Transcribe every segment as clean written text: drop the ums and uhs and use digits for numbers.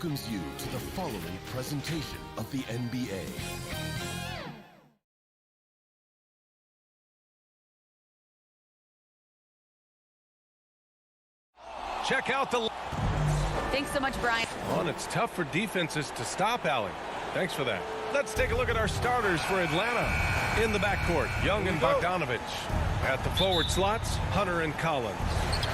welcomes you to the following presentation of the NBA. Check out the... Thanks so much, Brian. Well, it's tough for defenses to stop Allen. Thanks for that. Let's take a look at our starters for Atlanta. In the backcourt, Young and Bogdanovich. At the forward slots, Hunter and Collins.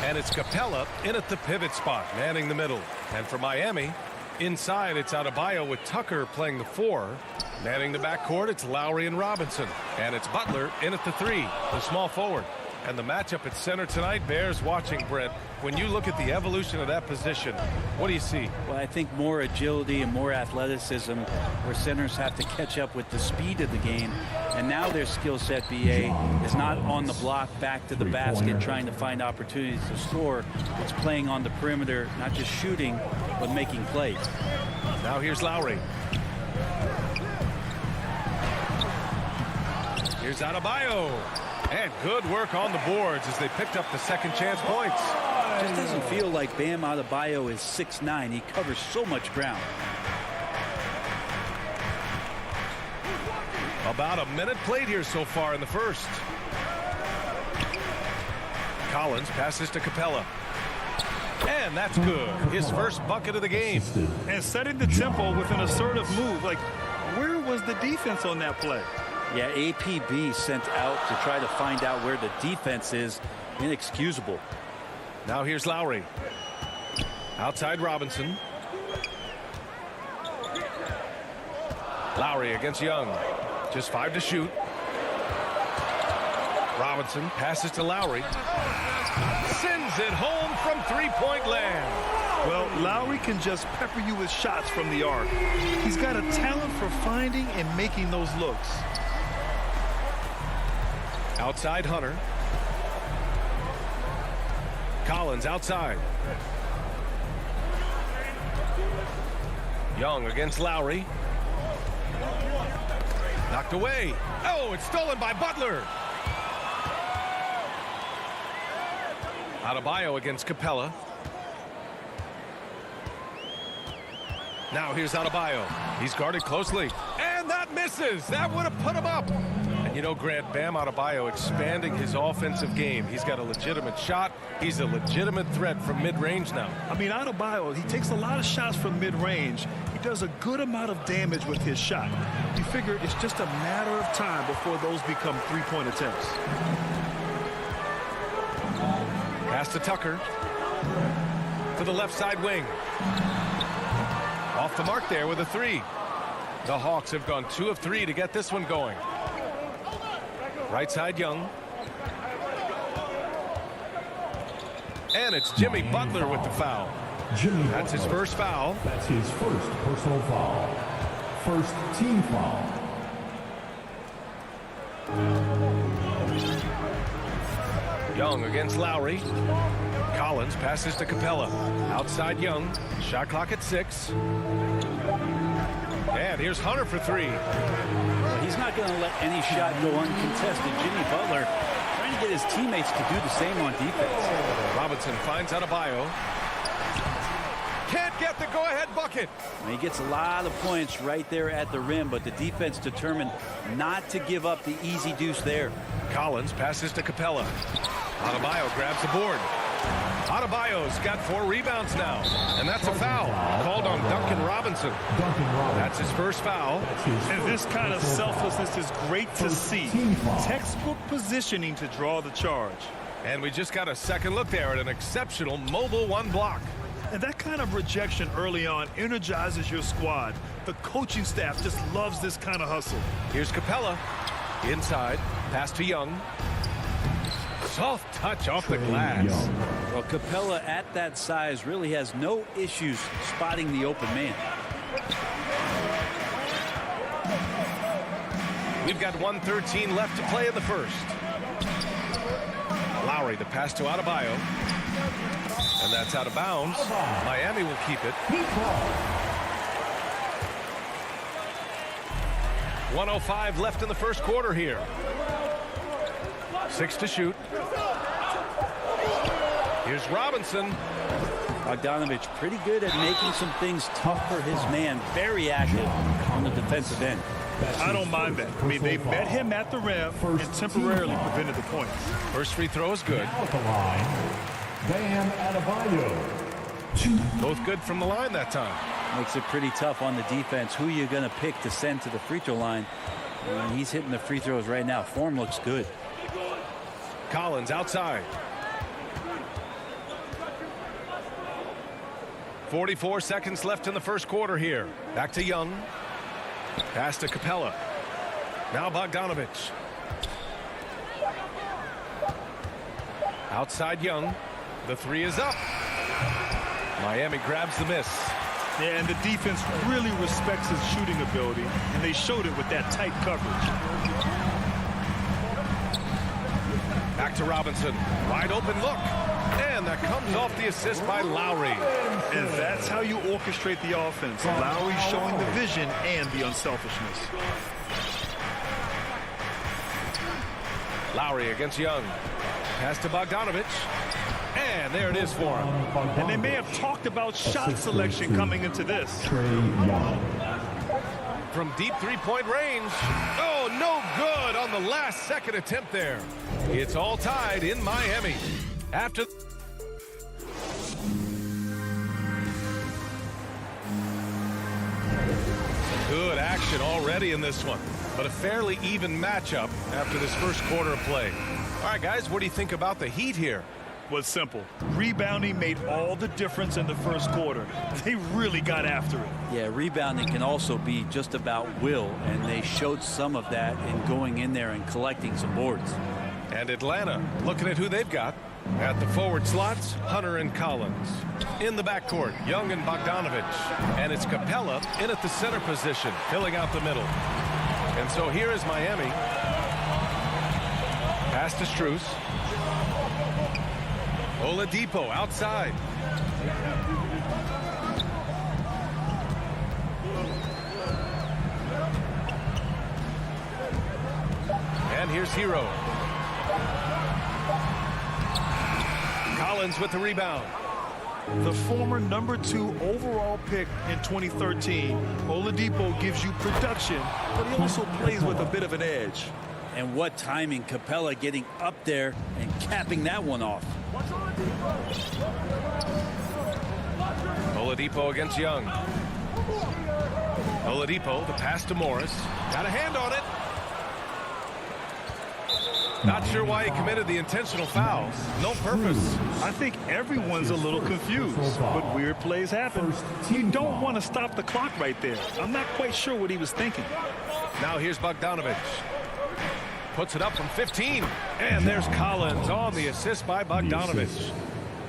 And it's Capella in at the pivot spot, manning the middle. And for Miami, inside it's Adebayo with Tucker playing the 4. Manning the backcourt, it's Lowry and Robinson. And it's Butler in at the 3, the small forward. And the matchup at center tonight bears watching, Brent. When you look at the evolution of that position, what do you see? Well, I think more agility and more athleticism where centers have to catch up with the speed of the game. And now their skill set, BA, is not on the block back to the basket trying to find opportunities to score. It's playing on the perimeter, not just shooting, but making plays. Now here's Lowry. Here's Adebayo. And good work on the boards as they picked up the second chance points. Just doesn't feel like Bam Adebayo is 6'9". He covers so much ground. About a minute played here so far in the first. Collins passes to Capella. And that's good. His first bucket of the game. And setting the tempo with an assertive move. Like, where was the defense on that play? Yeah, APB sent out to try to find out where the defense is. Inexcusable. Now here's Lowry. Outside Robinson. Lowry against Young. Just 5 to shoot. Robinson passes to Lowry. Sends it home from three-point land. Well, Lowry can just pepper you with shots from the arc. He's got a talent for finding and making those looks. Outside Hunter. Collins outside. Young against Lowry. Knocked away. Oh, it's stolen by Butler. Adebayo against Capella. Now here's Adebayo. He's guarded closely. And that misses. That would have put him up. And you know, Grant, Bam Adebayo expanding his offensive game. He's got a legitimate shot. He's a legitimate threat from mid-range now. I mean, Adebayo, he takes a lot of shots from mid-range. He does a good amount of damage with his shot. You figure it's just a matter of time before those become three-point attempts. Pass to Tucker. To the left side wing. Off the mark there with a 3. The Hawks have gone 2 of 3 to get this one going. Right side Young. And it's Jimmy Butler with the foul. That's his first foul. That's his first personal foul. First team foul. Young against Lowry. Collins passes to Capella. Outside Young. Shot clock at 6. And here's Hunter for 3. Well, he's not going to let any shot go uncontested. Jimmy Butler trying to get his teammates to do the same on defense. Robinson finds Adebayo. Can't get the go-ahead bucket. And he gets a lot of points right there at the rim, but the defense determined not to give up the easy deuce there. Collins passes to Capella. Adebayo grabs the board. Adebayo's got 4 rebounds now, and that's a foul called on Duncan Robinson. That's his first foul. And this kind of selflessness is great to see. Textbook positioning to draw the charge. And we just got a second look there at an exceptional mobile 1 block. And that kind of rejection early on energizes your squad. The coaching staff just loves this kind of hustle. Here's Capella. Inside. Pass to Young. Soft touch off the glass. Well, Capella at that size really has no issues spotting the open man. We've got 1:13 left to play in the first. Lowry, the pass to Adebayo. And that's out of bounds. Miami will keep it. 1:05 left in the first quarter here. 6 to shoot. Here's Robinson. Bogdanovich pretty good at making some things tough for his man. Very active on the defensive end. I don't mind that. I mean, they met him at the rim and temporarily prevented the points. First free throw is good. At the line, Bam Adebayo. Both good from the line that time. Makes it pretty tough on the defense. Who you're going to pick to send to the free throw line. And he's hitting the free throws right now. Form looks good. Collins outside. 44 seconds left in the first quarter here. Back to Young. Pass to Capella. Now Bogdanovich. Outside Young. The three is up. Miami grabs the miss. Yeah, and the defense really respects his shooting ability, and they showed it with that tight coverage. Back to Robinson. Wide open look. And that comes off the assist by Lowry. And that's how you orchestrate the offense. Lowry showing the vision and the unselfishness. Lowry against Young. Pass to Bogdanovich. And there it is for him. And they may have talked about shot selection coming into this. From deep three-point range. Oh, no good on the last second attempt there. It's all tied in Miami. After good action already in this one, but a fairly even matchup after this first quarter of play. All right, guys, what do you think about the Heat here? Was simple. Rebounding made all the difference in the first quarter. They really got after it. Yeah, rebounding can also be just about will, and they showed some of that in going in there and collecting some boards. And Atlanta, looking at who they've got. At the forward slots, Hunter and Collins. In the backcourt, Young and Bogdanovich. And it's Capella in at the center position, filling out the middle. And so here is Miami. Pass to Strus. Oladipo outside. And here's Hero. Collins with the rebound. The former #2 overall pick in 2013, Oladipo gives you production, but he also plays with a bit of an edge. And what timing, Capella getting up there and capping that one off. Oladipo against Young. Oladipo, the pass to Morris. Got a hand on it. Not sure why he committed the intentional foul. No purpose. I think everyone's a little confused, but weird plays happen. You don't want to stop the clock right there. I'm not quite sure what he was thinking. Now here's Bogdanovich. Puts it up from 15. And there's Collins on the assist by Bogdanovich.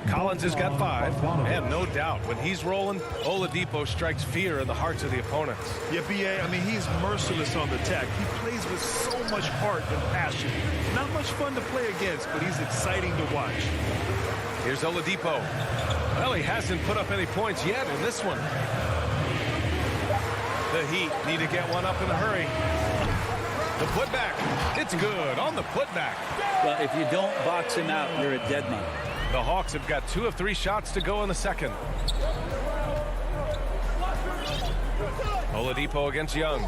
Collins has got 5. And no doubt, when he's rolling, Oladipo strikes fear in the hearts of the opponents. Yeah, B.A., I mean, he's merciless on the attack. He plays with so much heart and passion. Not much fun to play against, but he's exciting to watch. Here's Oladipo. Well, he hasn't put up any points yet in this one. The Heat need to get one up in a hurry. The putback. It's good on the putback. Well, if you don't box him out, you're a dead man. The Hawks have got 2 of 3 shots to go in the second. Oladipo against Young.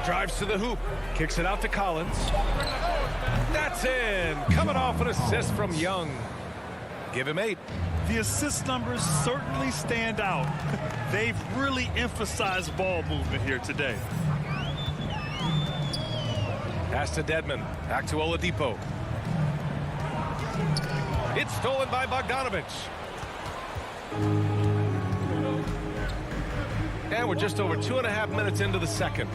Drives to the hoop. Kicks it out to Collins. That's in. Coming off an assist from Young. Give him 8. The assist numbers certainly stand out. They've really emphasized ball movement here today. Pass to Dedmon. Back to Oladipo. It's stolen by Bogdanovich. And we're just over 2.5 minutes into the second.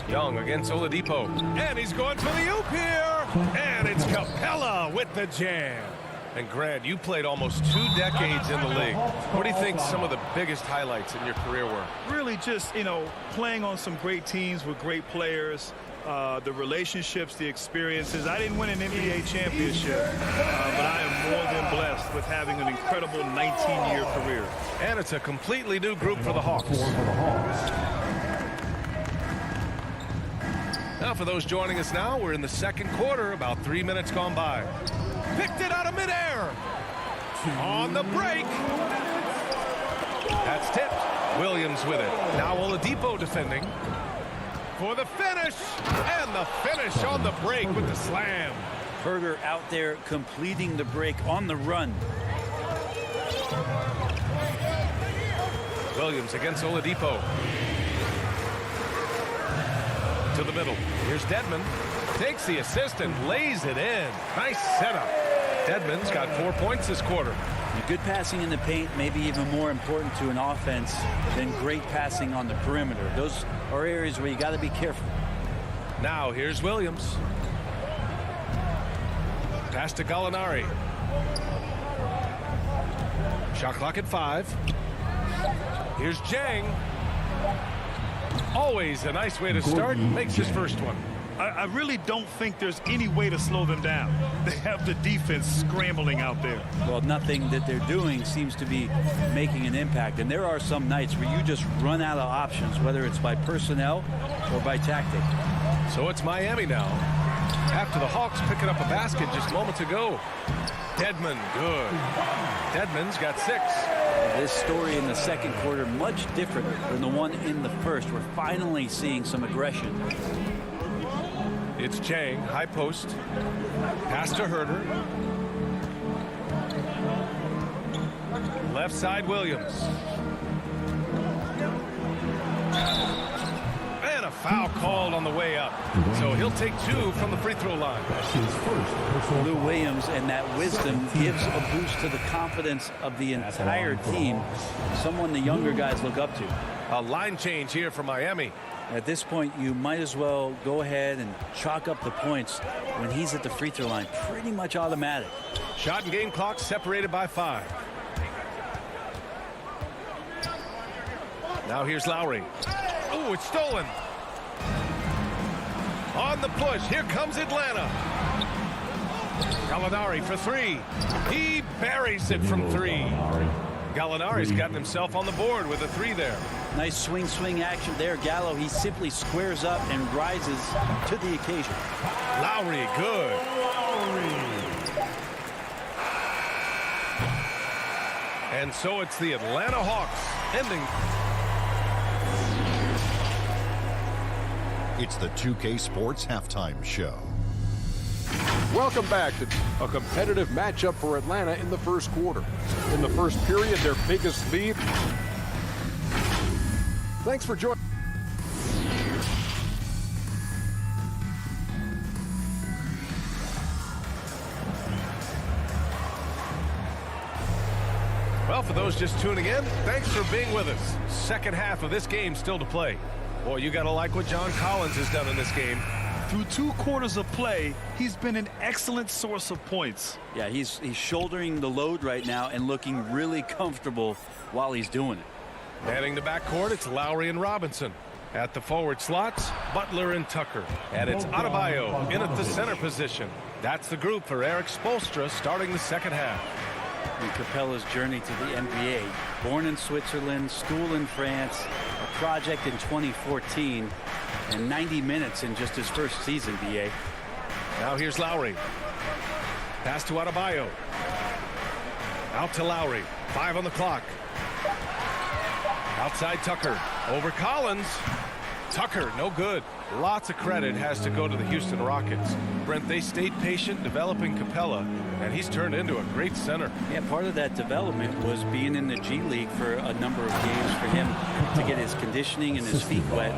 Young against Oladipo. And he's going for the oop here. And it's Capella with the jam. And Grant, you played almost 2 decades in the league. What do you think some of the biggest highlights in your career were? Really just, playing on some great teams with great players. the relationships, the experiences. I didn't win an NBA championship, but I am more than blessed with having an incredible 19-year career. And it's a completely new group for the Hawks. Now, for those joining us now, we're in the second quarter, about 3 minutes gone by. Picked it out of midair. On the break. That's tipped. Williams with it. Now Oladipo defending. For the finish. And the finish on the break with the slam. Herter out there completing the break on the run. Williams against Oladipo. To the middle. Here's Dedmon. Takes the assist and lays it in. Nice setup. Dedmon's got 4 points this quarter. Good passing in the paint may be even more important to an offense than great passing on the perimeter. Those are areas where you got to be careful. Now here's Williams. Pass to Gallinari. Shot clock at 5. Here's Jang. Always a nice way to start. Makes his first one. I really don't think there's any way to slow them down. They have the defense scrambling out there. Well, nothing that they're doing seems to be making an impact. And there are some nights where you just run out of options, whether it's by personnel or by tactic. So it's Miami now. After the Hawks picking up a basket just moments ago. Dedmon, good. Dedmon's got 6. This story in the second quarter, much different than the one in the first. We're finally seeing some aggression. It's Chang, high post. Pass to Herter. Left side, Williams. And a foul called on the way up. So he'll take 2 from the free throw line. Lou Williams, and that wisdom gives a boost to the confidence of the entire team. Someone the younger guys look up to. A line change here for Miami. At this point, you might as well go ahead and chalk up the points when he's at the free throw line. Pretty much automatic. Shot and game clock separated by 5. Now here's Lowry. Oh, it's stolen. On the push. Here comes Atlanta. Gallinari for 3. He buries it from 3. Gallinari's gotten himself on the board with a 3 there. Nice swing action there. Gallo, he simply squares up and rises to the occasion. Lowry, good. And so it's the Atlanta Hawks ending. It's the 2K Sports Halftime Show. Welcome back to a competitive matchup for Atlanta in the first quarter. In the first period, their biggest lead. Thanks for joining. Well, for those just tuning in, thanks for being with us. Second half of this game still to play. Boy, you got to like what John Collins has done in this game. Through 2 quarters of play, he's been an excellent source of points. Yeah, he's shouldering the load right now and looking really comfortable while he's doing it. Heading to backcourt, it's Lowry and Robinson. At the forward slots, Butler and Tucker. And it's Adebayo in at the center position. That's the group for Eric Spoelstra starting the second half. And Capella's journey to the NBA. Born in Switzerland, school in France, a project in 2014, and 90 minutes in just his first season, BA. Now here's Lowry. Pass to Adebayo. Out to Lowry. 5 on the clock. Outside Tucker. Over Collins. Tucker, no good. Lots of credit has to go to the Houston Rockets. Brent, they stayed patient developing Capella, and he's turned into a great center. Yeah, part of that development was being in the G League for a number of games for him to get his conditioning and his feet wet.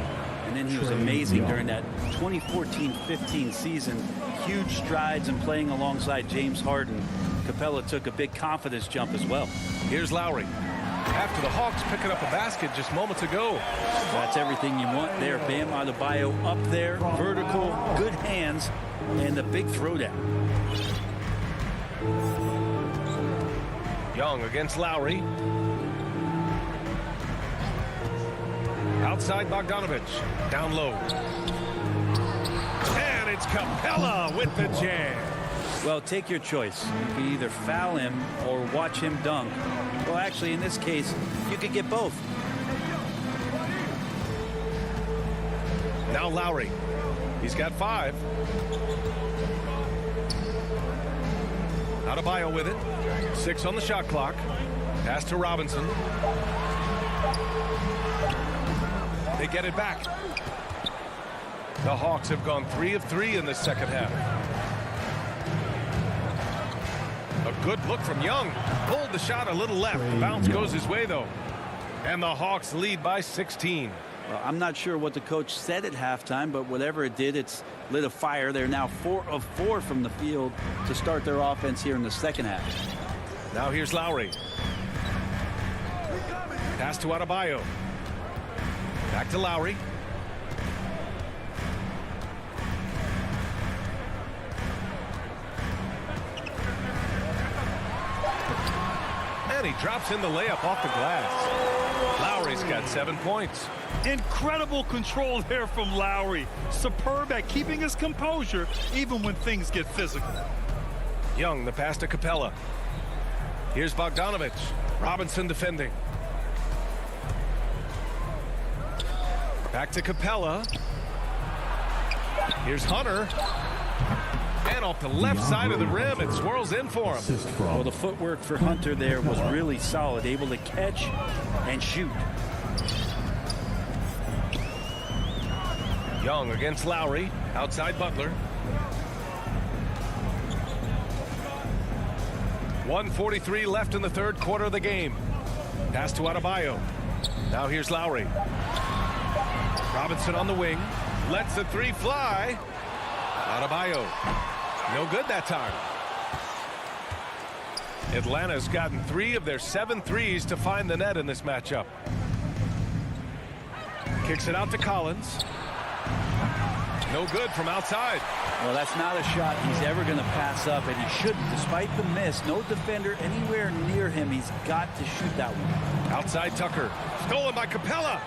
And then he was amazing during that 2014-15 season. Huge strides in playing alongside James Harden. Capella took a big confidence jump as well. Here's Lowry. After the Hawks picking up a basket just moments ago. That's everything you want there. Bam Adebayo up there, vertical, good hands, and the big throwdown. Young against Lowry. Outside Bogdanovich. Down low. It's Capella with the jam. Well, take your choice. You can either foul him or watch him dunk. Well, actually, in this case, you could get both. Now Lowry. He's got 5. Adebayo with it. 6 on the shot clock. Pass to Robinson. They get it back. The Hawks have gone 3 of 3 in the second half. A good look from Young. Pulled the shot a little left. The bounce goes his way, though. And the Hawks lead by 16. Well, I'm not sure what the coach said at halftime, but whatever it did, it's lit a fire. They're now 4 of 4 from the field to start their offense here in the second half. Now here's Lowry. Pass to Adebayo. Back to Lowry. And he drops in the layup off the glass. Lowry's got 7 points. Incredible control there from Lowry. Superb at keeping his composure even when things get physical. Young, the pass to Capella. Here's Bogdanovich. Robinson defending. Back to Capella. Here's Hunter. And off the left side of the rim, it swirls in for him. Well, the footwork for Hunter there was really solid, able to catch and shoot. Young against Lowry, outside Butler. 1:43 left in the third quarter of the game. Pass to Adebayo. Now here's Lowry. Robinson on the wing. Lets the 3 fly. Adebayo. No good that time. Atlanta's gotten 3 of their 7 threes to find the net in this matchup. Kicks it out to Collins. No good from outside. Well, that's not a shot he's ever going to pass up, and he shouldn't. Despite the miss, no defender anywhere near him. He's got to shoot that one. Outside Tucker. Stolen by Capella.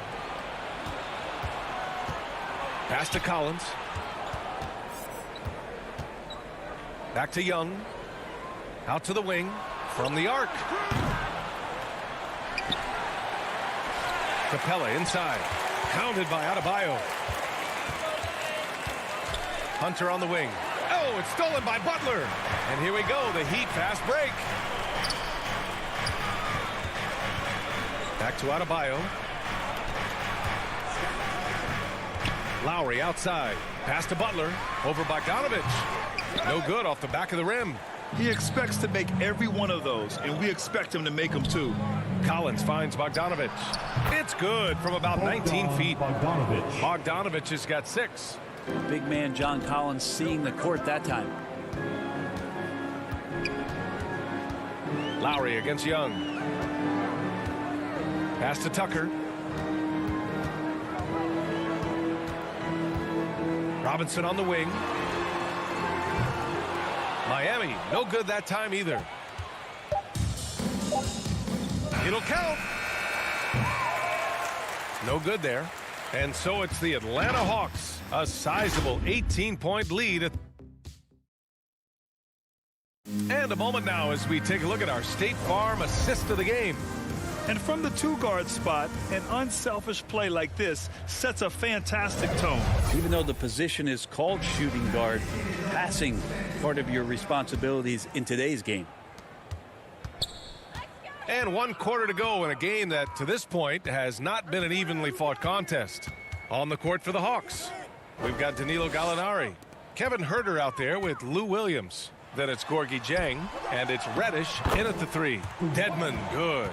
Pass to Collins. Back to Young. Out to the wing. From the arc. Capella inside. Counted by Adebayo. Hunter on the wing. Oh, it's stolen by Butler. And here we go, the Heat fast break. Back to Adebayo. Lowry outside. Pass to Butler. Over Bogdanovich. No good off the back of the rim. He expects to make every one of those, and we expect him to make them too. Collins finds Bogdanovich. It's good from about 19 feet. Bogdanovich has got 6. Big man John Collins seeing the court that time. Lowry against Young. Pass to Tucker. Robinson on the wing. Miami, no good that time either. It'll count. No good there. And so it's the Atlanta Hawks, a sizable 18-point lead. And a moment now as we take a look at our State Farm assist of the game. And from the 2-guard spot, an unselfish play like this sets a fantastic tone. Even though the position is called shooting guard, passing part of your responsibilities in today's game. And 1 quarter to go in a game that to this point has not been an evenly fought contest. On the court for the Hawks, we've got Danilo Gallinari, Kevin Huerter out there with Lou Williams. Then it's Gorgui Dieng, and it's Reddish in at the 3. Dedmon, good.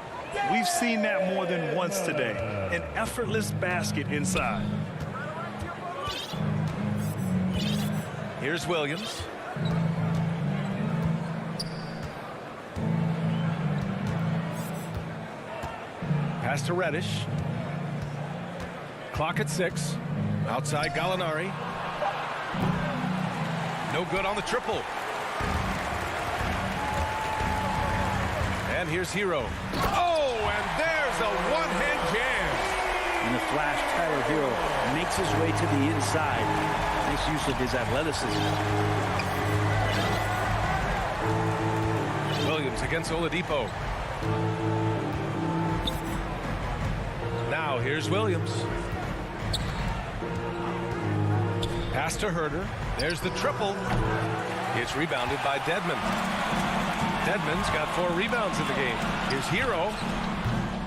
We've seen that more than once today. An effortless basket inside. Here's Williams. Pass to Reddish. Clock at 6. Outside Gallinari. No good on the triple. And here's Hero. Oh, and there's a one-hand jam. And the flash, Tyler Hero makes his way to the inside. Nice use of his athleticism. Williams against Oladipo. Now here's Williams. Pass to Herter. There's the triple. It's rebounded by Dedmon. Dedmon's got 4 rebounds in the game. Here's Hero.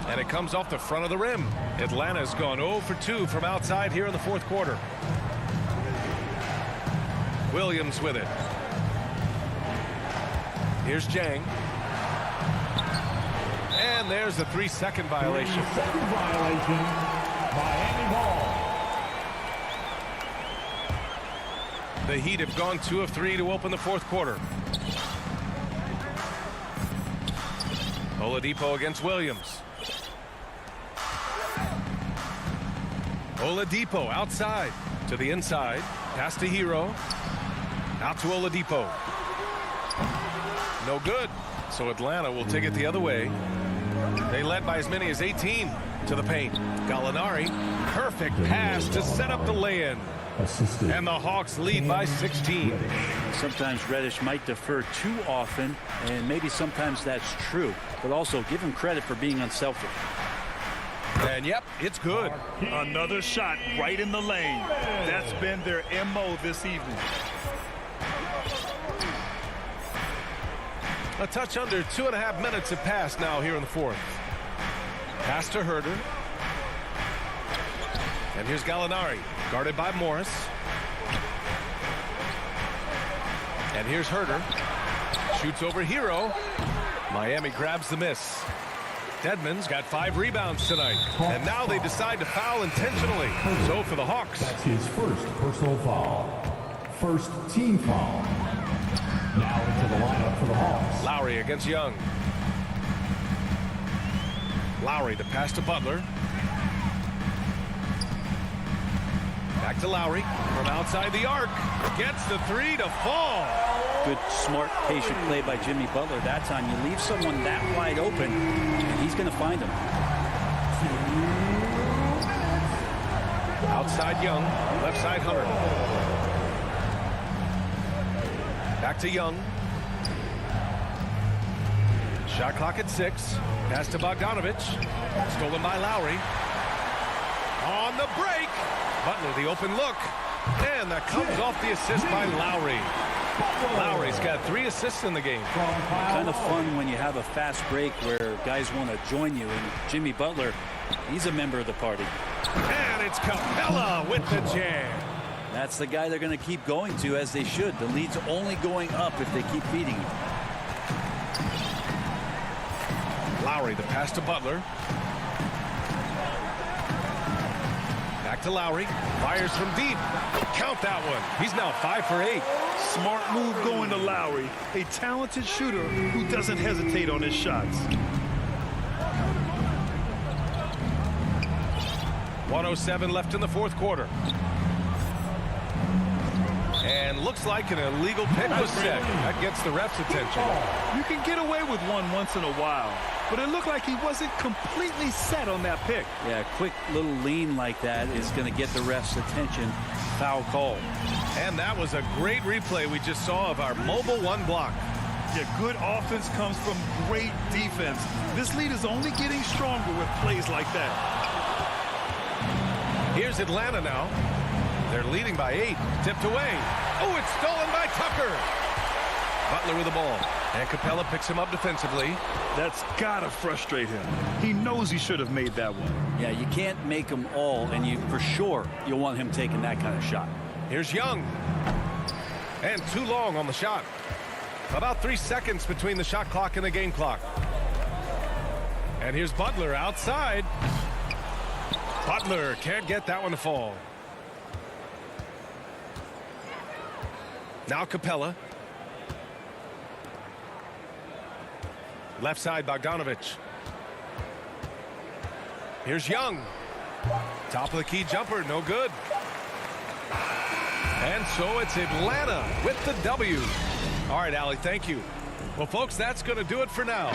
And it comes off the front of the rim. Atlanta's gone 0 for 2 from outside here in the fourth quarter. Williams with it. Here's Jang. And there's the 3-second violation. 3-second violation. Miami ball. The Heat have gone 2 of 3 to open the fourth quarter. Oladipo against Williams. Oladipo outside to the inside. Pass to Hero. Out to Oladipo. No good. So Atlanta will take it the other way. They led by as many as 18 to the paint. Gallinari. Perfect pass to set up the lay-in. And the Hawks lead by 16. Sometimes Reddish might defer too often, and maybe sometimes that's true. But also give him credit for being unselfish. And yep, it's good. Another shot right in the lane. That's been their MO this evening. A touch under 2.5 minutes have passed now here in the fourth. Pass to Herter. And here's Gallinari, guarded by Morris. And here's Herter. Shoots over Hero. Miami grabs the miss. Dedmon's got 5 rebounds tonight. And now they decide to foul intentionally. So for the Hawks. That's his first personal foul. First team foul. Now into the lineup for the Hawks. Lowry against Young. Lowry, the pass to Butler. Back to Lowry from outside the arc. Gets the 3 to fall. Good, smart, patient play by Jimmy Butler. That time you leave someone that wide open, and he's going to find him. Outside Young, left side Hunter. Back to Young. Shot clock at 6. Pass to Bogdanovich. Stolen by Lowry. On the break. Butler, the open look. And that comes off the assist by Lowry. Lowry's got 3 assists in the game. Kind of fun when you have a fast break where guys want to join you. And Jimmy Butler, he's a member of the party. And it's Capella with the jam. That's the guy they're going to keep going to, as they should. The lead's only going up if they keep feeding him. Lowry, the pass to Butler. Back to Lowry. Fires from deep. Count that one. He's now 5 for 8. Smart move going to Lowry. A talented shooter who doesn't hesitate on his shots. 1:07 left in the fourth quarter. And looks like an illegal pick was set. That gets the ref's attention. You can get away with one once in a while, but it looked like he wasn't completely set on that pick. Yeah, a quick little lean like that is going to get the ref's attention. Foul call. And that was a great replay we just saw of our mobile 1 block. Yeah, good offense comes from great defense. This lead is only getting stronger with plays like that. Here's Atlanta now. They're leading by 8. Tipped away. Oh, it's stolen by Tucker. Butler with the ball. And Capella picks him up defensively. That's got to frustrate him. He knows he should have made that one. Yeah, you can't make them all, and you for sure you'll want him taking that kind of shot. Here's Young. And too long on the shot. About 3 seconds between the shot clock and the game clock. And here's Butler outside. Butler can't get that one to fall. Now Capella. Left side Bogdanovich. Here's Young. Top of the key jumper, no good. And so it's Atlanta with the W. All right, Allie, thank you. Well, folks, that's going to do it for now.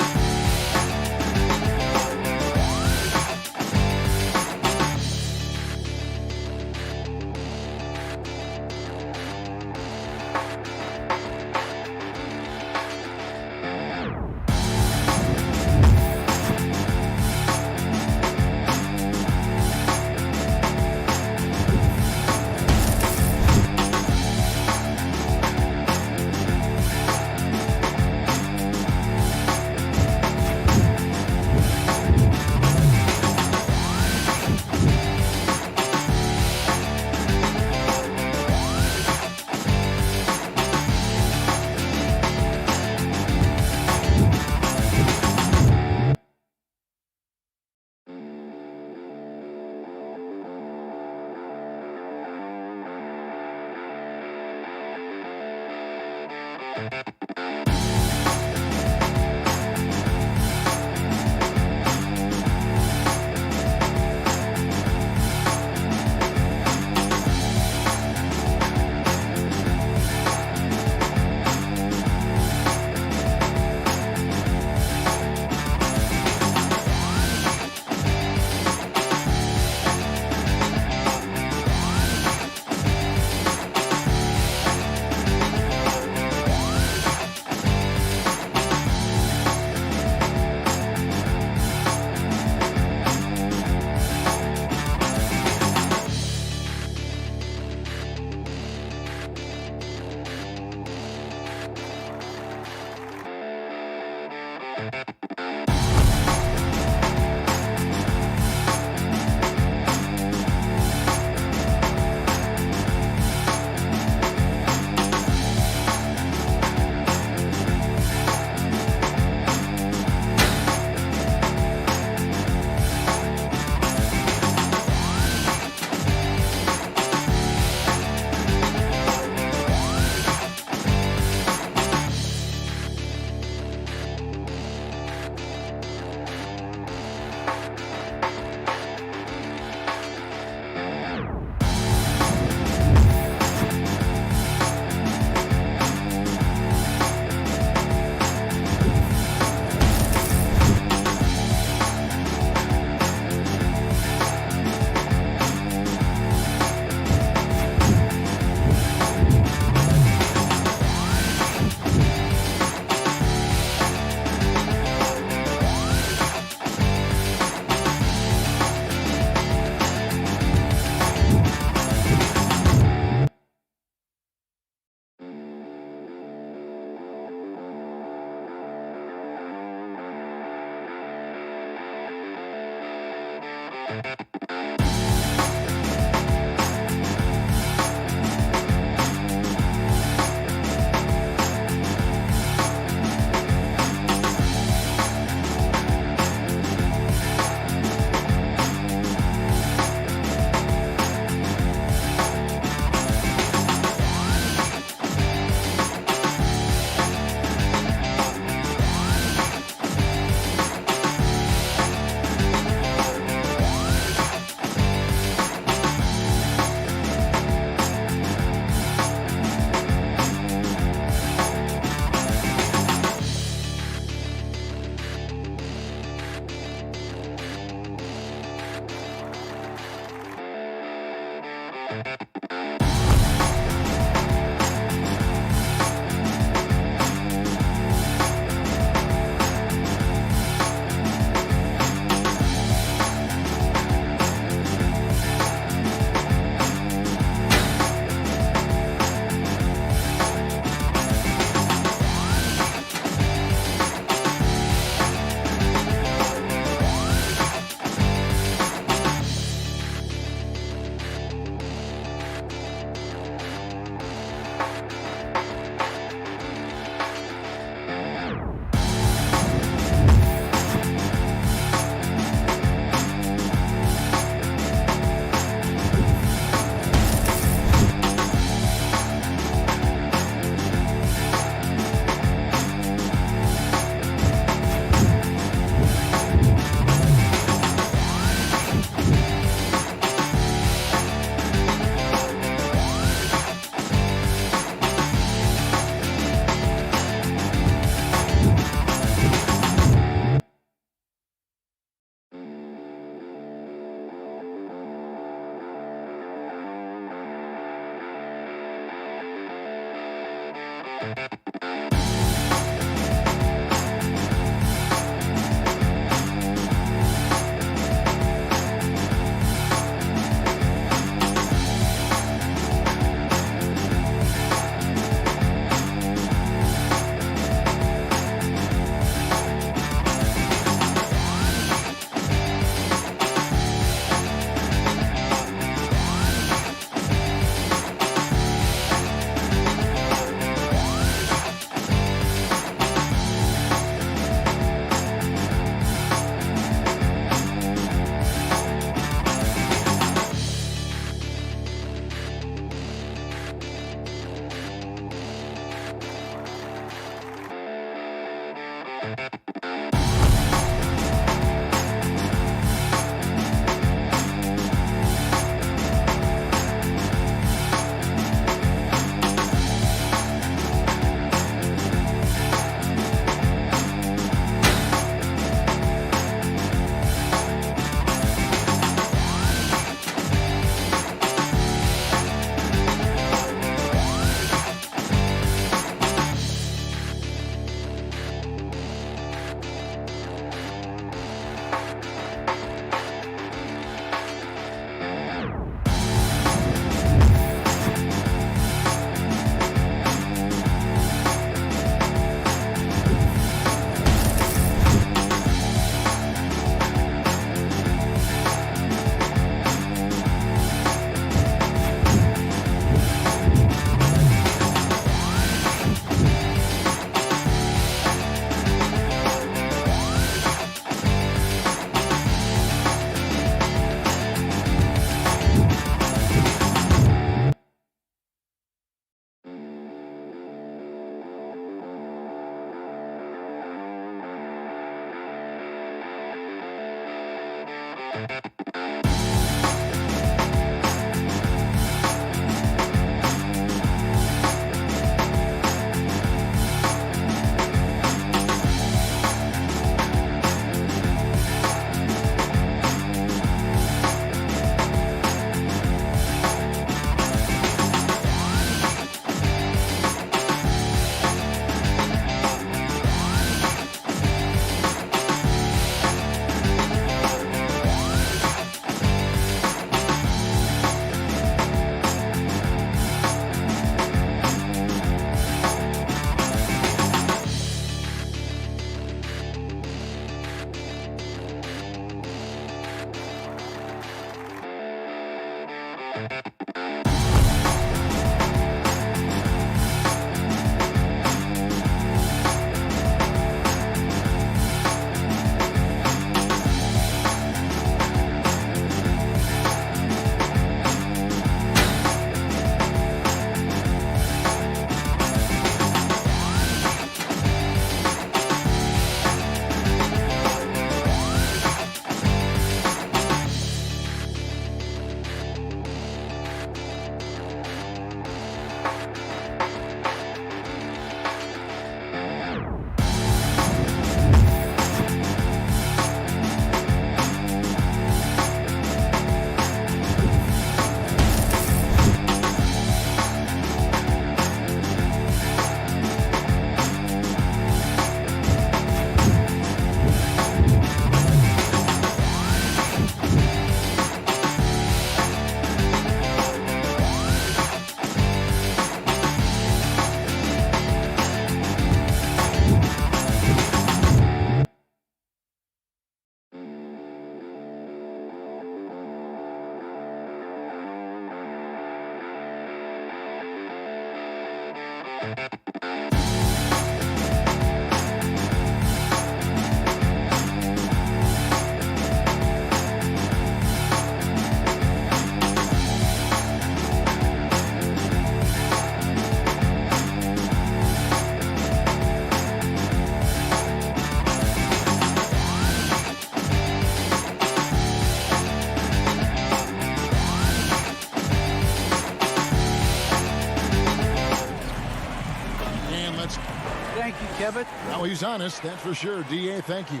Kevin? Well, he's honest, that's for sure. D.A., thank you.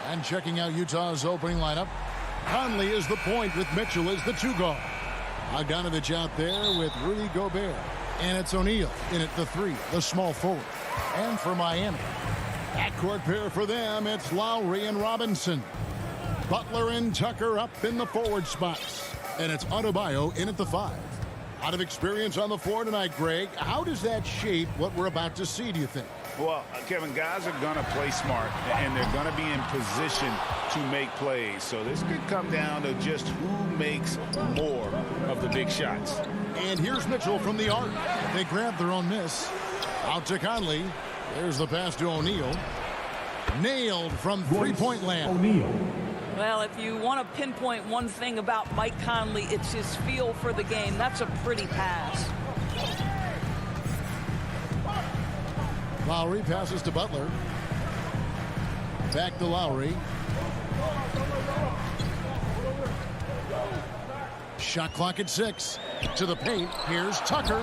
And checking out Utah's opening lineup, Conley is the point with Mitchell as the two guard. Bogdanovich out there with Rudy Gobert. And it's O'Neal in at the three, the small forward. And for Miami, backcourt pair for them, it's Lowry and Robinson. Butler and Tucker up in the forward spots. And it's Adebayo in at the five. Out of experience on the floor tonight, Greg, how does that shape what we're about to see, do you think? Well, Kevin, guys are going to play smart, and they're going to be in position to make plays. So this could come down to just who makes more of the big shots. And here's Mitchell from the arc. They grab their own miss. Out to Conley. There's the pass to O'Neal. Nailed from three-point land. O'Neal. Well, if you want to pinpoint one thing about Mike Conley, it's his feel for the game. That's a pretty pass. Lowry passes to Butler. Back to Lowry. Shot clock at 6. To the paint. Here's Tucker.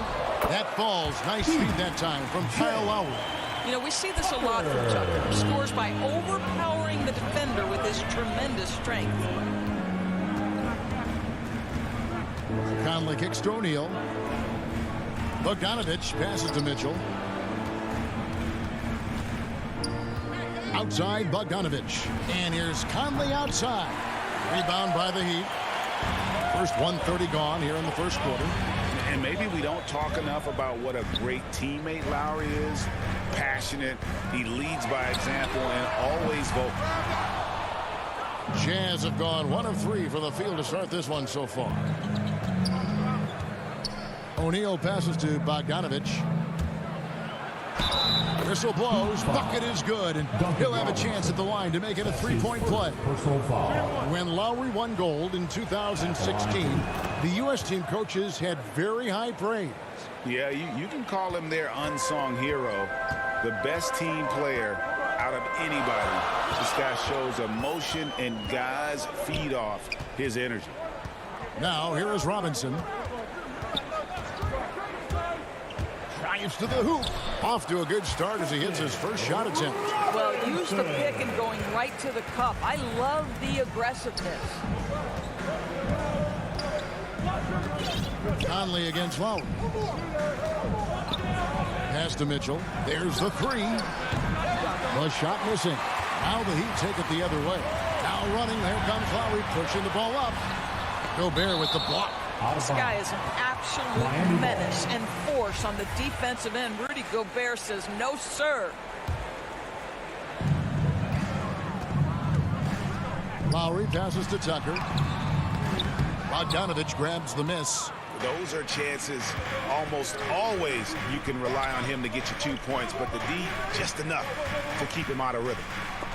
That falls. Nice feed that time from Kyle Lowry. You know, we see this a lot from Tucker. He scores by overpowering the defender with his tremendous strength. Conley kicks to O'Neal. Bogdanovich passes to Mitchell. Outside Bogdanovich. And here's Conley outside. Rebound by the Heat. First 1:30 gone here in the first quarter. And maybe we don't talk enough about what a great teammate Lowry is. Passionate. He leads by example and always vocal. Jazz have gone 1 of 3 for the field to start this one so far. O'Neal passes to Bogdanovich. Whistle blows. Bucket is good, and he'll have a chance at the line to make it a 3-point play. When Lowry won gold in 2016, the U.S. team coaches had very high praise. Yeah, you can call him their unsung hero. The best team player out of anybody. This guy shows emotion, and guys feed off his energy. Now, here is Robinson. Drives to the hoop. Off to a good start as he hits his first shot attempt. Well, use the pick and going right to the cup. I love the aggressiveness. Conley against Lowry. Pass to Mitchell. There's the 3. The shot missing. Now the Heat take it the other way. Now running. There comes Lowry pushing the ball up. Gobert with the block. This guy is an absolute menace and force on the defensive end. Rudy Gobert says, no, sir. Lowry passes to Tucker. Bogdanovich grabs the miss. Those are chances almost always you can rely on him to get you 2 points, but the D just enough to keep him out of rhythm.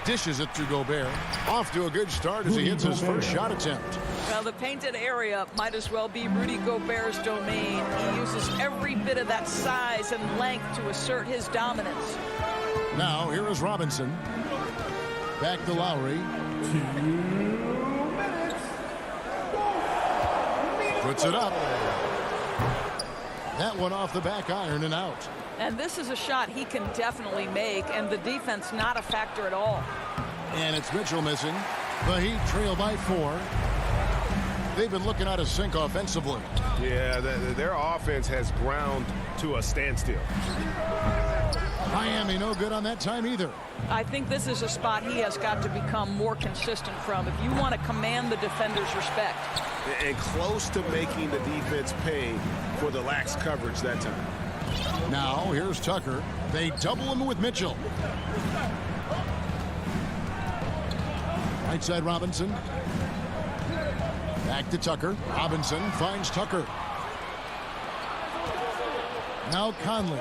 Dishes it to Gobert. Off to a good start as he hits his first shot attempt. Well, the painted area might as well be Rudy Gobert's domain. He uses every bit of that size and length to assert his dominance. Now, here is Robinson. Back to Lowry. 2 minutes. Puts it up. That one off the back iron and out. And this is a shot he can definitely make, and the defense not a factor at all. And it's Mitchell missing. The Heat trail by 4. They've been looking out of sync offensively. Yeah, their offense has ground to a standstill. Miami no good on that time either. I think this is a spot he has got to become more consistent from if you want to command the defender's respect. And close to making the defense pay for the lax coverage that time. Now, here's Tucker. They double him with Mitchell. Right side Robinson. Back to Tucker. Robinson finds Tucker. Now Conley.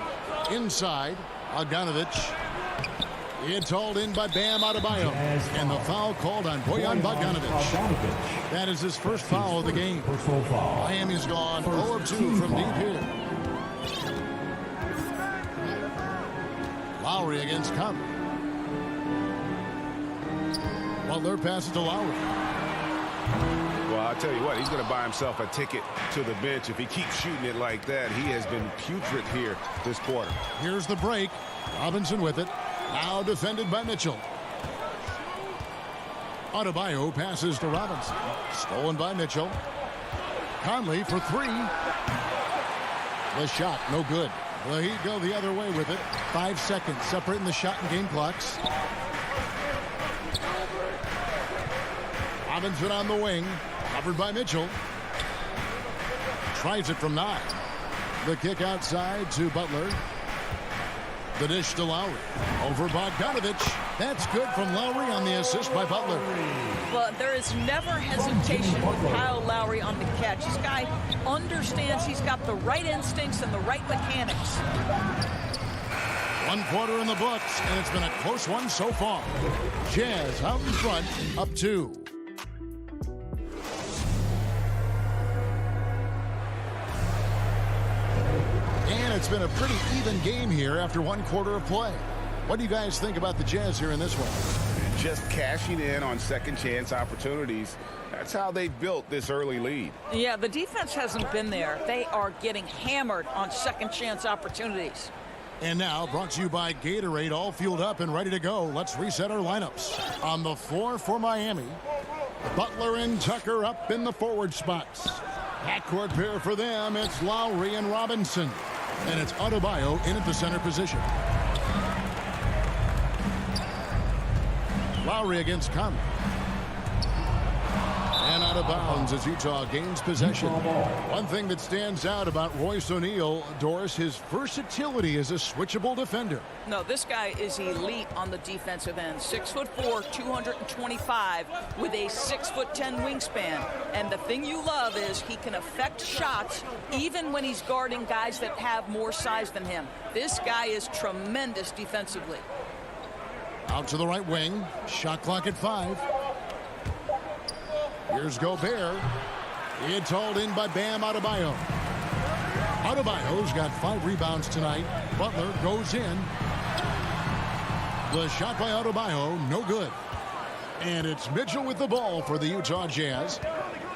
Inside. Bogdanovich. It's hauled in by Bam Adebayo. And the foul called on Bojan Bogdanovich. That is his first foul of the game. Miami's gone 0 of 2 from deep here. Lowry against Conley. Butler passes to Lowry. Well, I'll tell you what, he's going to buy himself a ticket to the bench. If he keeps shooting it like that, he has been putrid here this quarter. Here's the break. Robinson with it. Now defended by Mitchell. Adebayo passes to Robinson. Stolen by Mitchell. Conley for 3. The shot, no good. The Heat go the other way with it. 5 seconds separating the shot and game clocks. Robinson on the wing. Covered by Mitchell. Tries it from 9. The kick outside to Butler. The dish to Lowry. Over Bogdanovich. That's good from Lowry on the assist by Butler. Well, there is never hesitation with Kyle Lowry on the catch. This guy understands he's got the right instincts and the right mechanics. 1 quarter in the books, and it's been a close one so far. Jazz out in front, up 2. It's been a pretty even game here after 1 quarter of play. What do you guys think about the Jazz here in this one? just cashing in on second chance opportunities. That's how they built this early lead. Yeah, the defense hasn't been there. They are getting hammered on second chance opportunities. And now, brought to you by Gatorade, all fueled up and ready to go. Let's reset our lineups. On the floor for Miami, Butler and Tucker up in the forward spots. Backcourt pair for them, it's Lowry and Robinson. And it's Adebayo in at the center position. Lowry against Conley. And out of bounds as Utah gains possession. One thing that stands out about Royce O'Neal, Doris, his versatility as a switchable defender. No, this guy is elite on the defensive end. 6'4", 225 with a 6'10" wingspan. And the thing you love is he can affect shots even when he's guarding guys that have more size than him. This guy is tremendous defensively. Out to the right wing. Shot clock at 5. Here's Gobert. It's hauled in by Bam Adebayo. Adebayo's got 5 rebounds tonight. Butler goes in. The shot by Adebayo, no good. And it's Mitchell with the ball for the Utah Jazz.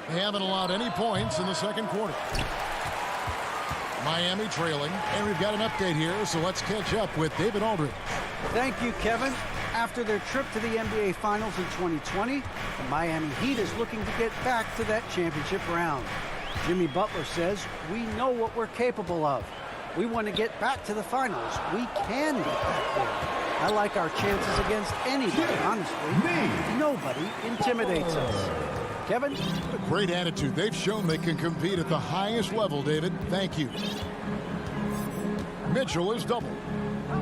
They haven't allowed any points in the second quarter. Miami trailing. And we've got an update here, so let's catch up with David Aldridge. Thank you, Kevin. After their trip to the NBA Finals in 2020, the Miami Heat is looking to get back to that championship round. Jimmy Butler says, "We know what we're capable of. We want to get back to the finals. We can get back there. I like our chances against anybody, honestly. Nobody intimidates us." Kevin? A great attitude. They've shown they can compete at the highest level, David. Thank you. Mitchell is doubled.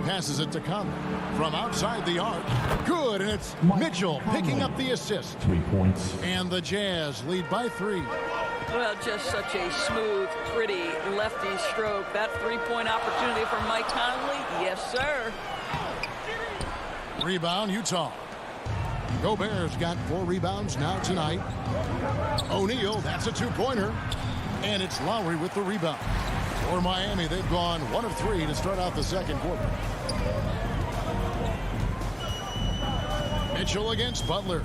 Passes it to Conley from outside the arc. Good, and it's Mitchell picking up the assist. 3 points. And the Jazz lead by 3. Well, just such a smooth, pretty lefty stroke. That three-point opportunity for Mike Conley, yes, sir. Rebound, Utah. Gobert's got 4 rebounds now tonight. O'Neal, that's a 2-pointer. And it's Lowry with the rebound. For Miami, they've gone 1 of 3 to start out the second quarter. Mitchell against Butler.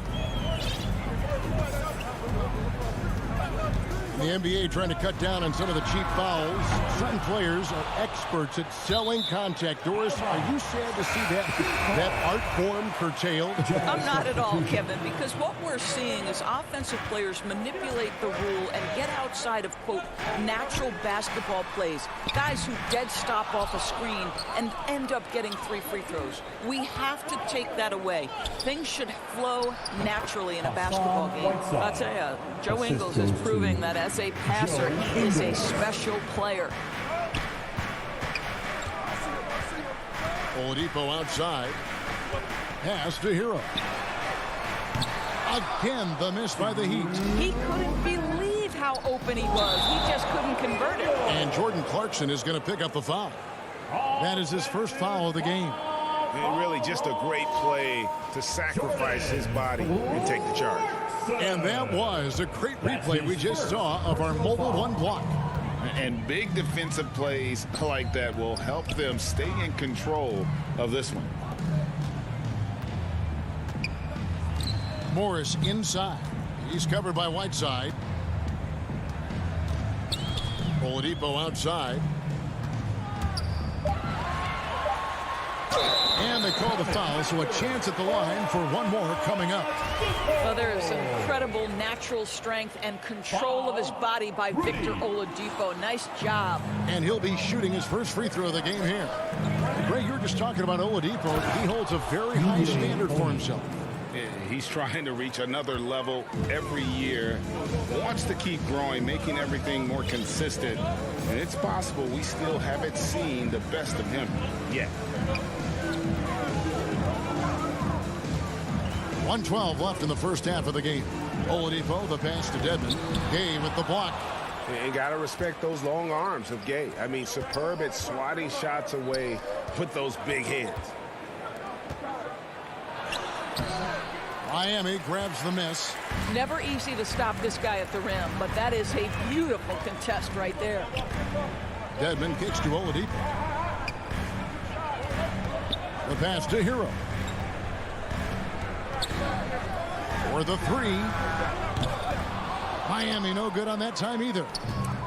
The NBA trying to cut down on some of the cheap fouls. Certain players are experts at selling contact. Doris, are you sad to see that art form curtailed? I'm not at all, Kevin, because what we're seeing is offensive players manipulate the rule and get outside of, quote, natural basketball plays. Guys who dead stop off a screen and end up getting 3 free throws. We have to take that away. Things should flow naturally in a basketball game. I'll tell you, Joe Ingles is proving that as a passer, he is a special player. Oladipo outside. Pass to Hero. Again, the miss by the Heat. He couldn't believe how open he was. He just couldn't convert it. And Jordan Clarkson is going to pick up the foul. That is his first foul of the game. And really just a great play to sacrifice his body and take the charge. And that was a great replay we just saw of our mobile 1 block. And big defensive plays like that will help them stay in control of this one. Morris inside. He's covered by Whiteside. Oladipo outside. And they call the foul, so a chance at the line for one more coming up. Well, there is incredible natural strength and control of his body by Victor Oladipo. Nice job. And he'll be shooting his first free throw of the game here. Ray, you were just talking about Oladipo. He holds a very high standard for himself. He's trying to reach another level every year. Wants to keep growing, making everything more consistent. And it's possible we still haven't seen the best of him yet. 1:12 left in the first half of the game. Oladipo, the pass to Dedmon. Gay with the block. And got to respect those long arms of Gay. I mean, superb at swatting shots away, put those big hands. Miami grabs the miss. Never easy to stop this guy at the rim, but that is a beautiful contest right there. Dedmon kicks to Oladipo. The pass to Hero. For the three. Miami no good on that time either.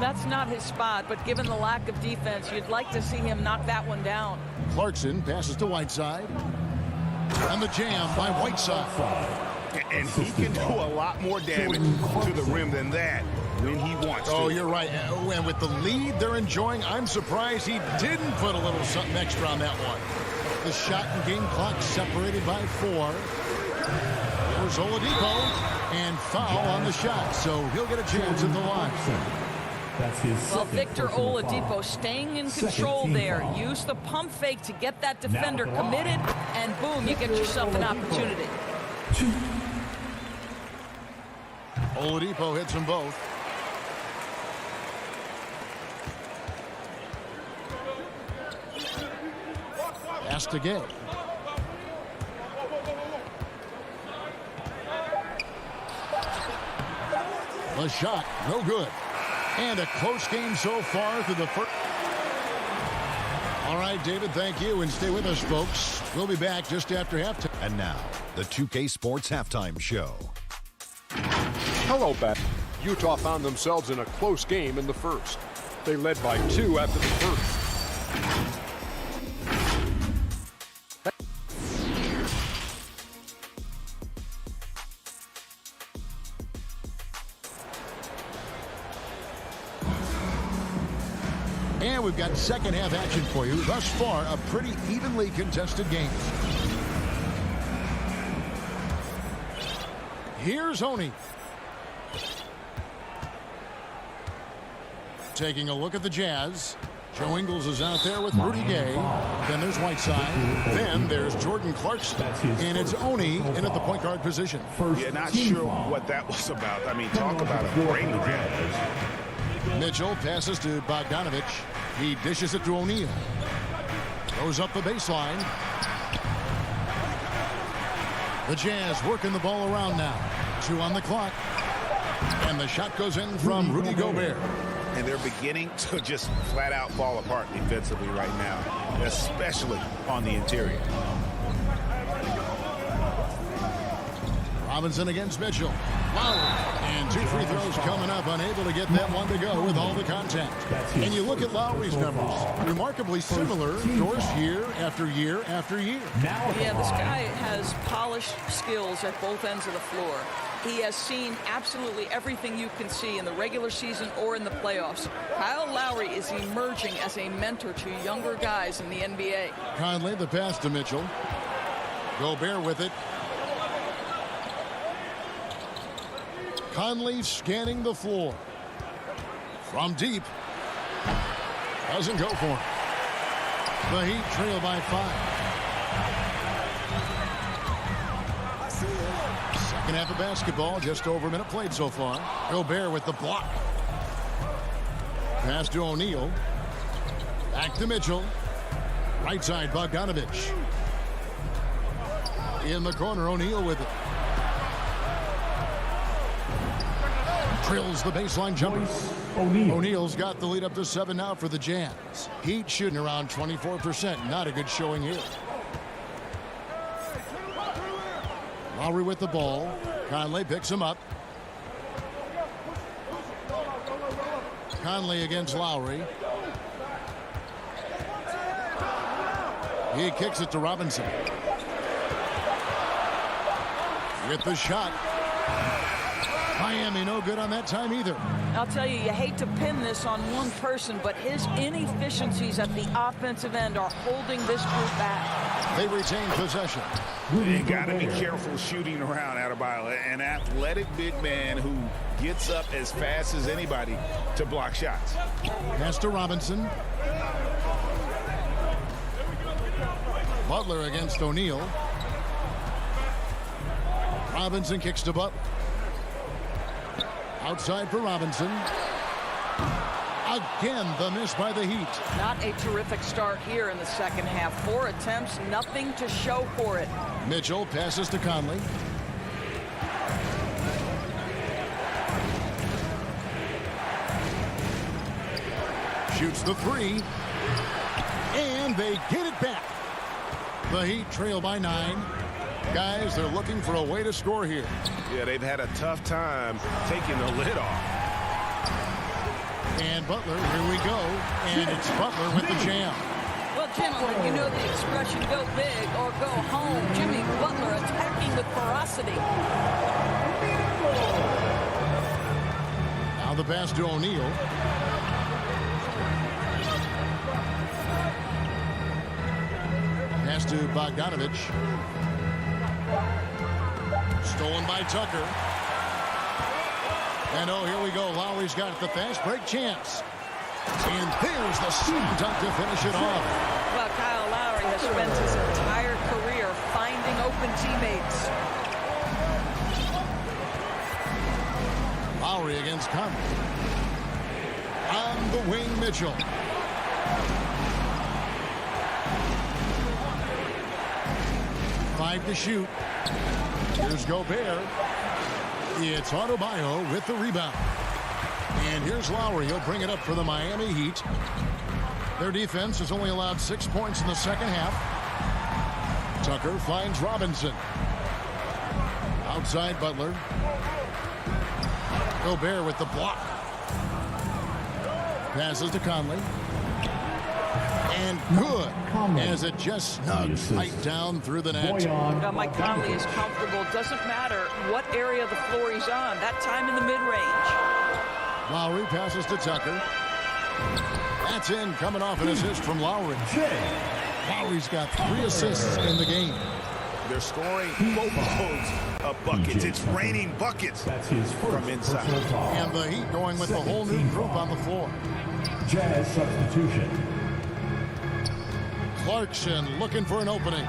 That's not his spot, but given the lack of defense, you'd like to see him knock that one down. Clarkson passes to Whiteside. And the jam by Whiteside. And he can do a lot more damage to the rim than that when he wants to. Oh, you're right. And with the lead they're enjoying, I'm surprised he didn't put a little something extra on that one. The shot and game clock separated by 4. There's Oladipo, and foul on the shot, so he'll get a chance at the line. Well, Victor Oladipo staying in control there. Use the pump fake to get that defender committed, and boom, you get yourself an opportunity. Oladipo hits them both. Pass to Gay. The shot, no good. And a close game so far through the first. All right, David, thank you. And stay with us, folks. We'll be back just after halftime. And now, the 2K Sports Halftime Show. Hello, back. Utah found themselves in a close game in the first. They led by 2 after the first. And we've got second half action for you. Thus far, a pretty evenly contested game. Here's Oney. Taking a look at the Jazz. Joe Ingles is out there with Rudy Gay. Then there's Whiteside. Then there's Jordan Clarkson. And it's Oney in at the point guard position. Yeah, not sure what that was about. I mean, talk about a brain grab. Mitchell passes to Bogdanovich. He dishes it to O'Neal. Goes up the baseline. The Jazz working the ball around now. 2 on the clock. And the shot goes in from Rudy Gobert. And they're beginning to just flat out fall apart defensively right now, especially on the interior. Robinson against Mitchell. Lowry. And 2 free throws coming up, unable to get that one to go with all the contact. And you look at Lowry's numbers, remarkably similar, Doris, year after year after year. Yeah, this guy has polished skills at both ends of the floor. He has seen absolutely everything you can see in the regular season or in the playoffs. Kyle Lowry is emerging as a mentor to younger guys in the NBA. Conley, the pass to Mitchell. Gobert with it. Conley scanning the floor. From deep. Doesn't go for it. The Heat trail by 5. Second half of basketball, just over a minute played so far. Gobert with the block. Pass to O'Neal. Back to Mitchell. Right side, Bogdanovich. In the corner, O'Neal with it. Drills the baseline jumper. O'Neal's got the lead up to 7 now for the Jazz. Heat shooting around 24%. Not a good showing here. Lowry with the ball. Conley picks him up. Conley against Lowry. He kicks it to Robinson. With the shot. Miami no good on that time either. I'll tell you, you hate to pin this on one person, but his inefficiencies at the offensive end are holding this group back. They retain possession. You got to be careful shooting around Adebayo, an athletic big man who gets up as fast as anybody to block shots. Pass to Robinson. Butler against O'Neal. Robinson kicks to Butler. Outside for Robinson. Again, the miss by the Heat. Not a terrific start here in the second half. 4 attempts, nothing to show for it. Mitchell passes to Conley. Shoots the 3. And they get it back. The Heat trail by 9. Guys, they're looking for a way to score here. Yeah, they've had a tough time taking the lid off. And Butler, here we go. And it's Butler with the jam. Well, gentlemen, you know the expression, go big or go home. Jimmy Butler attacking with ferocity. Now the pass to O'Neal. Pass to Bogdanovich. Stolen by Tucker. And oh, here we go. Lowry's got the fast break chance. And there's the slam dunk to finish it off. Well, Kyle Lowry has spent his entire career finding open teammates. Lowry against Conley. On the wing, Mitchell. Five to shoot. Here's Gobert. It's Adebayo with the rebound. And here's Lowry. He'll bring it up for the Miami Heat. Their defense has only allowed 6 points in the second half. Tucker finds Robinson. Outside Butler. Gobert with the block. Passes to Conley. And good, as it just snugs right down through the net. Now, Mike Conley is comfortable. Doesn't matter what area of the floor he's on. That time in the mid-range. Lowry passes to Tucker. That's in, coming off an assist from Lowry. Lowry's got 3 assists in the game. They're scoring boatloads of buckets. It's raining buckets from inside. And the Heat going with the whole new group on the floor. Jazz substitution. Clarkson looking for an opening.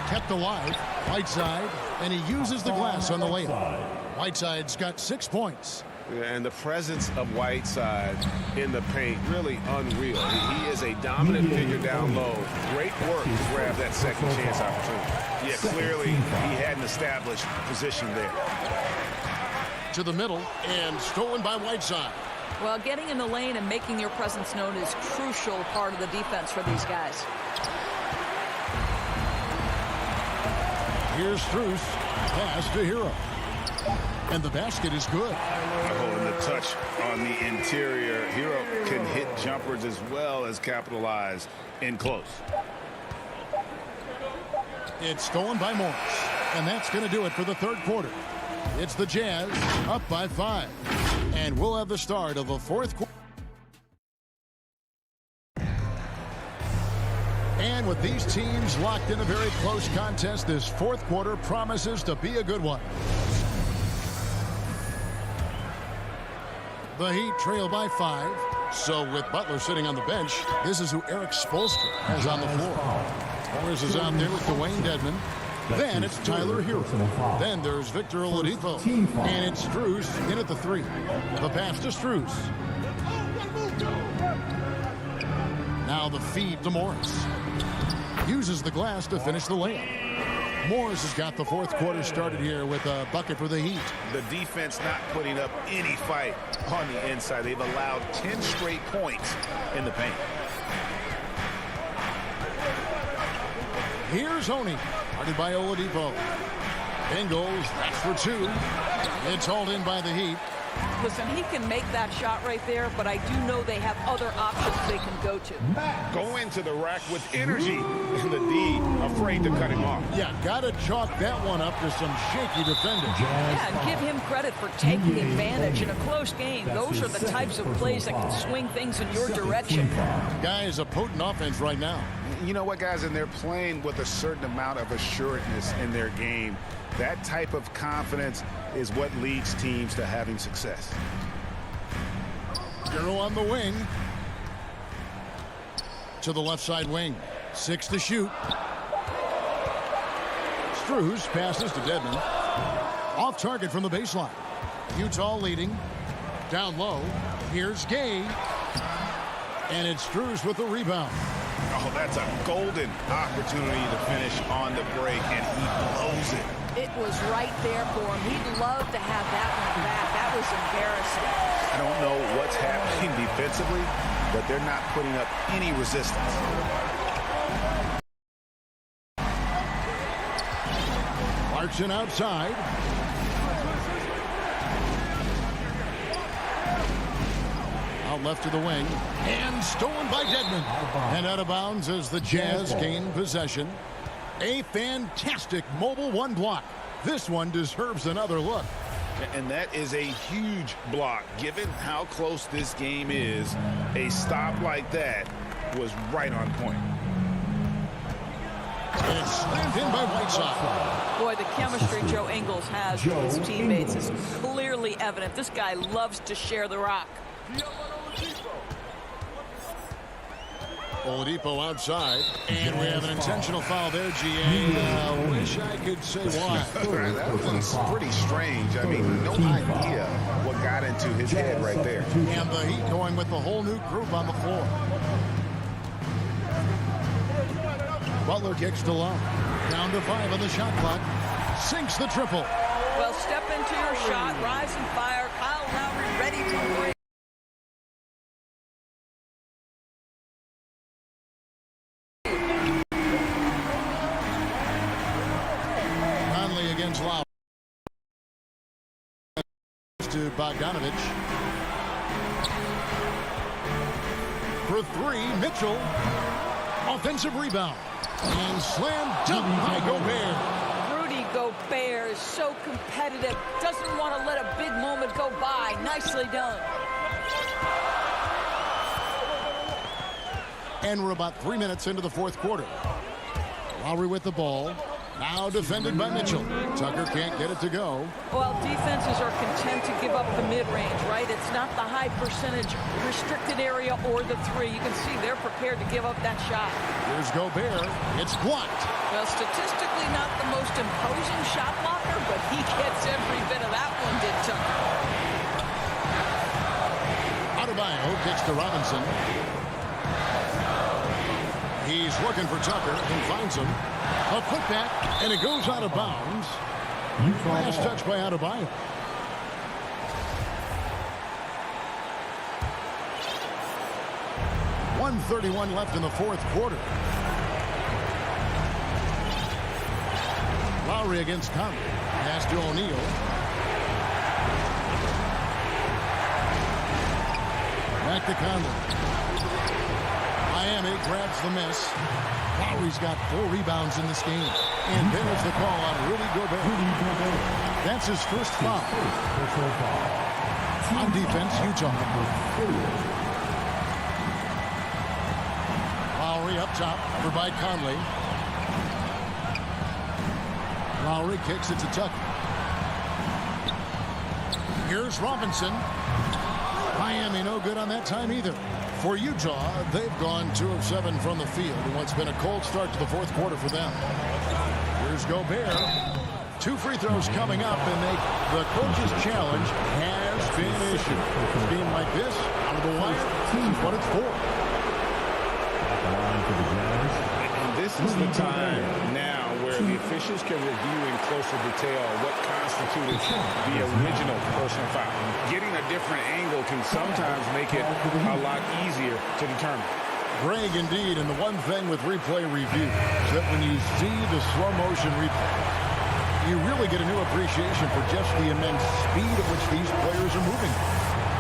Kept alive. Whiteside. And he uses the glass on the layup. Whiteside's got 6 points. And the presence of Whiteside in the paint, really unreal. He is a dominant figure down low. Great work to grab that second chance opportunity. Yeah, clearly he had an established position there. To the middle and stolen by Whiteside. Well, getting in the lane and making your presence known is crucial part of the defense for these guys. Here's Strus. Pass to Hero. And the basket is good. Oh, and the touch on the interior. Hero can hit jumpers as well as capitalize in close. It's stolen by Morris. And that's going to do it for the third quarter. It's the Jazz up by 5. And we'll have the start of the fourth quarter. And with these teams locked in a very close contest, this fourth quarter promises to be a good one. The Heat trail by 5. So with Butler sitting on the bench, this is who Eric Spoelstra has on the floor. Morris is out there with Dwayne Dedmon. Then it's Tyler Hero. Then there's Victor Oladipo. And it's Strus in at the 3. The pass to Strus. Now the feed to Morris. Uses the glass to finish the layup. Morris has got the fourth quarter started here with a bucket for the Heat. The defense not putting up any fight on the inside. They've allowed 10 straight points in the paint. Here's Honey. Guarded by Oladipo. Bengals, that's for 2. It's hauled in by the Heat. Listen, he can make that shot right there, but I do know they have other options they can go to. Go into the rack with energy, and the D afraid to cut him off. Yeah, gotta chalk that one up to some shaky defending. Yeah, and give him credit for taking advantage in a close game. Those are the types of plays that can swing things in your direction. Guys, a potent offense right now. You know what, guys, and they're playing with a certain amount of assuredness in their game. That type of confidence is what leads teams to having success. Hero on the wing. To the left side wing. 6 to shoot. Strus passes to Dedmon. Off target from the baseline. Utah leading. Down low. Here's Gay. And it's Strus with the rebound. Oh, that's a golden opportunity to finish on the break, and he blows it. It was right there for him. He'd love to have that one back. That was embarrassing. I don't know what's happening defensively, but they're not putting up any resistance. Clarkson outside. Out left to the wing. And stolen by Dedmon. And out of bounds as the Jazz gain possession. A fantastic mobile one block. This one deserves another look. And that is a huge block. Given how close this game is, a stop like that was right on point. And it's slammed in by Whiteside. Boy, the chemistry Joe Ingles has with his teammates is clearly evident. This guy loves to share the rock. Oladipo outside. And we have an intentional foul there, GA. Wish I could say why. That was pretty strange. I mean, no idea what got into his head right there. And the Heat going with the whole new group on the floor. Butler kicks to Love. Down to 5 on the shot clock. Sinks the triple. Well, step into your shot, rise and fire. Kyle Lowry ready to break. Conley against Lowry. To Bogdanovich. For 3, Mitchell. Offensive rebound. And slam dunk by Gobert. Rudy Gobert is so competitive. Doesn't want to let a big moment go by. Nicely done. And we're about 3 minutes into the fourth quarter. Lowry with the ball. Now defended by Mitchell. Tucker can't get it to go. Well, defenses are content to give up the mid-range, right? It's not the high percentage restricted area or the 3. You can see they're prepared to give up that shot. Here's Gobert. It's blocked. Well, statistically not the most imposing shot blocker, but he gets every bit of that one, did Tucker. Adebayo kicks to Robinson. He's looking for Tucker and finds him. A putback, and it goes out of bounds. Last touch by Adebayo. .131 left in the fourth quarter. Lowry against Conley. Pass to O'Neal. Back to Conley. Miami grabs the miss. Lowry's got 4 rebounds in this game. And there's the call on Rudy Gobert. That's his first foul. On defense, Utah. Lowry up top, over by Conley. Lowry kicks it to Tucker. Here's Robinson. Miami no good on that time either. For Utah, they've gone 2 of 7 from the field in what's been a cold start to the fourth quarter for them. Here's Gobert. 2 free throws coming up, and the coach's challenge has been issued. A game like this, out of the wire, this is what it's for. And this is the time now where the officials can review in closer detail what constituted the original personal foul. Getting a different angle can sometimes make it a lot easier to determine. Greg, indeed, and the one thing with replay review is that when you see the slow motion replays, you really get a new appreciation for just the immense speed at which these players are moving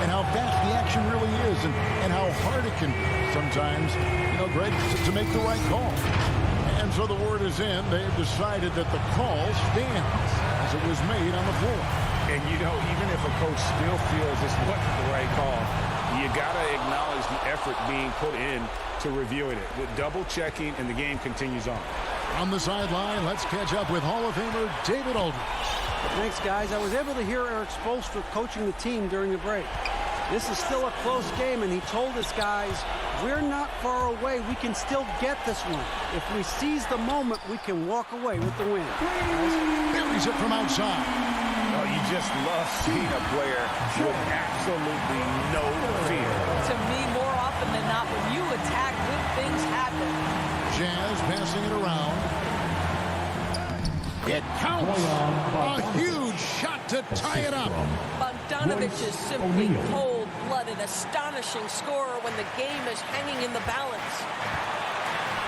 and how fast the action really is and how hard it can be sometimes, Greg, to make the right call. And so the word is in. They've decided that the call stands as it was made on the floor. And, even if a coach still feels this wasn't the right call, you got to acknowledge the effort being put in to reviewing it. The double checking, and the game continues on. On the sideline, let's catch up with Hall of Famer David Aldridge. Thanks, guys. I was able to hear Eric Spoelstra coaching the team during the break. This is still a close game, and he told us, guys, we're not far away. We can still get this one. If we seize the moment, we can walk away with the win. Buries it from outside. Oh, you just love seeing a player with absolutely no fear. To me, more often than not, when you attack, good things happen. Jazz passing it around. It counts. A huge shot to tie it up. Bogdanovich is simply cold-blooded, astonishing scorer when the game is hanging in the balance.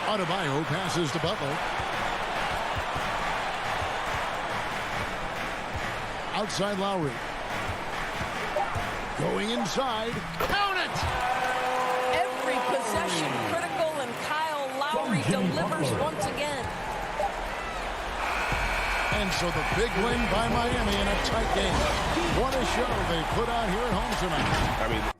Adebayo passes to Butler. Outside Lowry. Going inside. Count it! Every possession critical, and Kyle Lowry delivers once again. And so the big win by Miami in a tight game. What a show they put out here at home tonight. I mean,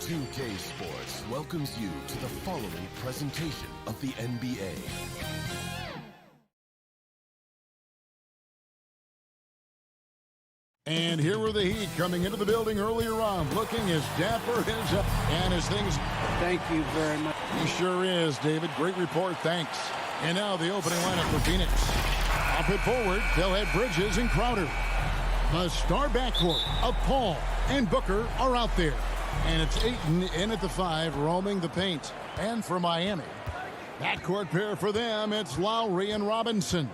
2K Sports welcomes you to the following presentation of the NBA. And here were the Heat coming into the building earlier on, looking as dapper as things. Thank you very much. He sure is, David. Great report. Thanks. And now the opening lineup for Phoenix. Up it forward, they'll have Bridges and Crowder. The star backcourt of Paul and Booker are out there. And it's Ayton in at the 5, roaming the paint. And for Miami, backcourt pair for them, it's Lowry and Robinson.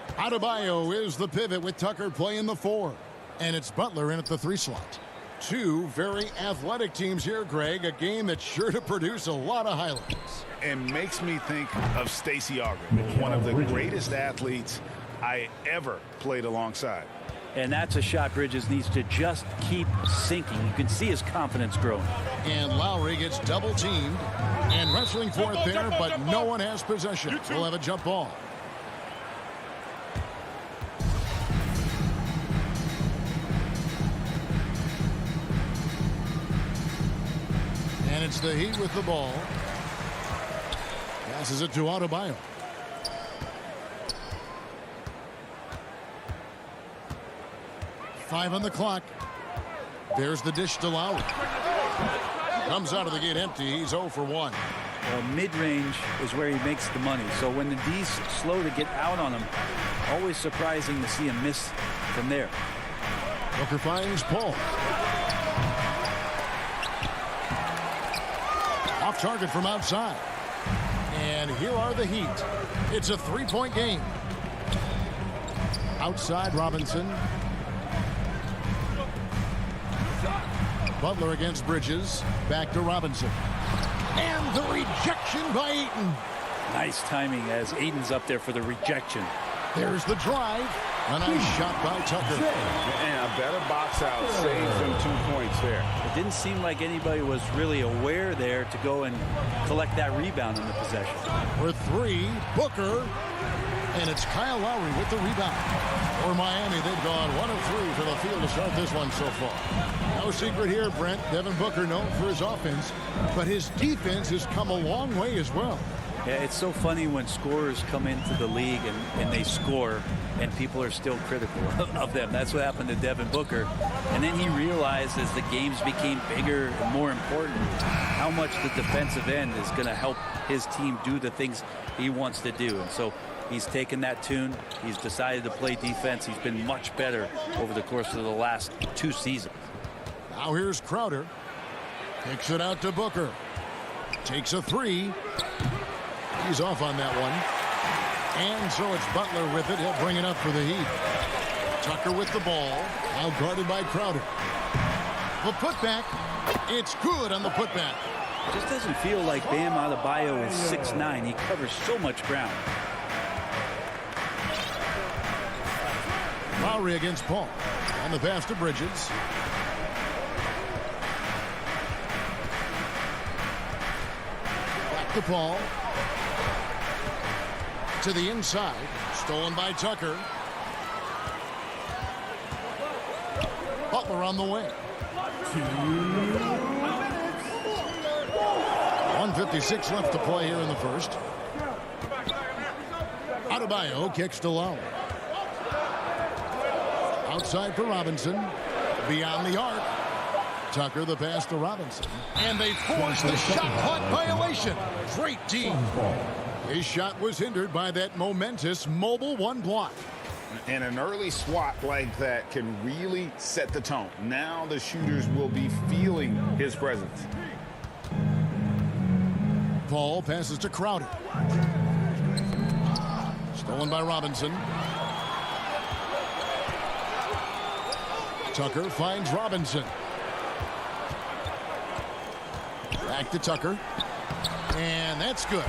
Adebayo is the pivot with Tucker playing the 4. And it's Butler in at the 3 slot. Two very athletic teams here, Greg. A game that's sure to produce a lot of highlights. And makes me think of Stacey Augmon, one of the greatest athletes I ever played alongside. And that's a shot Bridges needs to just keep sinking. You can see his confidence growing. And Lowry gets double teamed and wrestling for it there, but no one has possession. We'll have a jump ball. And it's the Heat with the ball. Passes it to Adebayo. Five on the clock. There's the dish to Lowry. Comes out of the gate empty. He's 0 for 1. Well, mid-range is where he makes the money. So when the D's slow to get out on him, always surprising to see him miss from there. Booker finds Paul. Off target from outside. And here are the Heat. It's a 3-point game. Outside Robinson. Butler against Bridges. Back to Robinson. And the rejection by Ayton. Nice timing as Ayton's up there for the rejection. There's the drive. A nice shot by Tucker. And a better box out saves them 2 points there. It didn't seem like anybody was really aware there to go and collect that rebound in the possession. For 3, Booker. And it's Kyle Lowry with the rebound. For Miami, they've gone 1 of 3 for the field to start this one so far. No secret here, Brent. Devin Booker known for his offense, but his defense has come a long way as well. Yeah, it's so funny when scorers come into the league and they score and people are still critical of them. That's what happened to Devin Booker. And then he realized as the games became bigger and more important how much the defensive end is going to help his team do the things he wants to do. And so he's taken that tune. He's decided to play defense. He's been much better over the course of the last 2 seasons. Now here's Crowder. Kicks it out to Booker. Takes a 3. He's off on that one. And so it's Butler with it. He'll bring it up for the Heat. Tucker with the ball. Now guarded by Crowder. The putback. It's good on the putback. Just doesn't feel like Bam Adebayo is 6'9". He covers so much ground. Lowry against Paul. On the pass to Bridges. Back to Paul. To the inside. Stolen by Tucker. Butler on the way. 1:56 left to play here in the first. Adebayo kicks to Lowry. Outside for Robinson. Beyond the arc. Tucker the pass to Robinson. And they force the shot clock violation. Great team. His shot was hindered by that momentous mobile 1 block. And an early swat like that can really set the tone. Now the shooters will be feeling his presence. Paul passes to Crowder. Stolen by Robinson. Tucker finds Robinson. Back to Tucker. And that's good.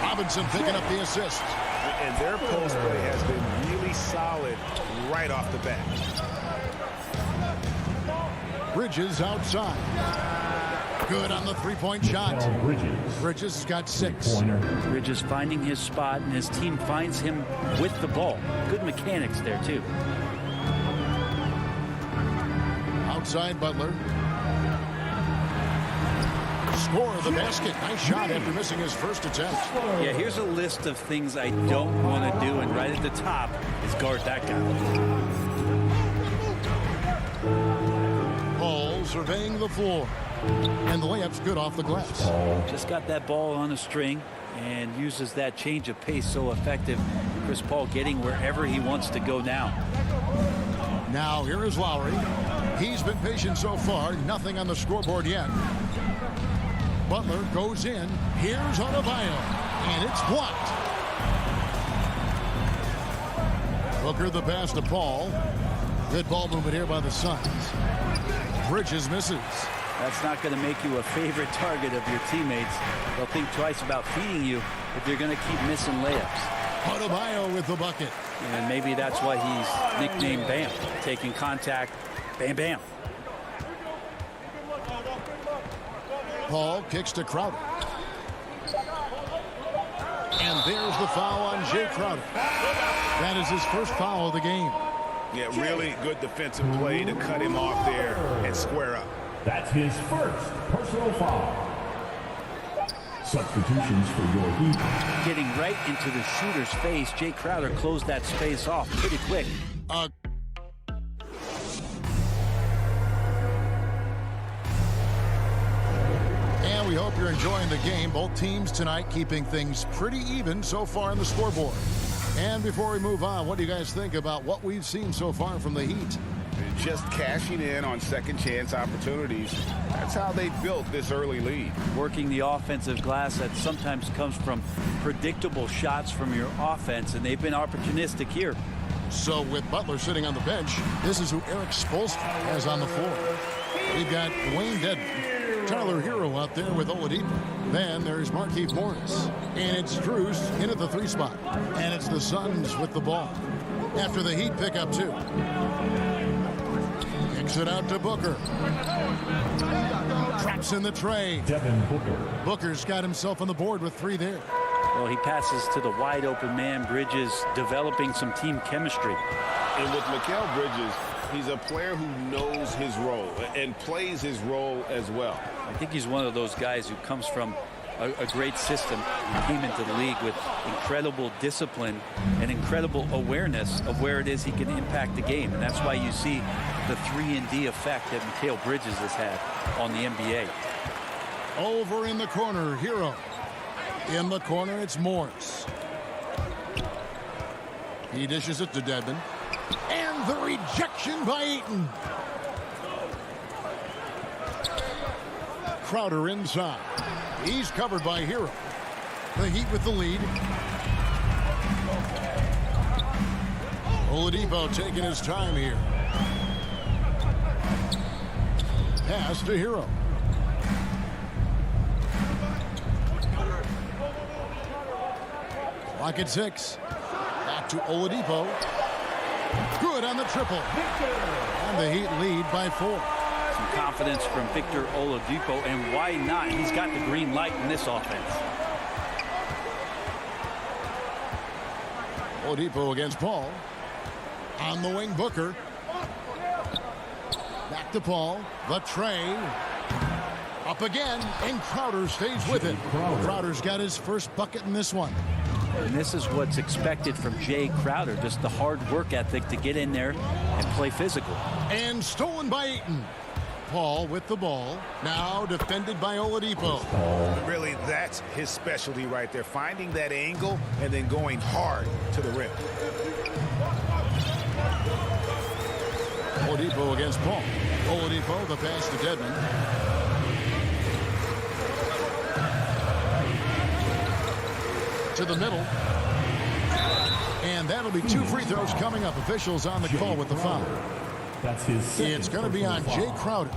Robinson picking up the assist. And their post play has been really solid right off the bat. Bridges outside. Good on the 3-point shot. Bridges has got 6. Bridges finding his spot, and his team finds him with the ball. Good mechanics there, too. Outside Butler. Score the basket. Nice shot after missing his first attempt. Yeah, here's a list of things I don't want to do, and right at the top is guard that guy. surveying the floor. And the layup's good off the glass. Just got that ball on a string and uses that change of pace so effective. Chris Paul getting wherever he wants to go now. Now here is Lowry. He's been patient so far. Nothing on the scoreboard yet. Butler goes in. Here's Adebayo. And it's blocked. Booker the pass to Paul. Good ball movement here by the Suns. Bridges misses. That's not going to make you a favorite target of your teammates. They'll think twice about feeding you if you're going to keep missing layups. Adebayo with the bucket. And maybe that's why he's nicknamed Bam. Taking contact, bam, bam. Paul kicks to Crowder. And there's the foul on Jay Crowder. That is his first foul of the game. Yeah, really good defensive play to cut him off there and square up. That's his first personal foul. Substitutions for your Heat. Getting right into the shooter's face, Jay Crowder closed that space off pretty quick. And we hope you're enjoying the game. Both teams tonight keeping things pretty even so far in the scoreboard. And before we move on, what do you guys think about what we've seen so far from the Heat? Just cashing in on second chance opportunities. That's how they built this early lead. Working the offensive glass that sometimes comes from predictable shots from your offense, and they've been opportunistic here. So with Butler sitting on the bench, this is who Eric Spoelstra has on the floor. We've got Wayne Dedmon, Tyler Hero out there with Oladipo. Then there's Markieff Morris. And it's Drews in at the 3 spot. And it's the Suns with the ball. After the Heat pick up 2. Kicks it out to Booker. Traps in the tray. Devin Booker. Booker's got himself on the board with 3 there. Well, he passes to the wide open man. Bridges developing some team chemistry. And with Mikal Bridges, he's a player who knows his role and plays his role as well. I think he's one of those guys who comes from a great system. He came into the league with incredible discipline and incredible awareness of where it is he can impact the game. And that's why you see the 3-and-D effect that Mikal Bridges has had on the NBA. Over in the corner, Hero. In the corner, it's Morris. He dishes it to Dedmon. And the rejection by Ayton. Crowder inside. He's covered by Hero. The Heat with the lead. Oladipo taking his time here. Pass to Hero. Clock at 6. Back to Oladipo. Good on the triple. And the Heat lead by 4. Some confidence from Victor Oladipo, and why not? He's got the green light in this offense. Oladipo against Paul. On the wing, Booker. Back to Paul. The tray. Up again, and Crowder stays with it. Crowder's got his first bucket in this one. And this is what's expected from Jay Crowder, just the hard work ethic to get in there and play physical. And stolen by Ayton. Paul with the ball. Now defended by Oladipo. Really, that's his specialty right there. Finding that angle and then going hard to the rim. Oladipo against Paul. Oladipo, the pass to Dedmon. To the middle. And that'll be 2 free throws coming up. Officials on the call with the foul. That's his. It's going to be on Jay Crowder.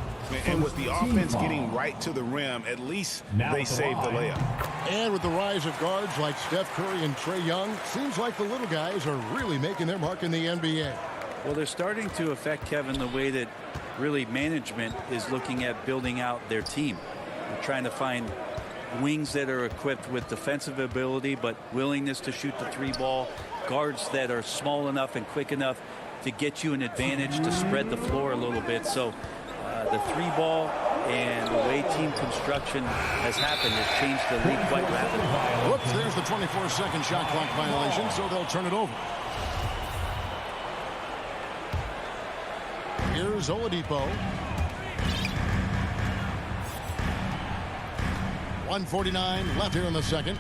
And with the offense getting right to the rim, at least they saved the layup. And with the rise of guards like Steph Curry and Trae Young, seems like the little guys are really making their mark in the NBA. Well, they're starting to affect, Kevin, the way that really management is looking at building out their team. They're trying to find wings that are equipped with defensive ability but willingness to shoot the 3 ball, guards that are small enough and quick enough to get you an advantage to spread the floor a little bit. So the 3 ball and the way team construction has happened has changed the league quite rapidly. Whoops, there's the 24-second shot clock violation, so they'll turn it over. Here's Oladipo. 1:49 left here in the second.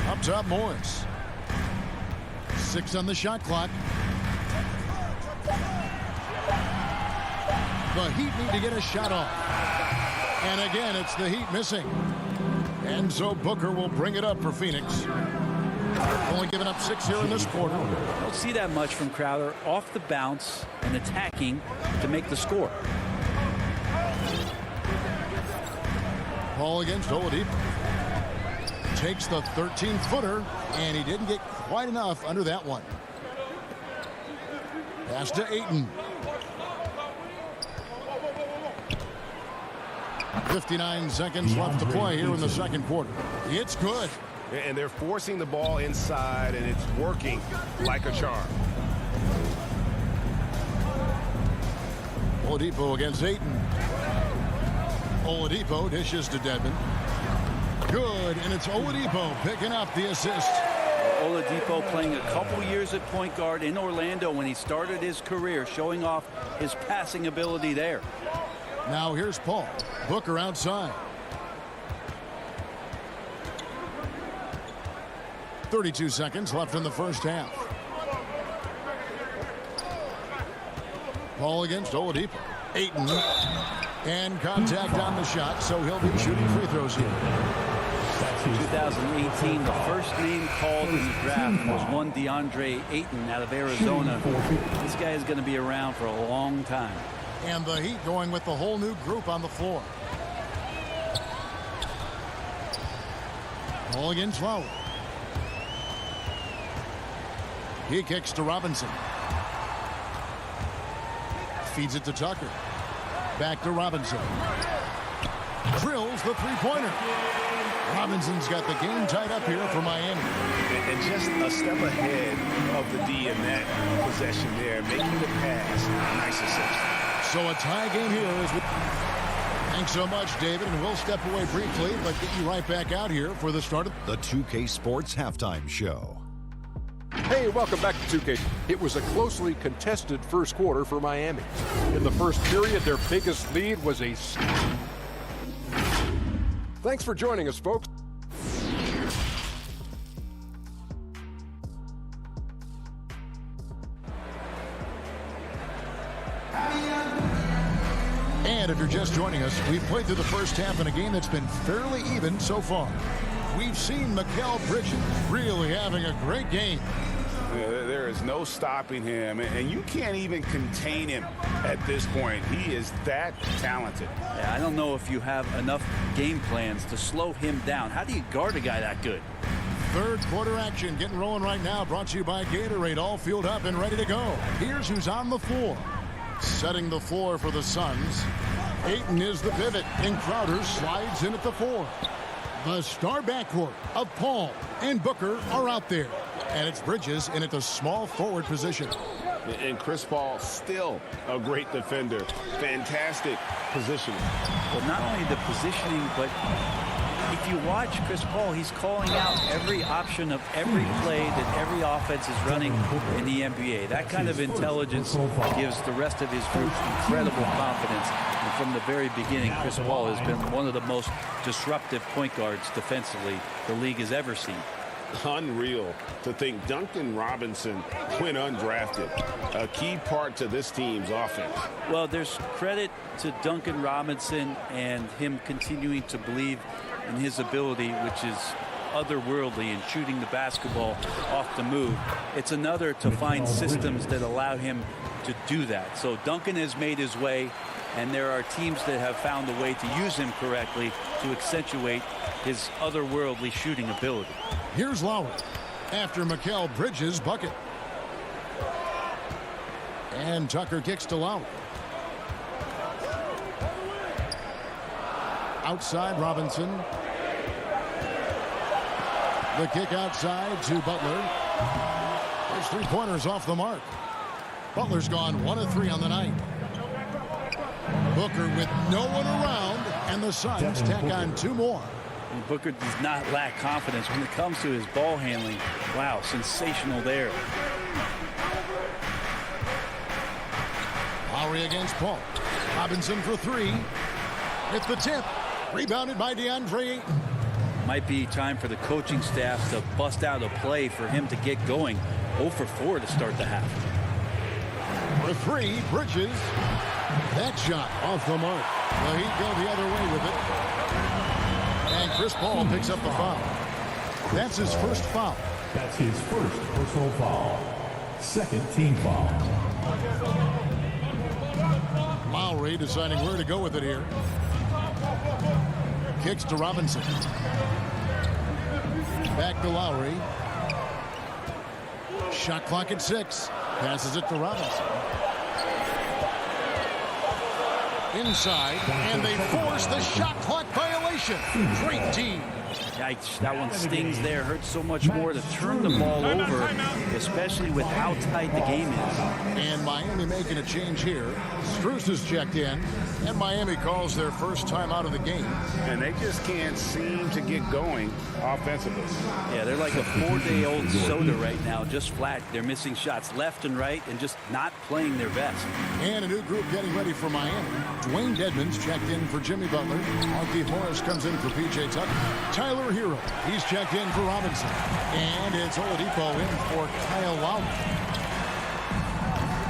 Up top, Morris. 6 on the shot clock. The Heat need to get a shot off. And again, it's the Heat missing. And so Booker will bring it up for Phoenix. Only giving up 6 here in this quarter. Don't see that much from Crowder off the bounce and attacking to make the score. Ball against Oladipo. Takes the 13-footer, and he didn't get quite enough under that one. Pass to Ayton. 59 seconds left to play here in the second quarter. It's good. And they're forcing the ball inside, and it's working like a charm. Oladipo against Ayton. Oladipo dishes to Dedmon. Good, and it's Oladipo picking up the assist. Oladipo playing a couple years at point guard in Orlando when he started his career, showing off his passing ability there. Now here's Paul. Booker outside. 32 seconds left in the first half. Paul against Oladipo. Ayton. And contact on the shot, so he'll be shooting free throws here. 2018, the first name called in the draft was one DeAndre Ayton out of Arizona. This guy is going to be around for a long time. And the Heat going with the whole new group on the floor. Ball against Lowry. He kicks to Robinson. Feeds it to Tucker. Back to Robinson. Drills the three-pointer. Robinson's got the game tied up here for Miami. And just a step ahead of the D in that possession there, making the pass. Nice assist. So a tie game here is. Thanks so much, David, and we'll step away briefly, but get you right back out here for the start of the 2K Sports Halftime Show. Hey, welcome back to 2K. It was a closely contested first quarter for Miami. In the first period, their biggest lead was a... Thanks for joining us, folks. And if you're just joining us, we've played through the first half in a game that's been fairly even so far. We've seen Mikal Bridges really having a great game. There is no stopping him, and you can't even contain him at this point. He is that talented. Yeah, I don't know if you have enough game plans to slow him down. How do you guard a guy that good? Third quarter action getting rolling right now, brought to you by Gatorade, all fueled up and ready to go. Here's who's on the floor. Setting the floor for the Suns. Ayton is the pivot, and Crowder slides in at the 4. The star backcourt of Paul and Booker are out there. And it's Bridges in at the small forward position. And Chris Paul still a great defender. Fantastic positioning. Well, not only the positioning, but if you watch Chris Paul, he's calling out every option of every play that every offense is running in the NBA. That kind of intelligence gives the rest of his group incredible confidence. And from the very beginning, Chris Paul has been one of the most disruptive point guards defensively the league has ever seen. Unreal to think Duncan Robinson went undrafted. A key part to this team's offense. Well, there's credit to Duncan Robinson and him continuing to believe in his ability, which is otherworldly in shooting the basketball off the move. It's another to find systems that allow him to do that. So Duncan has made his way, and there are teams that have found a way to use him correctly to accentuate his otherworldly shooting ability. Here's Lowry after Mikal Bridges' bucket. And Tucker kicks to Lowry. Outside Robinson. The kick outside to Butler. There's 3-pointers off the mark. Butler's gone 1 of 3 on the night. Booker with no one around, and the Suns tack on 2 more. And Booker does not lack confidence when it comes to his ball handling. Wow, sensational there. Lowry against Paul. Robinson for three. Hit the tip. Rebounded by DeAndre Ayton. Might be time for the coaching staff to bust out a play for him to get going. 0 for 4 to start the half. For three, Bridges. That shot off the mark. The Heat go the other way with it. And Chris Paul picks up the foul. That's his first foul. That's his first personal foul. Second team foul. Lowry deciding where to go with it here. Kicks to Robinson. Back to Lowry. Shot clock at 6. Passes it to Robinson. Inside, and they force the shot clock violation. Great team. Yikes, that one stings there. Hurts so much more to turn the ball over, especially with how tight the game is. And Miami making a change here. Strus has checked in, and Miami calls their first time out of the game. And they just can't seem to get going offensively. Yeah, they're like a 4-day-old soda right now, just flat. They're missing shots left and right and just not playing their best. And a new group getting ready for Miami. Dwayne Dedmon's checked in for Jimmy Butler. Markieff Morris comes in for P.J. Tucker. Tyler Hero, he's checked in for Robinson. And it's Oladipo in for Kyle Lowry.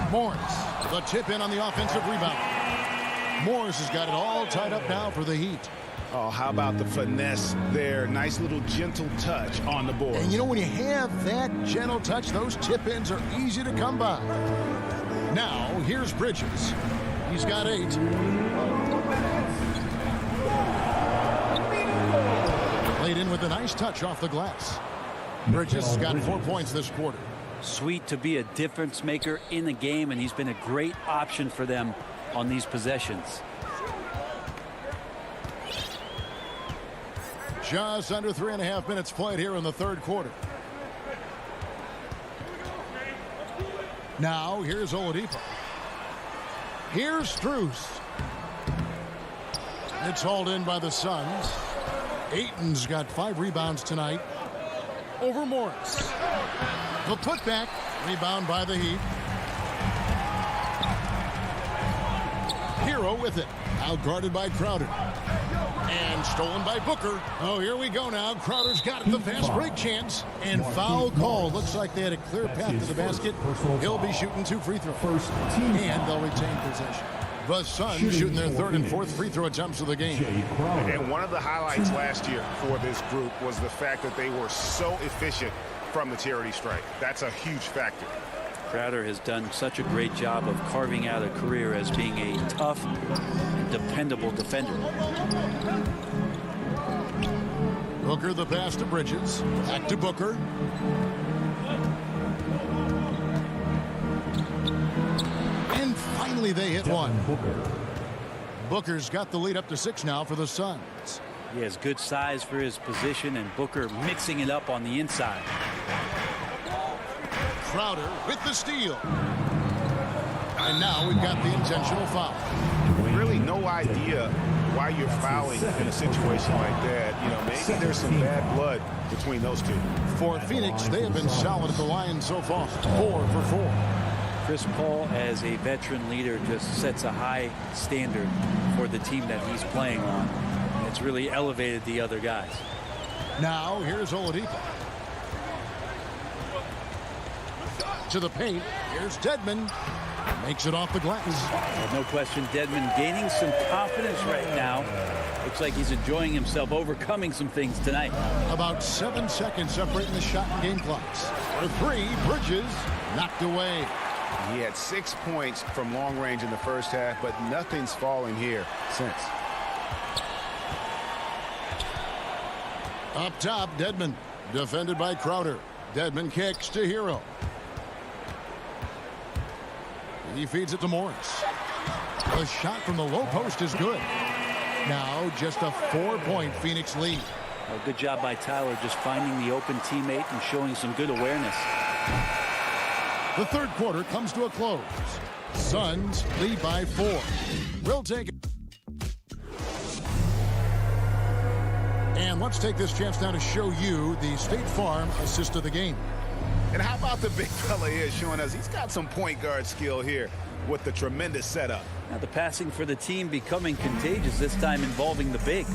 Morris, the tip in on the offensive rebound. Morris has got it all tied up now for the Heat. Oh, how about the finesse there? Nice little gentle touch on the board. And you know, when you have that gentle touch, those tip-ins are easy to come by. Now, here's Bridges. He's got 8. Laid in with a nice touch off the glass. Bridges has got 4 points this quarter. Sweet to be a difference maker in the game, and he's been a great option for them on these possessions. Just under 3.5 minutes played here in the third quarter. Now, here's Oladipo. Here's Strus. It's hauled in by the Suns. Ayton's got 5 rebounds tonight over Morris. The putback, rebound by the Heat. Hero with it, outguarded by Crowder. And stolen by Booker. Oh, here we go now. Crowder's got it, the fast break chance. And foul call. Looks like they had a clear path to the basket. He'll be shooting 2 free throws. And they'll retain possession. The Suns shooting their 3rd and 4th free throw attempts of the game. And one of the highlights last year for this group was the fact that they were so efficient from the charity stripe. That's a huge factor. Crowder has done such a great job of carving out a career as being a tough and dependable defender. Booker the pass to Bridges. Back to Booker. And finally they hit one. Booker's got the lead up to 6 now for the Suns. He has good size for his position, and Booker mixing it up on the inside. Crowder with the steal. And now we've got the intentional foul. Really no idea why you're fouling in a situation like that. You know, maybe there's some bad blood between those two. For Phoenix, they have been solid at the line so far. 4 for 4. Chris Paul, as a veteran leader, just sets a high standard for the team that he's playing on. It's really elevated the other guys. Now here's Oladipo. To the paint. Here's Dedmon. Makes it off the glass. No question, Dedmon gaining some confidence right now. Looks like he's enjoying himself, overcoming some things tonight. About 7 seconds separating the shot and game clocks. For 3, Bridges knocked away. He had 6 points from long range in the first half, but nothing's fallen here since. Up top, Dedmon. Defended by Crowder. Dedmon kicks to Hero. He feeds it to Morris. The shot from the low post is good. Now just a 4-point Phoenix lead. Well, good job by Tyler just finding the open teammate and showing some good awareness. The third quarter comes to a close. Suns lead by 4. We'll take it. And let's take this chance now to show you the State Farm assist of the game. And how about the big fella here showing us he's got some point guard skill here with the tremendous setup. Now the passing for the team becoming contagious, this time involving the big.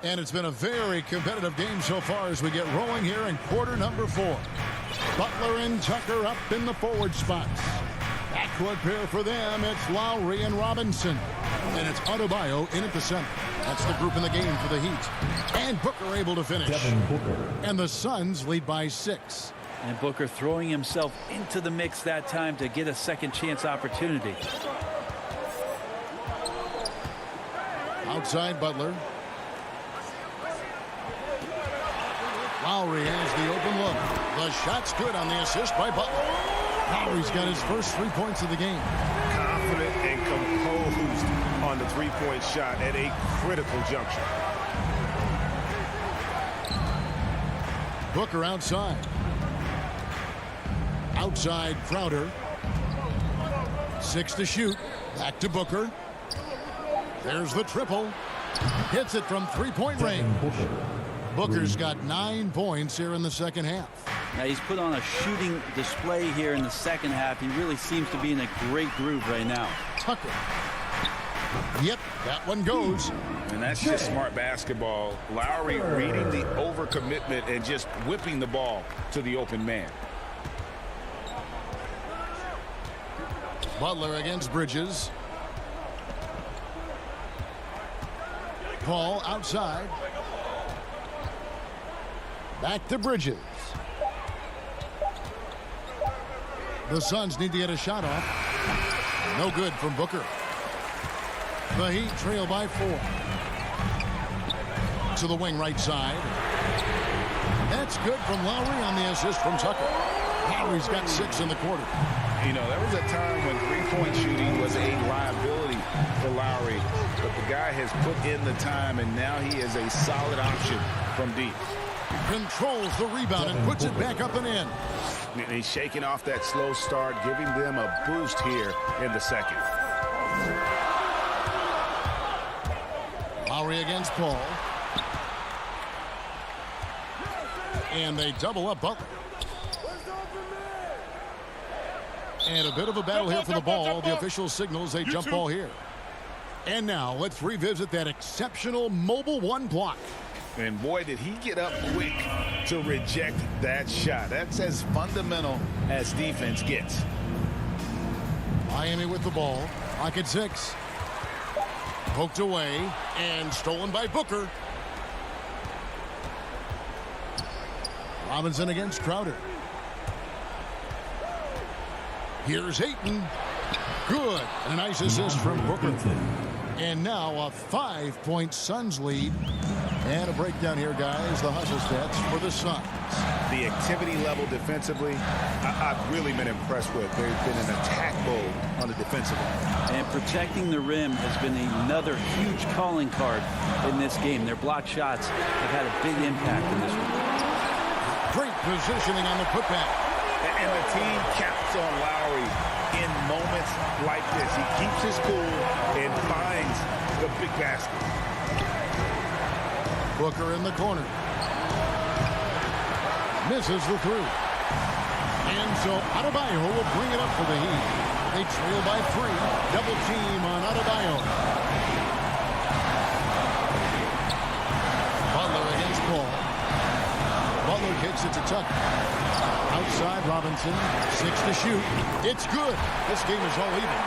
And it's been a very competitive game so far as we get rolling here in quarter number 4. Butler and Tucker up in the forward spots. Backcourt pair for them, it's Lowry and Robinson. And it's Adebayo in at the center. That's the group in the game for the Heat. And Booker able to finish. And the Suns lead by 6. And Booker throwing himself into the mix that time to get a second chance opportunity. Outside Butler. Lowry has the open look. The shot's good on the assist by Butler. Lowry's got his first 3 points of the game. Confident and composed on the three-point shot at a critical juncture. Booker outside. Outside Crowder. 6 to shoot. Back to Booker. There's the triple. Hits it from three-point range. Booker's got 9 points here in the second half. Now he's put on a shooting display here in the second half. He really seems to be in a great groove right now. Tucker. Yep, that one goes. And that's just smart basketball. Lowry reading the overcommitment and just whipping the ball to the open man. Butler against Bridges. Paul outside. Back to Bridges. The Suns need to get a shot off. No good from Booker. The Heat trail by 4. To the wing right side. That's good from Lowry on the assist from Tucker. Lowry's got 6 in the quarter. You know, there was a time when three-point shooting was a liability for Lowry, but the guy has put in the time, and now he is a solid option from deep. Controls the rebound and puts it back up and in. And he's shaking off that slow start, giving them a boost here in the second. Lowry against Paul. And they double up Butler. And a bit of a battle here for the ball. The official signals a jump ball here. And now let's revisit that exceptional mobile 1 block. And boy, did he get up quick to reject that shot. That's as fundamental as defense gets. Miami with the ball. Clock at 6. Poked away and stolen by Booker. Robinson against Crowder. Here's Ayton. Good. And a nice assist from Booker. And now a 5-point Suns lead. And a breakdown here, guys. The hustle stats for the Suns. The activity level defensively, I've really been impressed with. They've been in attack mode on the defensive end. And protecting the rim has been another huge calling card in this game. Their block shots have had a big impact in this one. Great positioning on the putback. And the team counts on Lowry in moments like this. He keeps his cool and finds the big basket. Booker in the corner. Misses the three. And so Adebayo will bring it up for the Heat. They trail by 3. Double team on Adebayo. Butler against Paul. Butler kicks it to Tucker. Outside Robinson. 6 to shoot. It's good. This game is all even.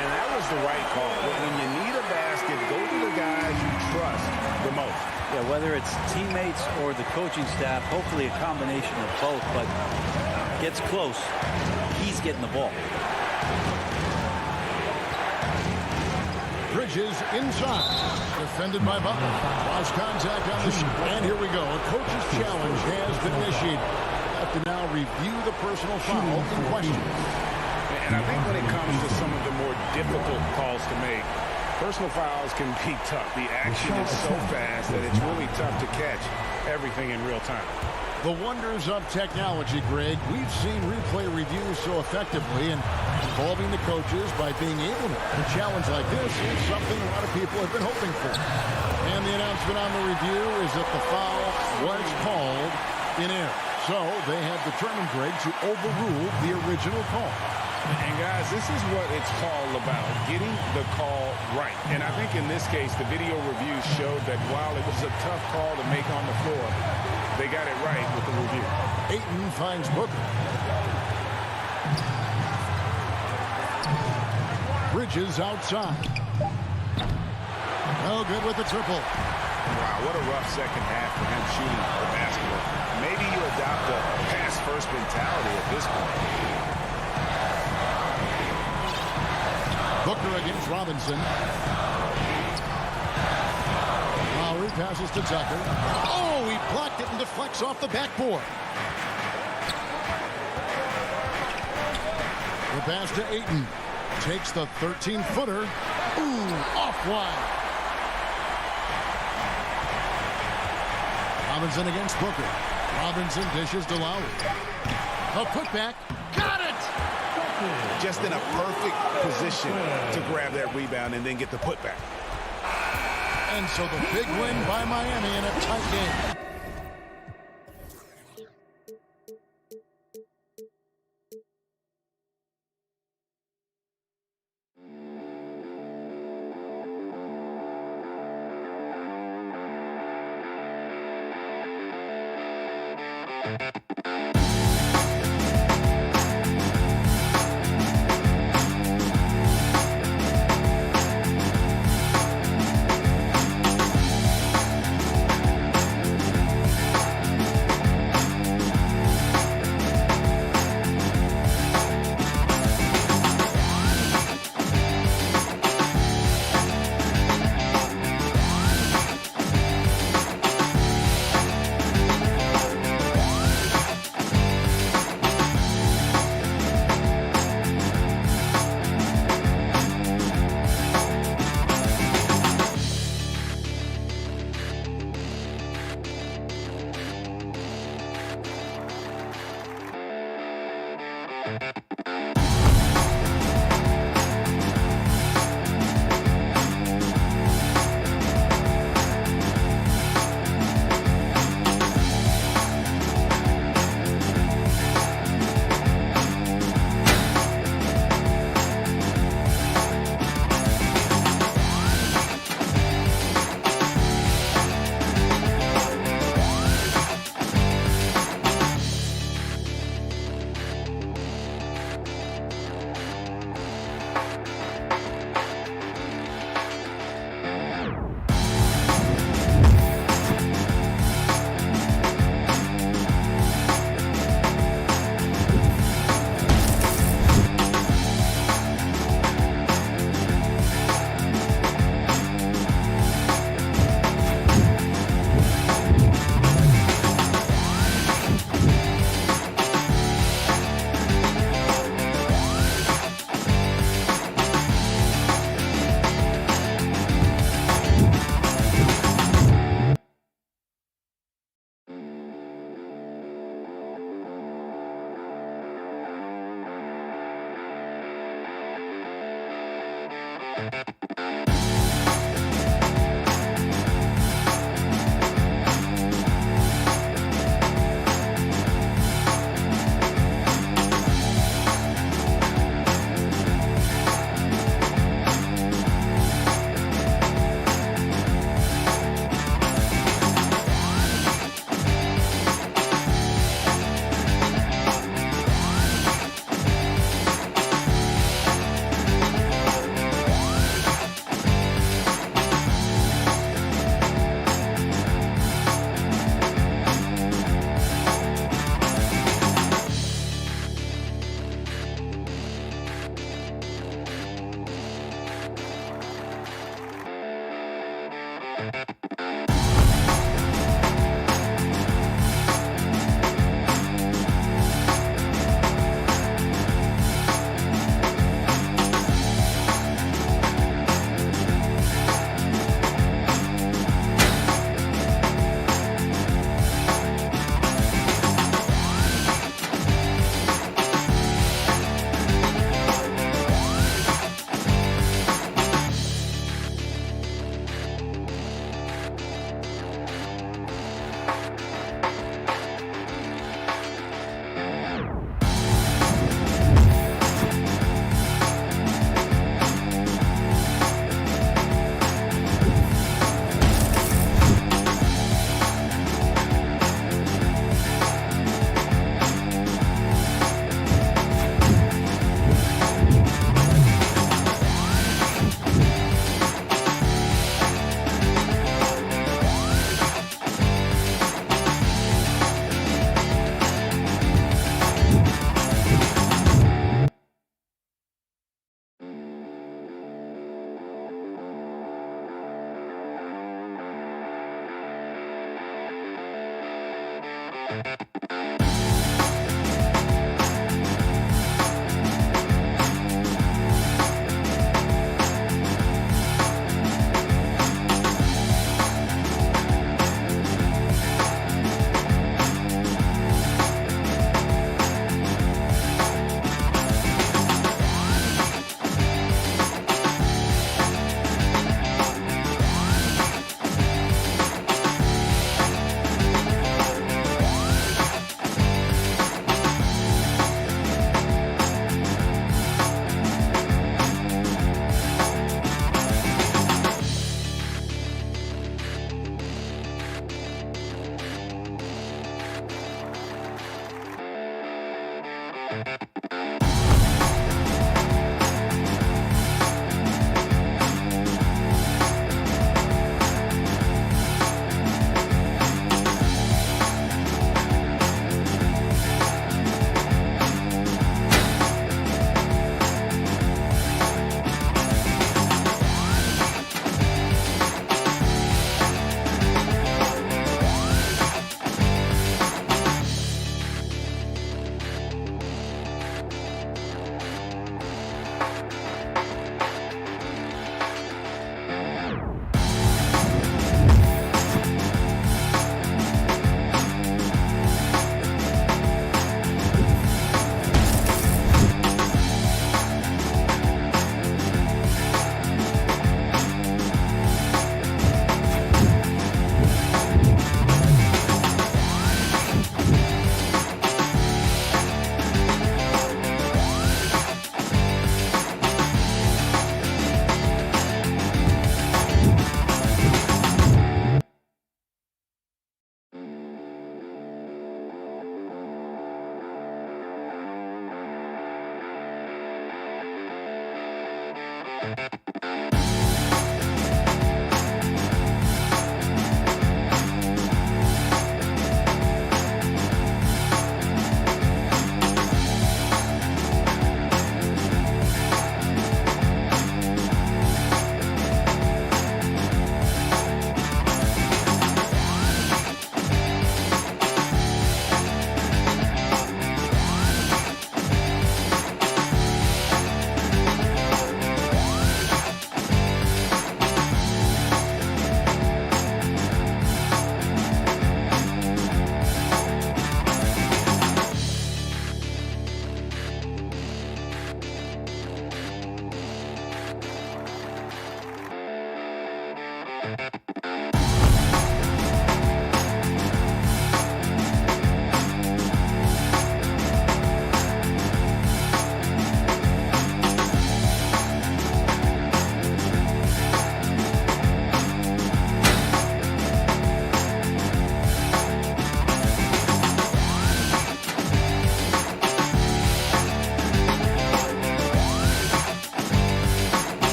And that was the right call. When you need a basket, go to the guys you trust the most. Yeah, whether it's teammates or the coaching staff, hopefully a combination of both, but gets close. He's getting the ball. Bridges inside. Defended by Butler. Lost contact on the shot. And here we go. A coach's challenge has been initiated. Have to now review the personal foul in question. And I think when it comes to some of the more difficult calls to make, personal fouls can be tough. The action is so fast that it's really tough to catch everything in real time. The wonders of technology, Greg. We've seen replay reviews so effectively, and involving the coaches by being able to challenge like this is something a lot of people have been hoping for. And the announcement on the review is that the foul was called in error. So they have determined, Greg, to overrule the original call. And guys, this is what it's all about, getting the call right. And I think in this case, the video review showed that while it was a tough call to make on the floor, they got it right with the review. Ayton finds Booker. Bridges outside. No good with the triple. Wow, what a rough second half for him shooting the basketball. Maybe you adopt a pass-first mentality at this point. Booker against Robinson. Lowry passes to Tucker. Oh, he blocked it and deflects off the backboard. The pass to Ayton. Takes the 13-footer. Ooh, off wide. Robinson against Booker. Robinson dishes to Lowry. A putback. Got it! Just in a perfect position to grab that rebound and then get the putback. And so the big win by Miami in a tight game.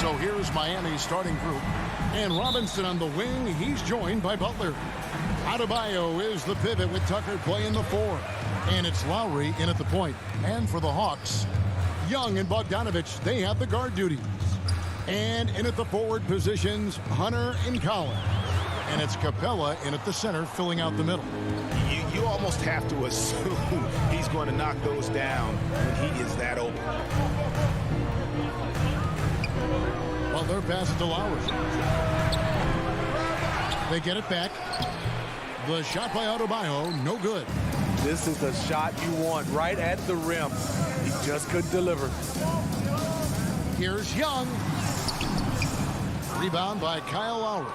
So here's Miami's starting group. And Robinson on the wing. He's joined by Butler. Adebayo is the pivot with Tucker playing the 4. And it's Lowry in at the point. And for the Hawks, Young and Bogdanovich, they have the guard duties. And in at the forward positions, Hunter and Collins. And it's Capella in at the center, filling out the middle. You almost have to assume he's going to knock those down when he is that open. Butler passes to Lowry. They get it back. The shot by Adebayo, no good. This is the shot you want right at the rim. He just couldn't deliver. Here's Young. Rebound by Kyle Lowry.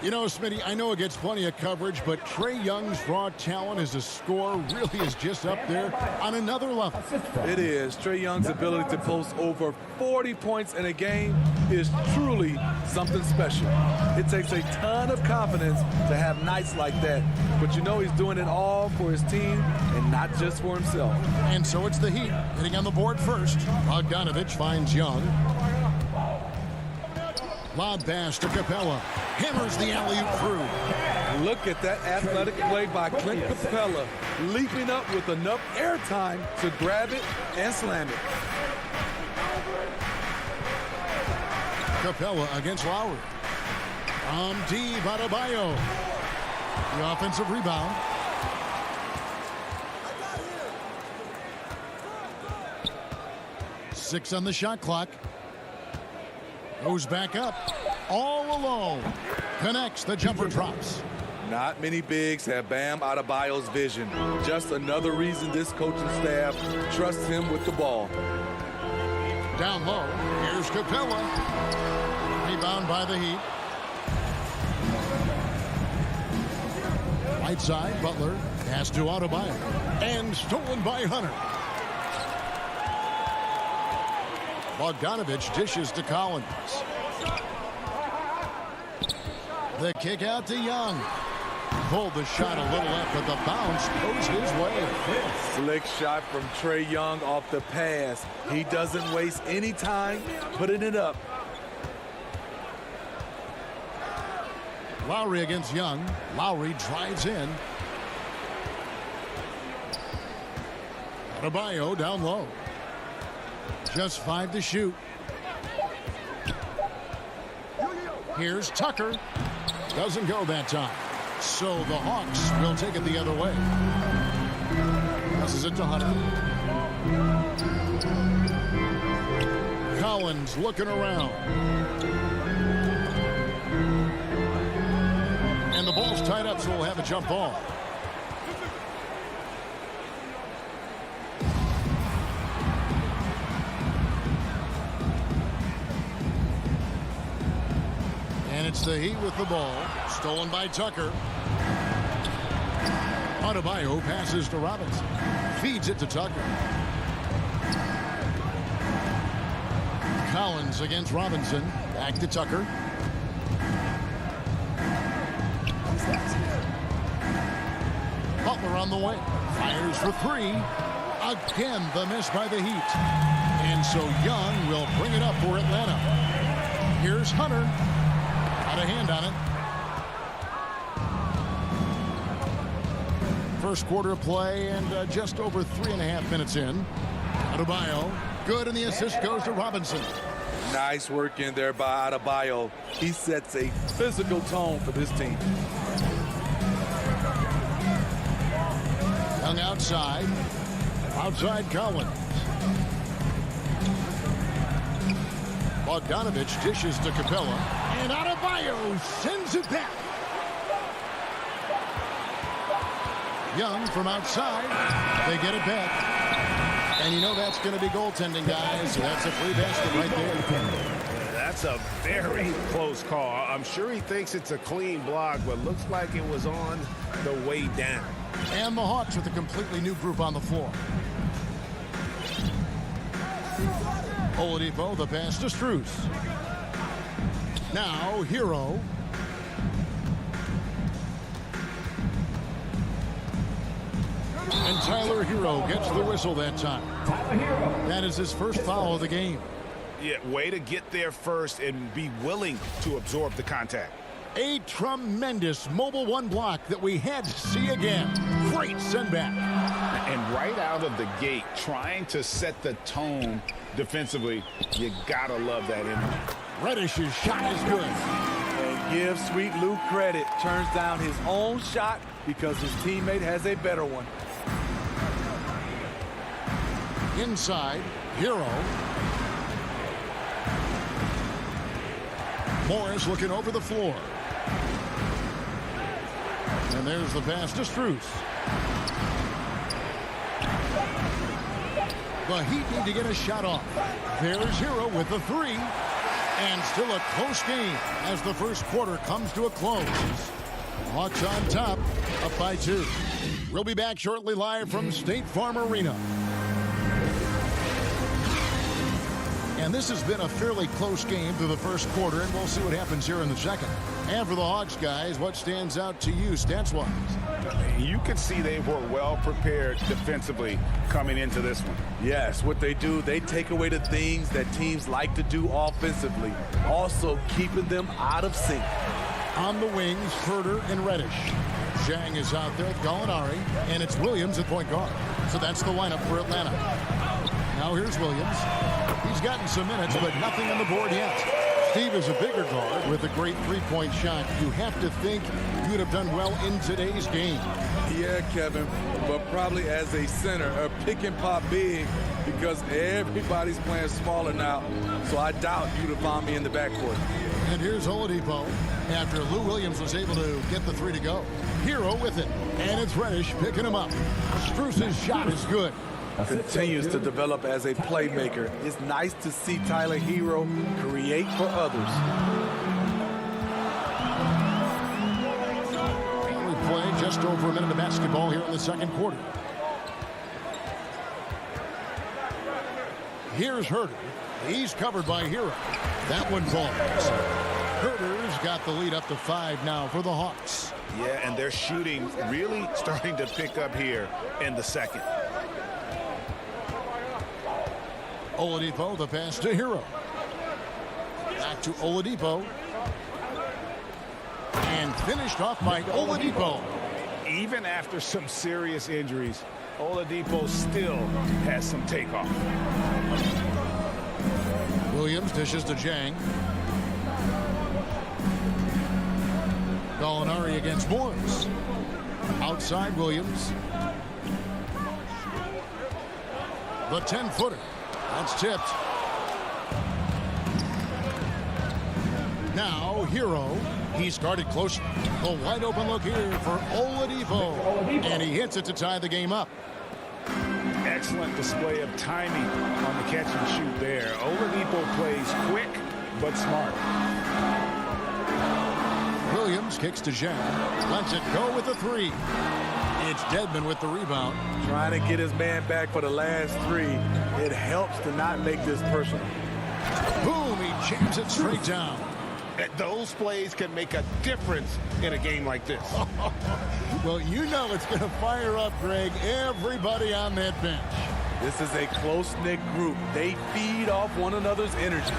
You know, Smitty, I know it gets plenty of coverage, but Trae Young's raw talent as a scorer really is just up there on another level. It is. Trae Young's ability to post over 40 points in a game is truly something special. It takes a ton of confidence to have nights like that, but you know he's doing it all for his team and not just for himself. And so it's the Heat hitting on the board first. Bogdanovich finds Young. Lob pass to Capella. Hammers the alley-oop through. Look at that athletic play by Clint Capella, leaping up with enough airtime to grab it and slam it. Capella against Lowry. Deep, Adebayo. The offensive rebound. Six on the shot clock. Goes back up. All alone. Connects. The jumper drops. Not many bigs have Bam Adebayo's vision. Just another reason this coaching staff trusts him with the ball. Down low. Here's Capella. Rebound by the Heat. Right side, Butler. Pass to Adebayo. And stolen by Hunter. Bogdanovich dishes to Collins. The kick out to Young. pulled the shot a little up, but the bounce goes his way. Slick shot from Trae Young off the pass. He doesn't waste any time putting it up. Lowry against Young. Lowry drives in. Adebayo down low. Just 5 to shoot. Here's Tucker. Doesn't go that time. So the Hawks will take it the other way. Passes it to Hunter. Collins looking around. And the ball's tied up, so we'll have a jump ball. And it's the Heat with the ball. Stolen by Tucker. Adebayo passes to Robinson. Feeds it to Tucker. Collins against Robinson. Back to Tucker. Butler on the way. Fires for 3. Again, the miss by the Heat. And so Young will bring it up for Atlanta. Here's Hunter. Got a hand on it. First quarter of play and just over 3.5 minutes in. Adebayo, good, and the assist goes to Robinson. Nice work in there by Adebayo. He sets a physical tone for this team. Young outside. Outside Collins. Bogdanovich dishes to Capella. And Adebayo sends it back. Young from outside. They get it back. And you know that's going to be goaltending, guys. So that's a free basket right there. That's a very close call. I'm sure he thinks it's a clean block, but looks like it was on the way down. And the Hawks with a completely new group on the floor. Oladipo, the pass to Strus. Now, Hero. And Tyler Hero gets the whistle that time. That is his first foul of the game. Yeah, way to get there first and be willing to absorb the contact. A tremendous mobile 1 block that we had to see again. Great send back. And right out of the gate, trying to set the tone defensively, you gotta love that image. Reddish's shot is good. And give Sweet Lou credit. Turns down his own shot because his teammate has a better one. Inside, Hero. Morris looking over the floor. And there's the pass to Strus. The Heat need to get a shot off. There's Hero with the 3. And still a close game as the first quarter comes to a close. Hawks on top, up by 2. We'll be back shortly live from State Farm Arena. And this has been a fairly close game through the first quarter, and we'll see what happens here in the second. And for the Hawks, guys, what stands out to you stats-wise? You can see they were well prepared defensively coming into this one. Yes, what they do, they take away the things that teams like to do offensively, also keeping them out of sync. On the wings, Herter and Reddish. Zhang is out there with Gallinari, and it's Williams at point guard. So that's the lineup for Atlanta. Now here's Williams. He's gotten some minutes, but nothing on the board yet. Steve is a bigger guard with a great three-point shot. You have to think you'd have done well in today's game. Yeah, Kevin, but probably as a center, a pick and pop big, because everybody's playing smaller now. So I doubt you'd have found me in the backcourt. And here's Oladipo after Lou Williams was able to get the 3 to go. Hero with it, and it's Reddish picking him up. Strus's shot is good. Continues to develop as a playmaker. It's nice to see Tyler Hero create for others. And we play just over a minute of basketball here in the second quarter. Here's Herter. He's covered by Hero. That one falls. Herter's got the lead up to 5 now for the Hawks. Yeah, and their shooting really starting to pick up here in the second. Oladipo, the pass to Hero. Back to Oladipo. And finished off by Oladipo. Even after some serious injuries, Oladipo still has some takeoff. Williams dishes to Jang. Gallinari against Morris. Outside Williams. The 10-footer. That's tipped. Now Hero. He's guarded close. A wide open look here for Oladipo. And he hits it to tie the game up. Excellent display of timing on the catch and shoot there. Oladipo plays quick but smart. Williams kicks to Zhang. Lets it go with the three. It's Dedmon with the rebound. Trying to get his man back for the last three. It helps to not make this personal. Boom, he jams it straight down. Those plays can make a difference in a game like this. Well, you know it's going to fire up, Greg, everybody on that bench. This is a close-knit group. They feed off one another's energy.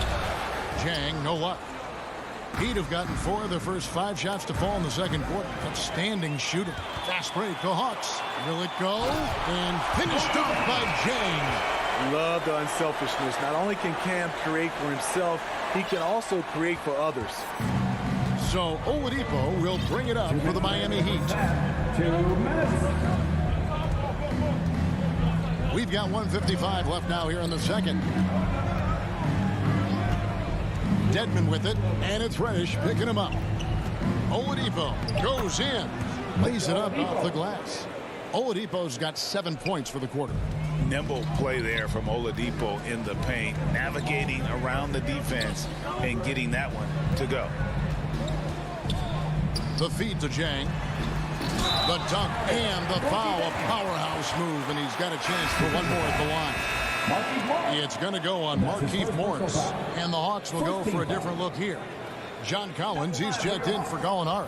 Zhang, no luck. He'd have gotten 4 of the first 5 shots to fall in the second quarter. Outstanding shooting. Fast break, the Hawks. Will it go? And finished off by Zhang. Love the unselfishness. Not only can Cam create for himself, he can also create for others. So Oladipo will bring it up for the Miami Heat. 2 minutes. We've got 1:55 left now here in the second. Dedmon with it, and it's Reddish picking him up. Oladipo goes in, lays it up off the glass. Oladipo's got 7 points for the quarter. Nimble play there from Oladipo in the paint, navigating around the defense and getting that one to go. The feed to Zhang. The dunk and the foul, a powerhouse move, and he's got a chance for one more at the line. It's going to go on Markieff Morris, and the Hawks will go for a different look here. John Collins, he's checked in for Gallinari.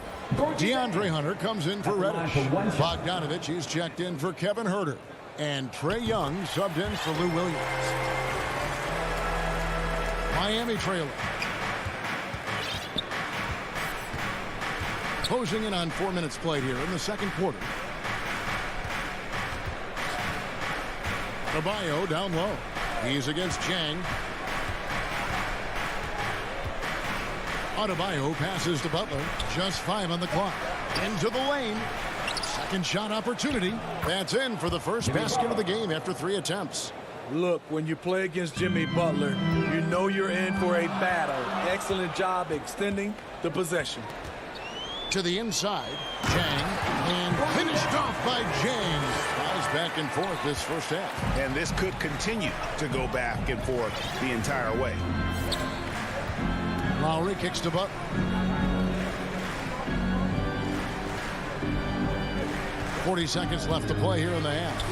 DeAndre Hunter comes in for Reddish. Bogdanovich, he's checked in for Kevin Huerter. And Trae Young subbed in for Lou Williams. Miami trailer. Closing in on 4 minutes played here in the second quarter. Adebayo down low. He's against Zhang. Adebayo passes to Butler. Just 5 on the clock. Into the lane. Second shot opportunity. That's in for the first basket of the game after 3 attempts. Look, when you play against Jimmy Butler, you know you're in for a battle. Excellent job extending the possession. To the inside, Zhang, and finished off by James. Flies back and forth this first half. And this could continue to go back and forth the entire way. Lowry kicks to Butler. .40 seconds left to play here in the half.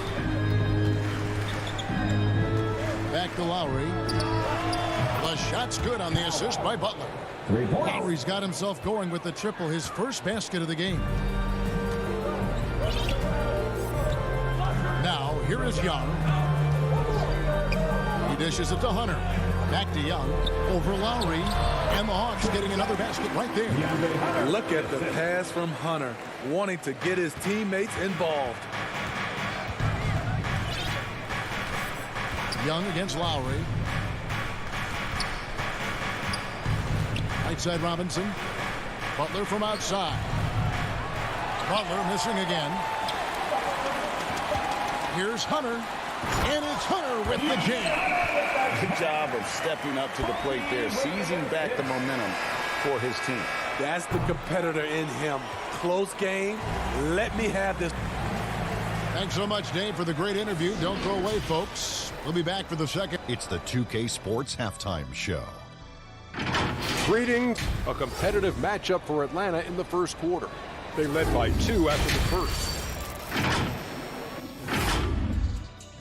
Back to Lowry. The shot's good on the assist by Butler. Lowry's got himself going with the triple, his first basket of the game. Now, here is Young. He dishes it to Hunter. Back to Young. Over Lowry. And the Hawks getting another basket right there. Look at the pass from Hunter, wanting to get his teammates involved. Young against Lowry. Right side Robinson. Butler from outside. Butler missing again. Here's Hunter. And it's Hunter with the jam. Good job of stepping up to the plate there, seizing back the momentum for his team. That's the competitor in him. Close game. Let me have this. Thanks so much, Dave, for the great interview. Don't go away, folks. We'll be back for the second. It's the 2K Sports Halftime Show. Greetings. A competitive matchup for Atlanta in the first quarter. They led by 2 after the first.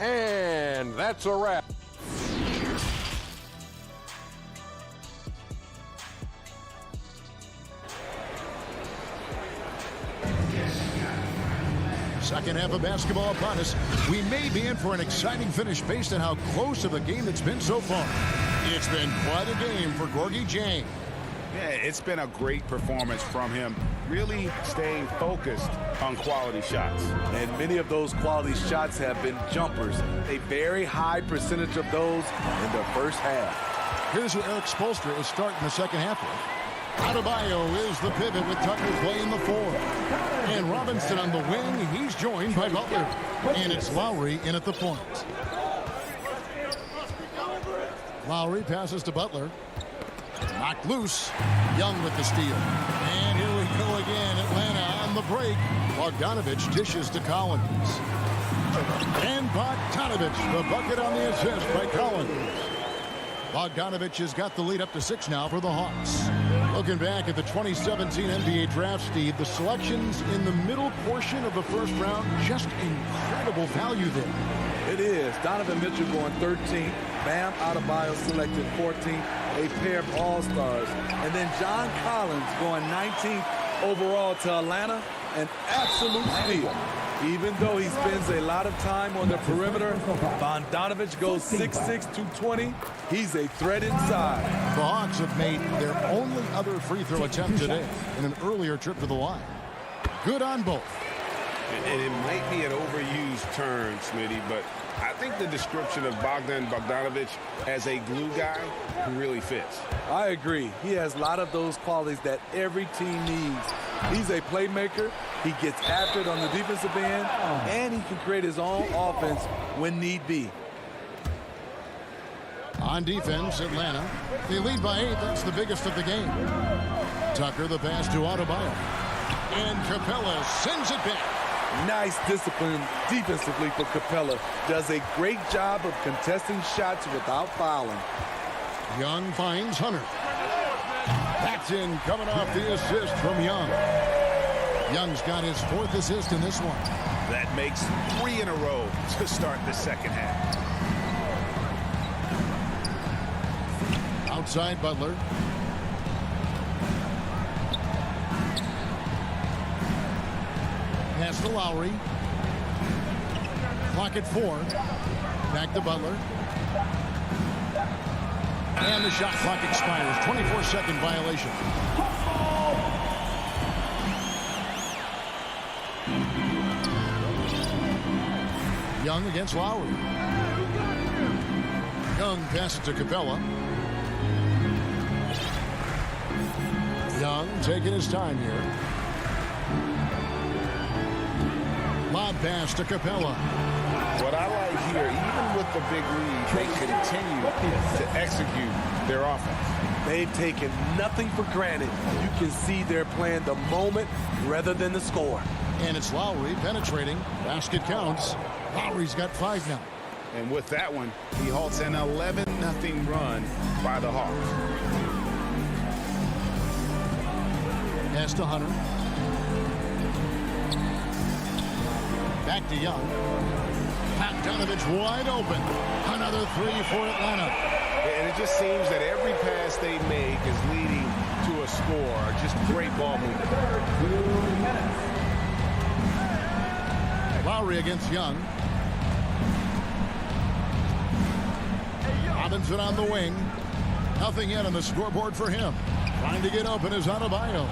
And that's a wrap. Second half of basketball upon us. We may be in for an exciting finish based on how close of a game it's been so far. It's been quite a game for Gorgie Jang. Yeah, it's been a great performance from him, really staying focused on quality shots. And many of those quality shots have been jumpers. A very high percentage of those in the first half. Here's who Eric Spoelstra is starting the second half with. Adebayo is the pivot with Tucker playing the 4. And Robinson on the wing. He's joined by Butler. And it's Lowry in at the point. Lowry passes to Butler. Knocked loose. Young with the steal. And here we go again. Atlanta on the break. Bogdanovich dishes to Collins. And Bogdanovich, the bucket on the assist by Collins. Bogdanovich has got the lead up to 6 now for the Hawks. Looking back at the 2017 NBA draft, Steve, the selections in the middle portion of the first round, just incredible value there. It is. Donovan Mitchell going 13th. Bam Adebayo selected 14th. A pair of All-Stars. And then John Collins going 19th overall to Atlanta. An absolute steal. Even though he spends a lot of time on the perimeter, Bogdanovich goes 6'6", 220. He's a threat inside. The Hawks have made their only other free throw attempt today in an earlier trip to the line. Good on both. And it might be an overused term, Smitty, but I think the description of Bogdan Bogdanovich as a glue guy really fits. I agree. He has a lot of those qualities that every team needs. He's a playmaker. He gets after it on the defensive end, and he can create his own offense when need be. On defense, Atlanta. They lead by 8. That's the biggest of the game. Tucker the pass to Adebayo. And Capella sends it back. Nice discipline defensively for Capella. Does a great job of contesting shots without fouling. Young finds Hunter. That's in, coming off the assist from Young. Young's got his 4th assist in this one. That makes 3 in a row to start the second half. Outside Butler. Pass to Lowry. Clock at 4. Back to Butler. And the shot clock expires. 24-second violation. Young against Lowry. Young passes to Capella. Young taking his time here. Lob pass to Capella. What I like here, even with the big lead, they continue to execute their offense. They've taken nothing for granted. You can see they're playing the moment rather than the score. And it's Lowry penetrating. Basket counts. Lowry's got 5 now. And with that one, he halts an 11-0 run by the Hawks. Pass to Hunter. Back to Young. Bogdanovich wide open. Another 3 for Atlanta. And it just seems that every pass they make is leading to a score. Just great ball movement. Lowry against Young. Robinson on the wing. Nothing yet on the scoreboard for him. Trying to get open is Adebayo.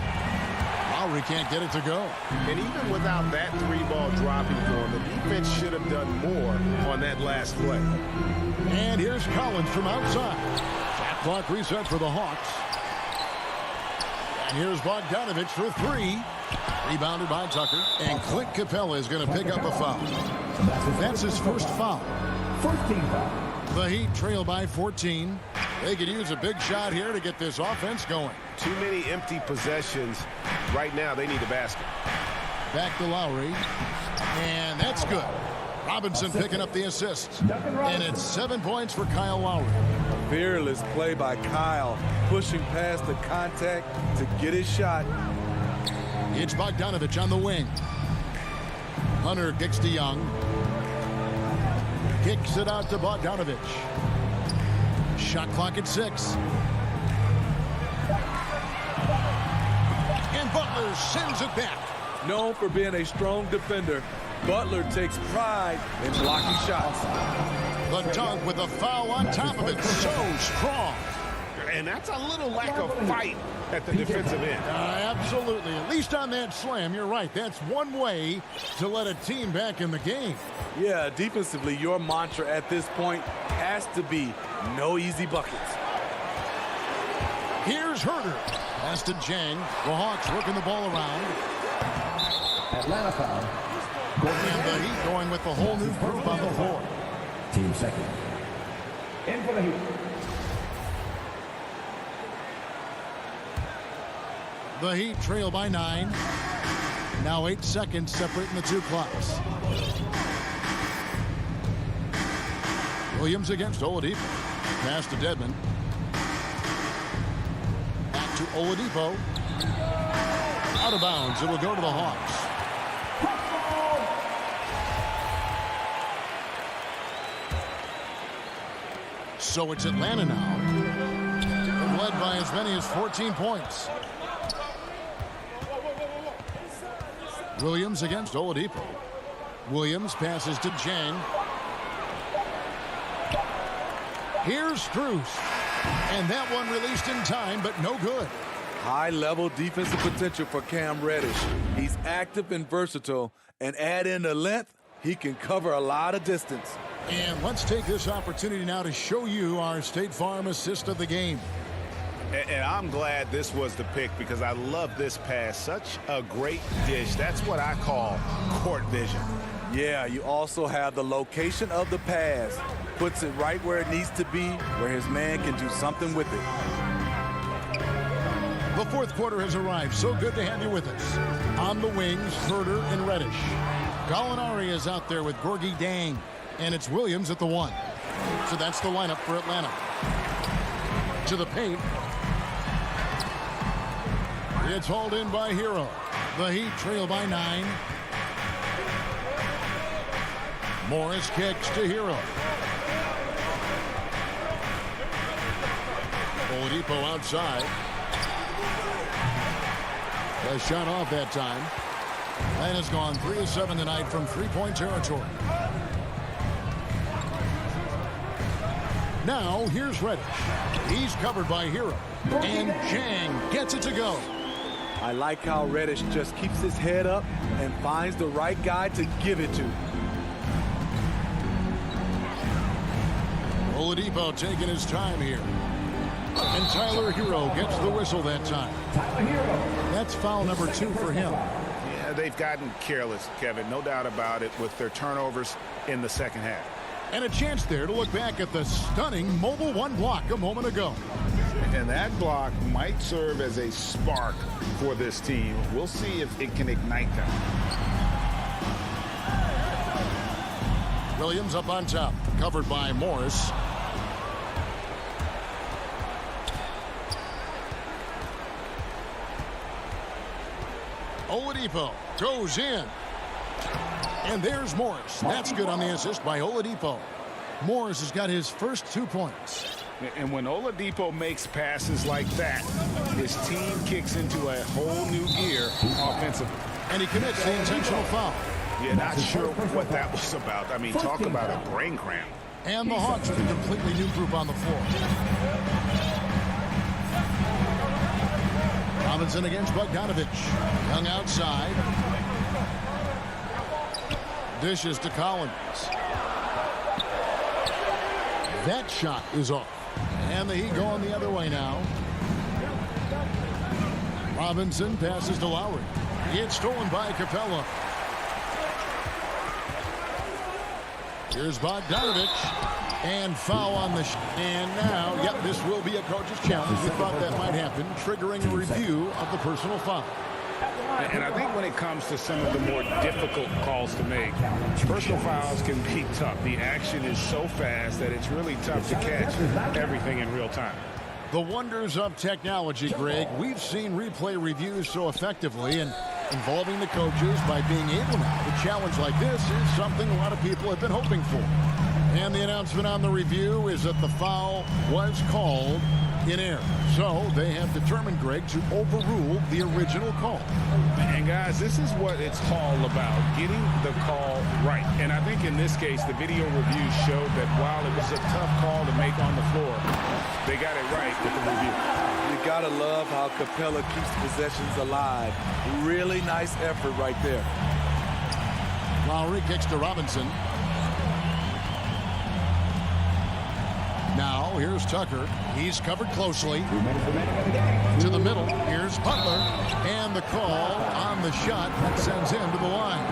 Lowry can't get it to go. And even without that 3-ball dropping for him, the defense should have done more on that last play. And here's Collins from outside. Shot clock reset for the Hawks. And here's Bogdanovich for 3. Rebounded by Tucker. And Clint Capella is going to pick up a foul. That's his first foul. 14 foul. The Heat trail by 14. They could use a big shot here to get this offense going. Too many empty possessions. Right now, they need a basket. Back to Lowry. And that's good. Robinson picking up the assist. And it's 7 points for Kyle Lowry. A fearless play by Kyle, pushing past the contact to get his shot. It's Bogdanovich on the wing. Hunter kicks to Young. Kicks it out to Bogdanovich. Shot clock at 6. And Butler sends it back. Known for being a strong defender, Butler takes pride in blocking shots. The dunk with a foul on top of it. So strong. And that's a little lack of fight at the defensive end. Absolutely. At least on that slam, you're right. That's one way to let a team back in the game. Yeah, defensively, your mantra at this point has to be no easy buckets. Here's Herder. Pass to Jang. The Hawks working the ball around. Atlanta foul. And the Heat going with the whole new group on the floor. Team second. In for the Heat. The Heat trail by 9. Now 8 seconds separating the two clocks. Williams against Oladipo. Pass to Dedmon. Back to Oladipo. Out of bounds. It will go to the Hawks. So it's Atlanta now. Led by as many as 14 points. Williams against Oladipo. Williams passes to Jang. Here's Strus. And that one released in time, but no good. High-level defensive potential for Cam Reddish. He's active and versatile, and add in the length, he can cover a lot of distance. And let's take this opportunity now to show you our State Farm assist of the game. And I'm glad this was the pick because I love this pass. Such a great dish. That's what I call court vision. Yeah, you also have the location of the pass. Puts it right where it needs to be, where his man can do something with it. The fourth quarter has arrived. So good to have you with us. On the wings, Herder and Reddish. Gallinari is out there with Gorgie Dang. And it's Williams at the 1. So that's the lineup for Atlanta. To the paint. It's hauled in by Hero. The Heat trail by 9. Morris kicks to Hero. Oladipo outside. A shot off that time. Atlanta's gone 3 of 7 tonight from three-point territory. Now, here's Reddish. He's covered by Hero. And Jang gets it to go. I like how Reddish just keeps his head up and finds the right guy to give it to. Oladipo taking his time here. And Tyler Hero gets the whistle that time. That's foul number 2 for him. Yeah, they've gotten careless, Kevin. No doubt about it with their turnovers in the second half. And a chance there to look back at the stunning mobile 1 block a moment ago. And that block might serve as a spark for this team. We'll see if it can ignite them. Williams up on top, covered by Morris. Oladipo goes in. And there's Morris. That's good on the assist by Oladipo. Morris has got his first 2 points. And when Oladipo makes passes like that, his team kicks into a whole new gear offensively. And he commits the intentional foul. Yeah, not sure what that was about. I mean, talk about a brain cramp. And the Hawks with a completely new group on the floor. Robinson against Bogdanovich. Young outside. Dishes to Collins. That shot is off. And the Heat going the other way now. Robinson passes to Lowry. It's stolen by Capella. Here's Bogdanovich. And foul on the and now, yep, this will be a coach's challenge. We thought that might happen, triggering a review of the personal foul. And I think when it comes to some of the more difficult calls to make, personal fouls can be tough. The action is so fast that it's really tough to catch everything in real time. The wonders of technology, Greg. We've seen replay reviews so effectively, and involving the coaches by being able now to challenge like this is something a lot of people have been hoping for. And the announcement on the review is that the foul was called in air. So they have determined, Greg, to overrule the original call. And guys, this is what it's all about, getting the call right. And I think in this case, the video review showed that while it was a tough call to make on the floor, they got it right with the review. You gotta love how Capella keeps possessions alive. Really nice effort right there. Lowry kicks to Robinson. Now, here's Tucker. He's covered closely. To the middle. Here's Butler. And the call on the shot that sends him to the line.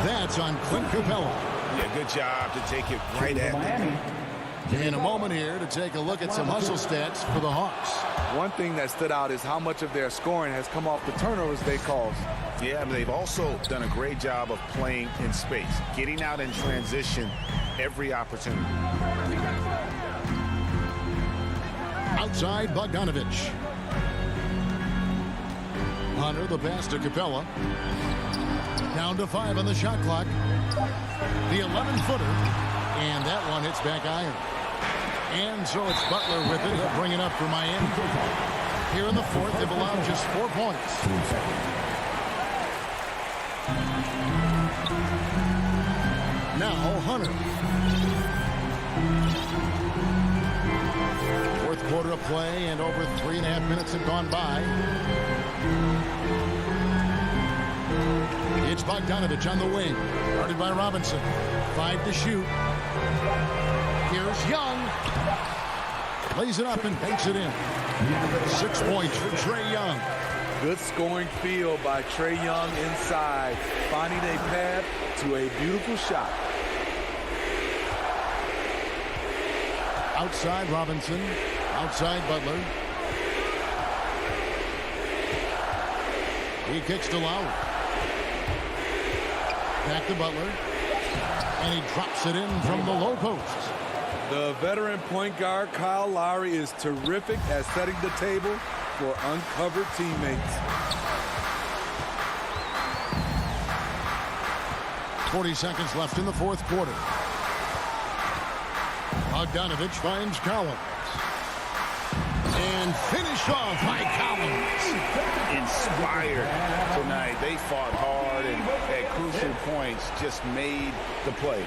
That's on Clint Capella. Yeah, good job to take it right at them. In a moment here to take a look at some hustle stats for the Hawks. One thing that stood out is how much of their scoring has come off the turnovers they caused. Yeah, but they've also done a great job of playing in space, getting out in transition every opportunity. Outside Bogdanovich. Hunter, the pass to Capella. Down to 5 on the shot clock. The 11-footer. And that one hits back iron. And so it's Butler with it. He'll bring it up for Miami. Here in the fourth, they've allowed just 4 points. Now Hunter. Fourth quarter of play, and over 3.5 minutes have gone by. It's Bogdanovich on the wing. Guarded by Robinson. 5 to shoot. Here's Young. Lays it up and banks it in. 6 points for Trae Young. Good scoring feel by Trae Young inside, finding a path to a beautiful shot. Outside Robinson. Outside Butler. He kicks to Lowry. Back to Butler. And he drops it in from the low post. The veteran point guard Kyle Lowry is terrific at setting the table for uncovered teammates. 40 seconds left in the fourth quarter. Bogdanovich finds Collins. And finish off by Collins. Inspired tonight. They fought hard and at crucial points just made the plays.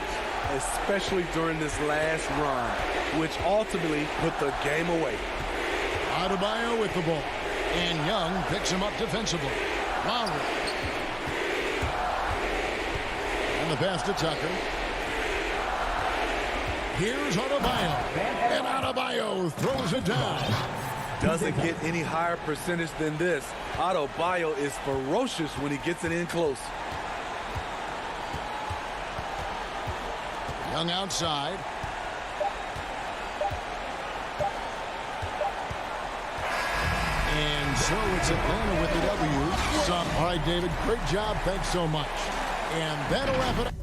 Especially during this last run, which ultimately put the game away. Adebayo with the ball. And Young picks him up defensively. Lowry. And the pass to Tucker. Here's Adebayo. And Adebayo throws it down. Doesn't get any higher percentage than this. Adebayo is ferocious when he gets it in close. Young outside. And so it's Atlanta with the W. All right, David, great job. Thanks so much. And that'll wrap it up.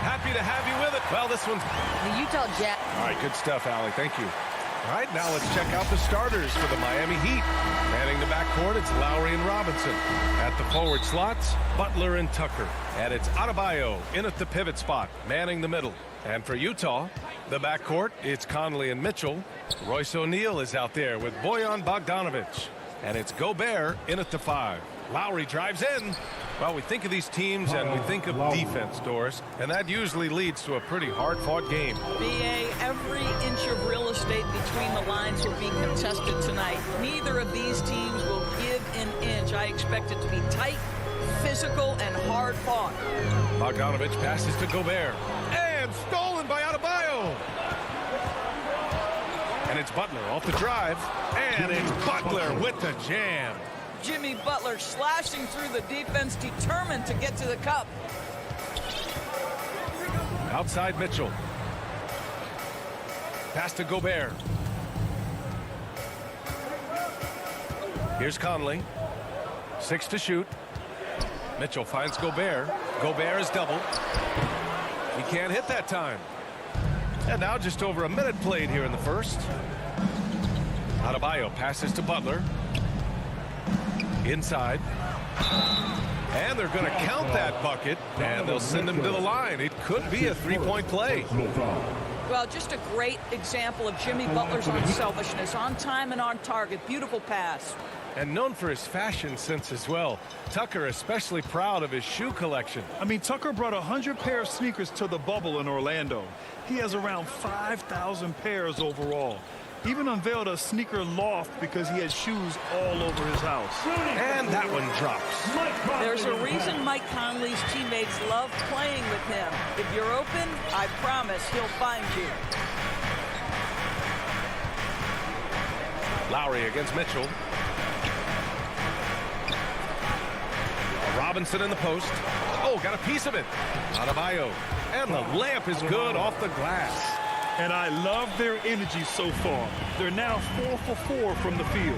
Happy to have you with it. Well, this one's The Utah Jazz. all right. Good stuff, Allie. Thank you. All right, now let's check out the starters for the Miami Heat. Manning the backcourt, it's Lowry and Robinson. At the forward slots, Butler and Tucker. And it's Adebayo in at the pivot spot, manning the middle. And for Utah, the backcourt, it's Conley and Mitchell. Royce O'Neal is out there with Bojan Bogdanovic. And it's Gobert in at the 5. Lowry drives in. Well, we think of these teams and we think of defense, Doris, and that usually leads to a pretty hard-fought game. BA, every inch of real estate between the lines will be contested tonight. Neither of these teams will give an inch. I expect it to be tight, physical, and hard-fought. Bogdanovic passes to Gobert. And stolen by Adebayo. And it's Butler off the drive. And it's Butler with the jam. Jimmy Butler slashing through the defense, determined to get to the cup. Outside Mitchell. Pass to Gobert. Here's Conley. 6 to shoot. Mitchell finds Gobert. Gobert is doubled. He can't hit that time. And now just over a minute played here in the first. Adebayo passes to Butler. Inside. And they're going to count that bucket, and they'll send him to the line. It could be a three-point play. Well, just a great example of Jimmy Butler's unselfishness, on time and on target. Beautiful pass. And known for his fashion sense as well. Tucker especially proud of his shoe collection. I mean, Tucker brought 100 pair of sneakers to the bubble in Orlando. He has around 5,000 pairs overall. Even unveiled a sneaker loft because he had shoes all over his house. And that one drops. There's a reason Mike Conley's teammates love playing with him. If you're open, I promise he'll find you. Lowry against Mitchell. Robinson in the post. Oh, got a piece of it. Adebayo. And the layup is good off the glass. And I love their energy so far. They're now 4 for 4 from the field.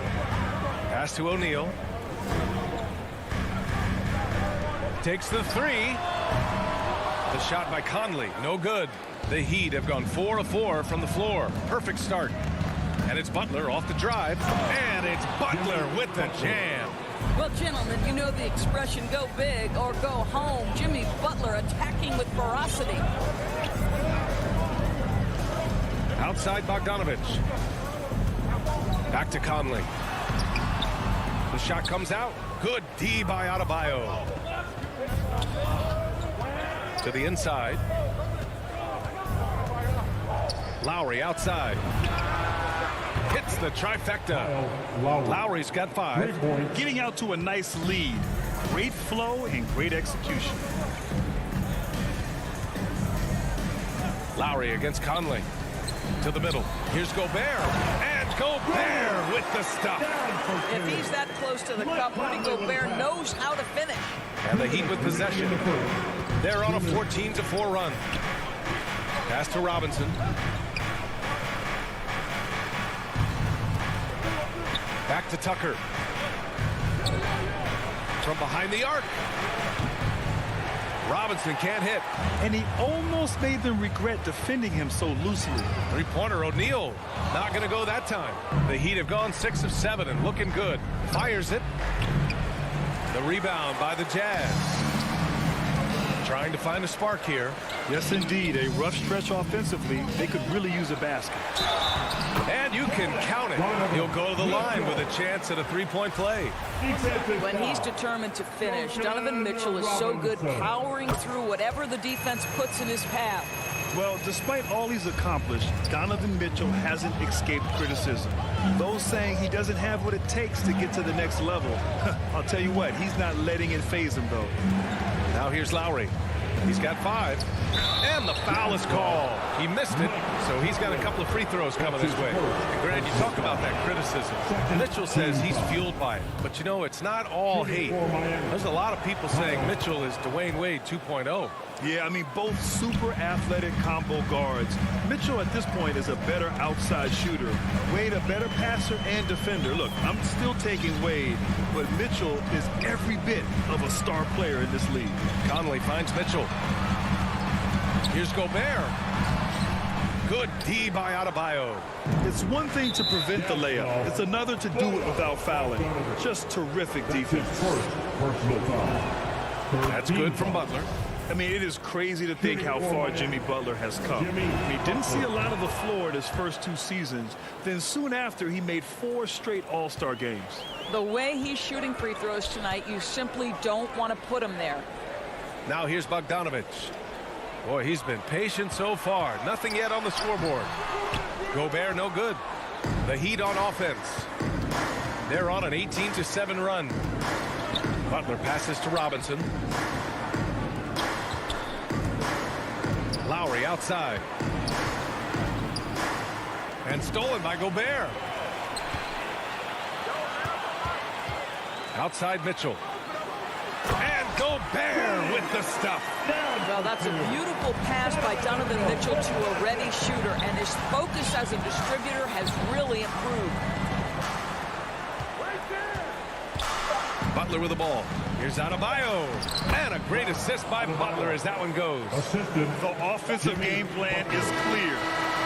Pass to O'Neal. Takes the 3. The shot by Conley, no good. The Heat have gone 4 of 4 from the floor. Perfect start. And it's Butler off the drive. And it's Butler with the jam. Well, gentlemen, you know the expression, go big or go home. Jimmy Butler attacking with ferocity. Outside Bogdanovic. Back to Conley. The shot comes out. Good D by Adebayo. To the inside. Lowry outside. Hits the trifecta. Lowry's got 5. Getting out to a nice lead. Great flow and great execution. Lowry against Conley. To the middle. Here's Gobert. And Gobert with the stuff. If he's that close to the cup, Rudy Gobert knows how to finish. And the Heat with possession. They're on a 14-4 run. Pass to Robinson. Back to Tucker. From behind the arc. Robinson can't hit. And he almost made them regret defending him so loosely. Three-pointer, O'Neal. Not going to go that time. The Heat have gone 6 of 7 and looking good. Fires it. The rebound by the Jazz. Trying to find a spark here. Yes, indeed. A rough stretch offensively. They could really use a basket. And you can count it. He'll go to the line with a chance at a three-point play. When he's determined to finish, Donovan Mitchell is so good powering through whatever the defense puts in his path. Well, despite all he's accomplished, Donovan Mitchell hasn't escaped criticism. Those saying he doesn't have what it takes to get to the next level. I'll tell you what, he's not letting it faze him, though. Now here's Lowry. He's got 5. And the foul is called. He missed it, so he's got a couple of free throws coming this way. And Grant, you talk about that criticism. Mitchell says he's fueled by it. But, you know, it's not all hate. There's a lot of people saying Mitchell is Dwayne Wade 2.0. Yeah, I mean, both super athletic combo guards. Mitchell at this point is a better outside shooter. Wade a better passer and defender. Look, I'm still taking Wade, but Mitchell is every bit of a star player in this league. Conley finds Mitchell. Here's Gobert. Good D by Adebayo. It's one thing to prevent the layup. It's another to do it without fouling. Just terrific defense. That's good from Butler. I mean, it is crazy to think how far Jimmy Butler has come. He didn't see a lot of the floor in his first 2 seasons. Then soon after, he made 4 straight All-Star games. The way he's shooting free throws tonight, you simply don't want to put him there. Now here's Bogdanovich. Boy, he's been patient so far. Nothing yet on the scoreboard. Gobert, no good. The Heat on offense. They're on an 18-7 run. Butler passes to Robinson. Lowry outside. And stolen by Gobert. Outside Mitchell. And Gobert with the stuff. Well, that's a beautiful pass by Donovan Mitchell to a ready shooter, and his focus as a distributor has really improved. Butler with the ball. Here's Adebayo. And a great assist by Butler as that one goes. The offensive game plan is clear.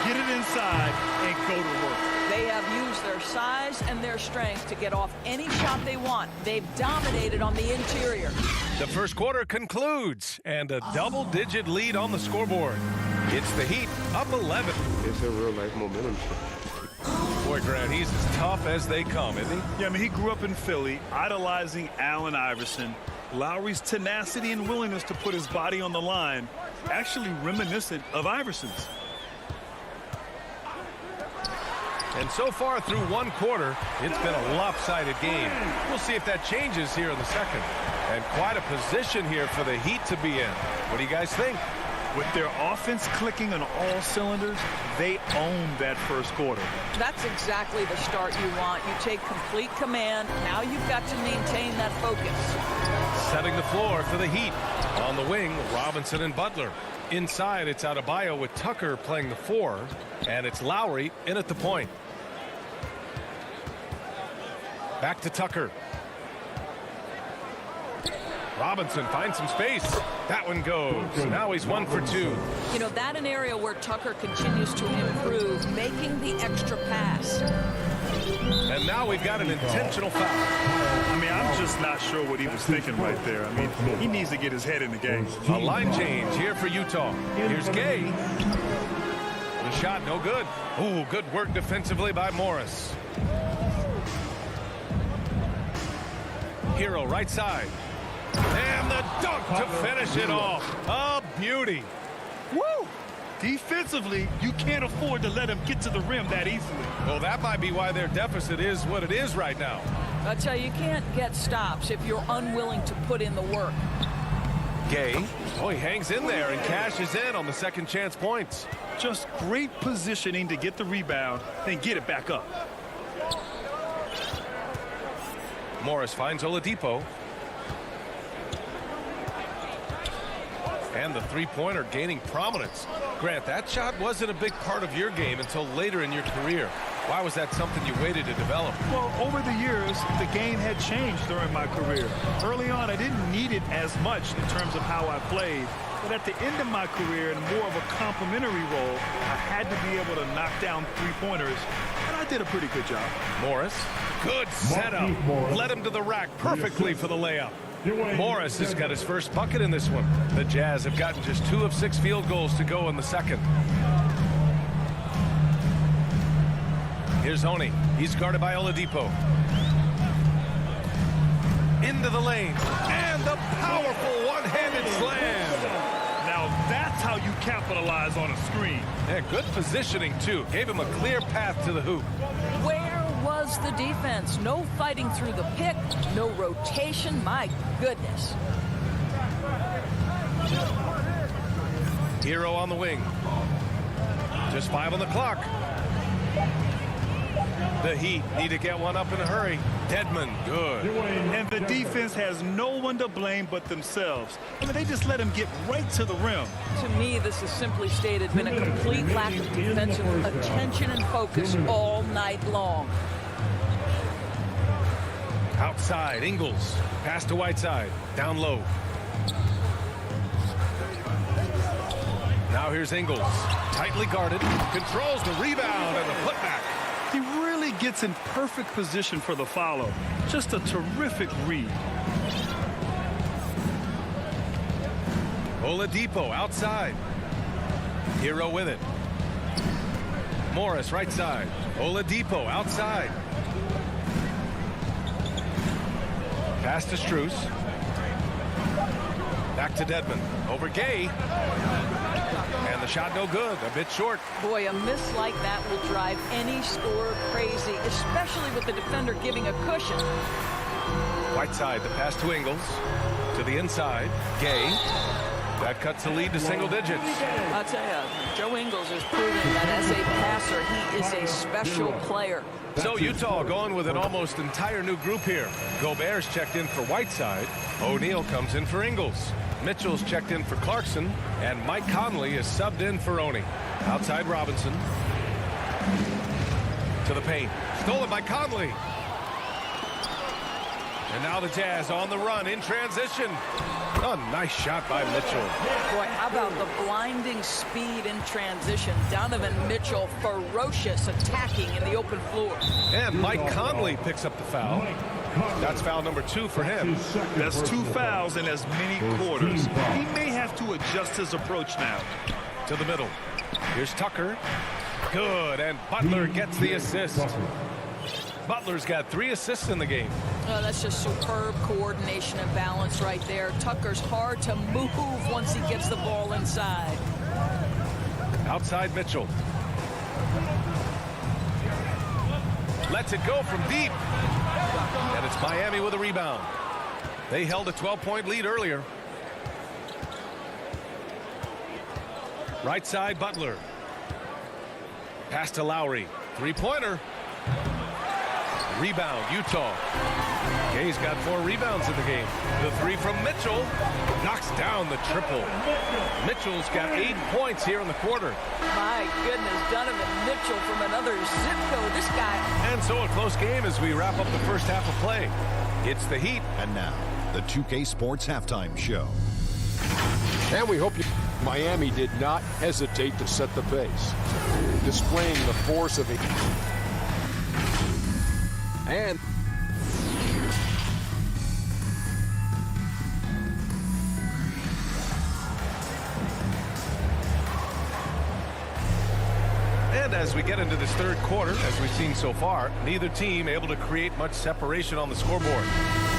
Get it inside and go to work. They have used their size and their strength to get off any shot they want. They've dominated on the interior. The first quarter concludes, and a double-digit lead on the scoreboard. It's the Heat up 11. It's a real-life momentum shift. Boy, Grant, he's as tough as they come, isn't he? Yeah, I mean, he grew up in Philly, idolizing Allen Iverson. Lowry's tenacity and willingness to put his body on the line, actually reminiscent of Iverson's. And so far through one quarter, it's been a lopsided game. We'll see if that changes here in the second. And quite a position here for the Heat to be in. What do you guys think? With their offense clicking on all cylinders, they own that first quarter. That's exactly the start you want. You take complete command. Now you've got to maintain that focus. Setting the floor for the Heat. On the wing, Robinson and Butler. Inside, it's Adebayo with Tucker playing the 4. And it's Lowry in at the point. Back to Tucker. Robinson finds some space. That one goes. Now he's 1 for 2. You know, that an area where Tucker continues to improve, making the extra pass. And now we've got an intentional foul. I mean, I'm just not sure what he was thinking right there. I mean, he needs to get his head in the game. A line change here for Utah. Here's Gay. The shot no good. Ooh, good work defensively by Morris. Hero right side. And the dunk to finish it off. A beauty. Woo! Defensively, you can't afford to let him get to the rim that easily. Well, that might be why their deficit is what it is right now. I tell you, you can't get stops if you're unwilling to put in the work. Gay. Oh, he hangs in there and cashes in on the second chance points. Just great positioning to get the rebound, then get it back up. Morris finds Oladipo. And the three-pointer gaining prominence. Grant, that shot wasn't a big part of your game until later in your career. Why was that something you waited to develop? Well, over the years, the game had changed during my career. Early on, I didn't need it as much in terms of how I played. But at the end of my career, in more of a complementary role, I had to be able to knock down three-pointers, and I did a pretty good job. Morris, good setup. Led him to the rack perfectly for the layup. Morris has got his first bucket in this one. The Jazz have gotten just 2 of 6 field goals to go in the second. Here's Oni. He's guarded by Oladipo. Into the lane. And the powerful one-handed slam. Now that's how you capitalize on a screen. Yeah, good positioning, too. Gave him a clear path to the hoop. Where was the defense? No fighting through the pick, no rotation. My goodness. Hero on the wing. Just 5 on the clock. The Heat need to get one up in a hurry. Deadman, good. And the defense has no one to blame but themselves. I mean, they just let him get right to the rim. To me, this is simply stated been a complete lack of defensive attention and focus all night long. Outside, Ingles. Pass to Whiteside. Down low. Now here's Ingles. Tightly guarded. Controls the rebound and the putback. He really gets in perfect position for the follow. Just a terrific read. Oladipo outside. Hero with it. Morris right side. Oladipo outside. Pass to Strus. Back to Deadman. Over Gay. And the shot no good. A bit short. Boy, a miss like that will drive any scorer crazy, especially with the defender giving a cushion. Whiteside, the pass to Ingles. To the inside. Gay. That cuts the lead to single digits. I'll tell you, Joe Ingles has proven that as a passer, he is a special player. So Utah going with an almost entire new group here. Gobert's checked in for Whiteside. O'Neal comes in for Ingles. Mitchell's checked in for Clarkson. And Mike Conley is subbed in for Oni. Outside Robinson. To the paint. Stolen by Conley. And now the Jazz on the run in transition. A nice shot by Mitchell. Boy, how about the blinding speed in transition? Donovan Mitchell ferocious attacking in the open floor. And Mike Conley picks up the foul. That's foul number 2 for him. That's 2 fouls in as many quarters. He may have to adjust his approach now. To the middle. Here's Tucker. Good, and Butler gets the assist. Butler's got 3 assists in the game. Oh, that's just superb coordination and balance right there. Tucker's hard to move once he gets the ball inside. Outside Mitchell. Lets it go from deep. And it's Miami with a rebound. They held a 12-point lead earlier. Right side Butler. Pass to Lowry. Three-pointer. Rebound, Utah. Gay's got 4 rebounds in the game. The 3 from Mitchell knocks down the triple. Mitchell's got 8 points here in the quarter. My goodness, Donovan Mitchell from another zip code. This guy. And so a close game as we wrap up the first half of play. It's the Heat. And now, the 2K Sports Halftime Show. And we hope Miami did not hesitate to set the pace, displaying the force of a... And as we get into this third quarter, as we've seen so far, neither team able to create much separation on the scoreboard.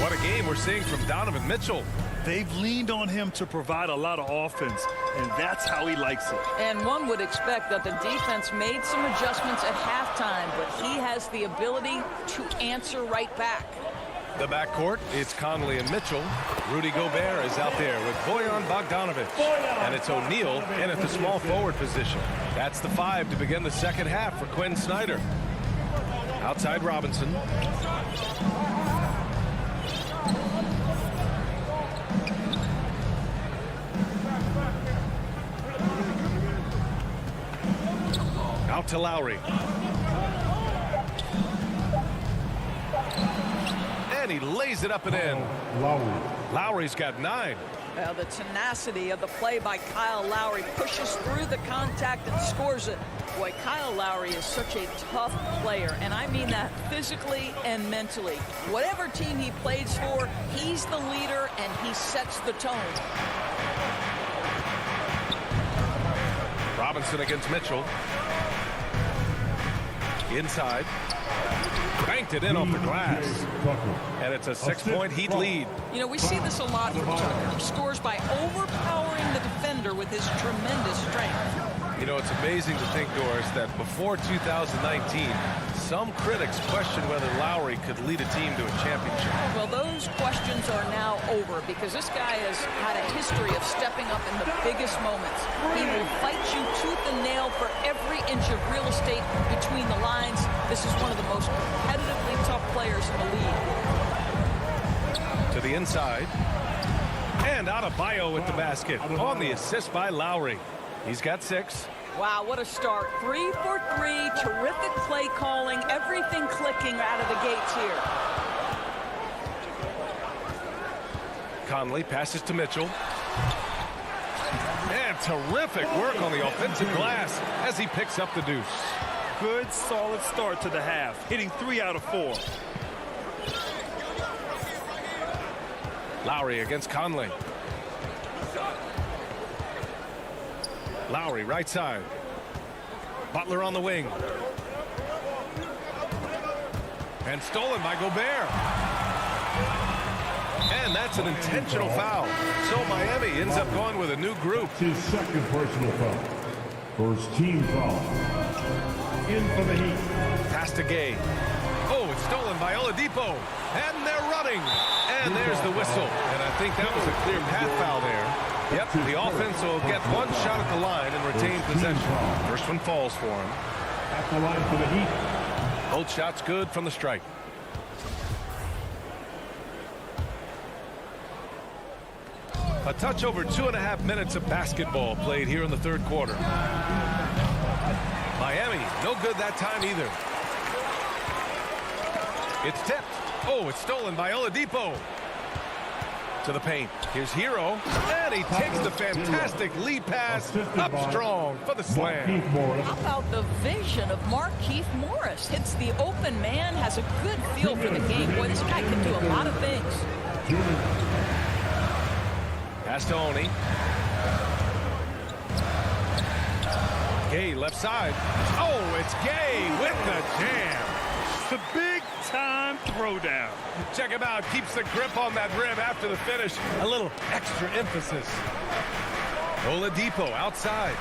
What a game we're seeing from Donovan Mitchell. They've leaned on him to provide a lot of offense, and that's how he likes it. And one would expect that the defense made some adjustments at halftime, but he has the ability to answer right back. The backcourt, it's Conley and Mitchell. Rudy Gobert is out there with Bojan Bogdanovic. And it's O'Neal in at the small forward position. That's the 5 to begin the second half for Quinn Snyder. Outside Robinson. Out to Lowry. And he lays it up and in. Lowry's got 9. Well, the tenacity of the play by Kyle Lowry pushes through the contact and scores it. Boy, Kyle Lowry is such a tough player, and I mean that physically and mentally. Whatever team he plays for, he's the leader and he sets the tone. Robinson against Mitchell. Inside. Banked it in off the glass. And it's a 6-point Heat lead. You know, we see this a lot from Tucker. He scores by overpowering the defender with his tremendous strength. You know, it's amazing to think, Doris, that before 2019, some critics questioned whether Lowry could lead a team to a championship. Well, those questions are now over because this guy has had a history of stepping up in the biggest moments. He will fight you tooth and nail for every inch of real estate between the lines. This is one of the most competitively tough players in the league. To the inside. And Adebayo with the basket on the assist by Lowry. He's got 6. Wow, what a start. 3 for 3. Terrific play calling. Everything clicking out of the gates here. Conley passes to Mitchell. And terrific work on the offensive glass as he picks up the deuce. Good, solid start to the half, hitting 3 out of 4. Lowry against Conley. Lowry right side. Butler on the wing. And stolen by Gobert. And that's an intentional foul. So Miami ends up going with a new group. His second personal foul. First team foul. In for the Heat. Pass to Gay. Oh, it's stolen by Oladipo. And they're running. And there's the whistle. And I think that was a clear path foul there. Yep, the offense will get one shot at the line and retain possession. First one falls for him. At the line for the Heat. Both shots good from the stripe. A touch over 2.5 minutes of basketball played here in the third quarter. Miami, no good that time either. It's tipped. Oh, it's stolen by Oladipo. To the paint. Here's Hero. And he takes the fantastic lead pass up strong for the slam. How about the vision of Markieff Morris? Hits the open man, has a good feel for the game. Boy, this guy can do a lot of things. Pass to Oni. Gay left side. Oh, it's Gay with the jam. The big-time throwdown. Check him out. Keeps the grip on that rim after the finish. A little extra emphasis. Oladipo outside.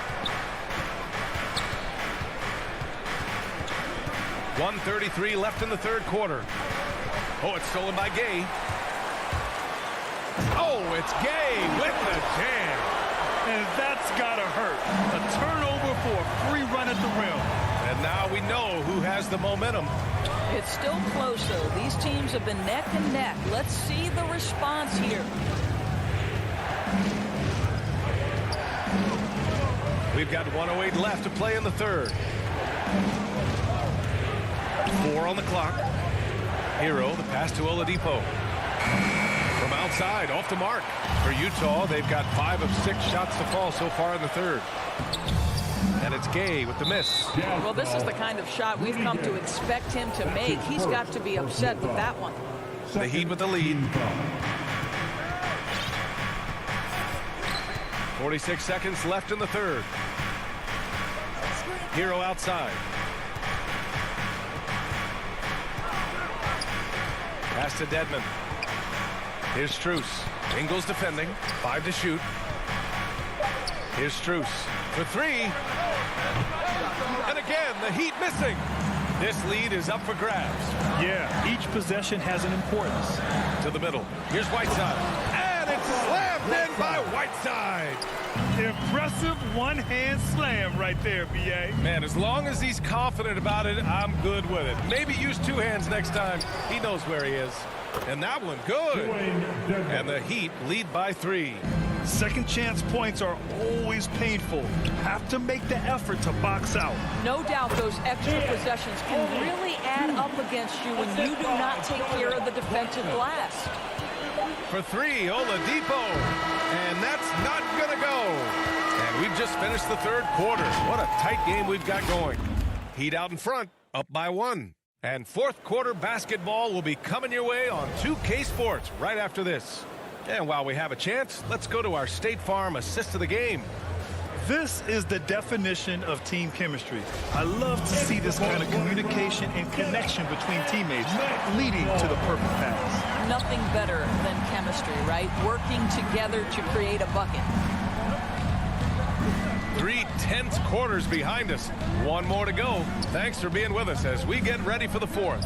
1:33 left in the third quarter. Oh, it's stolen by Gay. Oh, it's Gay with the jam. And that's gotta hurt. A turnover for a free run at the rim. And now we know who has the momentum. It's still close, though. These teams have been neck and neck. Let's see the response here. We've got 1:08 left to play in the third. 4 on the clock. Hero, the pass to Oladipo. From outside, off the mark. For Utah, they've got 5 of 6 shots to fall so far in the third. And it's Gay with the miss. Well, this is the kind of shot we've come to expect him to make. He's got to be upset with that one. The Heat with the lead. 46 seconds left in the third. Hero outside. Pass to Dedmon. Here's Strus. Ingles defending. 5 to shoot. Here's Strus for 3. And again, the Heat missing. This lead is up for grabs. Yeah, each possession has an importance. To the middle. Here's Whiteside. And it's slammed in by Whiteside. Impressive one-hand slam right there, B.A. Man, as long as he's confident about it, I'm good with it. Maybe use two hands next time. He knows where he is. And that one, good. And the Heat lead by 3. Second chance points are always painful. Have to make the effort to box out. No doubt those extra possessions can really add up against you when you do not take care of the defensive glass. For 3, Oladipo. And that's not going to go. And we've just finished the third quarter. What a tight game we've got going. Heat out in front, up by 1. And fourth quarter basketball will be coming your way on 2K Sports right after this. And while we have a chance, let's go to our State Farm assist of the game. This is the definition of team chemistry. I love to see this kind of communication and connection between teammates leading to the perfect pass. Nothing better than chemistry, right? Working together to create a bucket. 3 tense quarters behind us. One more to go. Thanks for being with us as we get ready for the fourth.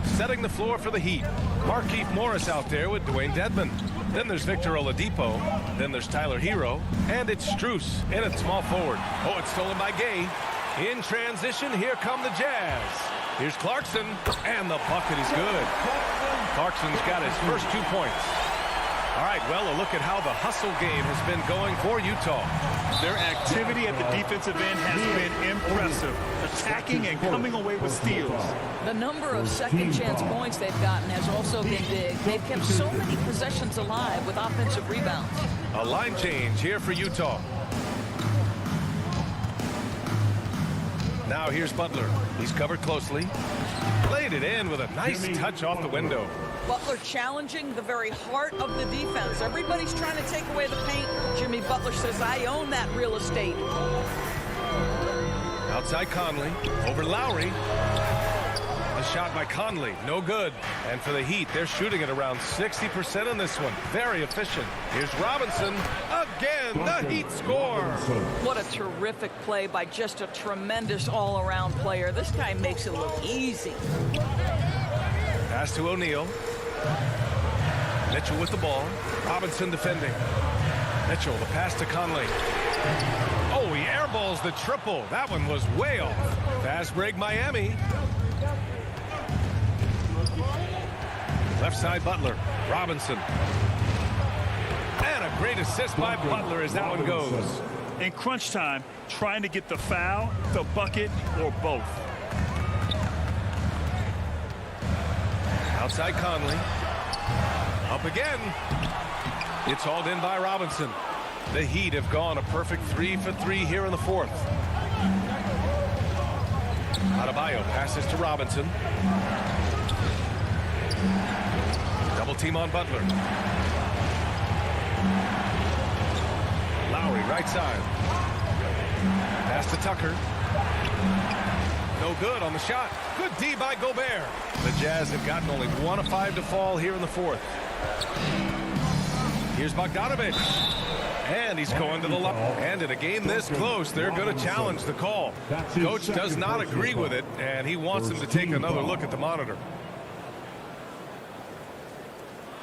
Setting the floor for the Heat. Markieff Morris out there with Dwayne Dedmon. Then there's Victor Oladipo. Then there's Tyler Hero. And it's Strus in at small forward. Oh, it's stolen by Gay. In transition, here come the Jazz. Here's Clarkson. And the bucket is good. Clarkson's got his first 2 points. All right, well, a look at how the hustle game has been going for Utah. Their activity at the defensive end has been impressive. Attacking and coming away with steals. The number of second chance points they've gotten has also been big. They've kept so many possessions alive with offensive rebounds. A line change here for Utah. Now here's Butler. He's covered closely. Played it in with a nice touch off the window. Butler challenging the very heart of the defense. Everybody's trying to take away the paint. Jimmy Butler says, I own that real estate. Outside Conley, over Lowry. A shot by Conley, no good. And for the Heat, they're shooting at around 60% in this one. Very efficient. Here's Robinson. Again, the Heat score. What a terrific play by just a tremendous all-around player. This guy makes it look easy. Pass to O'Neal. Mitchell with the ball. Robinson defending. Mitchell, the pass to Conley. Oh, he airballs the triple. That one was way off. Fast break Miami. Left side Butler. Robinson. And a great assist by Butler as that one goes. In crunch time, trying to get the foul, the bucket, or both. Outside Conley. Up again. It's hauled in by Robinson. The Heat have gone a perfect 3 for 3 here in the fourth. Adebayo passes to Robinson. Double team on Butler. Lowry right side. Pass to Tucker. No good on the shot. Good D by Gobert. The Jazz have gotten only 1 of 5 to fall here in the fourth. Here's Bogdanovic. And he's going to the line. And in a game this close, they're going to challenge the call. Coach does not agree with it, and he wants him to take another look at the monitor.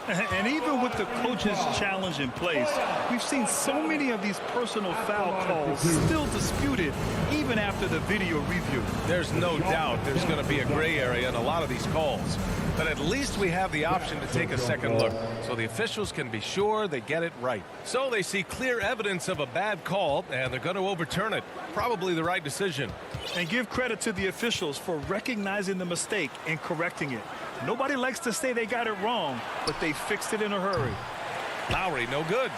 And even with the coach's challenge in place, we've seen so many of these personal foul calls still disputed even after the video review. There's no doubt there's going to be a gray area in a lot of these calls. But at least we have the option to take a second look so the officials can be sure they get it right. So they see clear evidence of a bad call, and they're going to overturn it. Probably the right decision. And give credit to the officials for recognizing the mistake and correcting it. Nobody likes to say they got it wrong, but they fixed it in a hurry. Lowry, no good.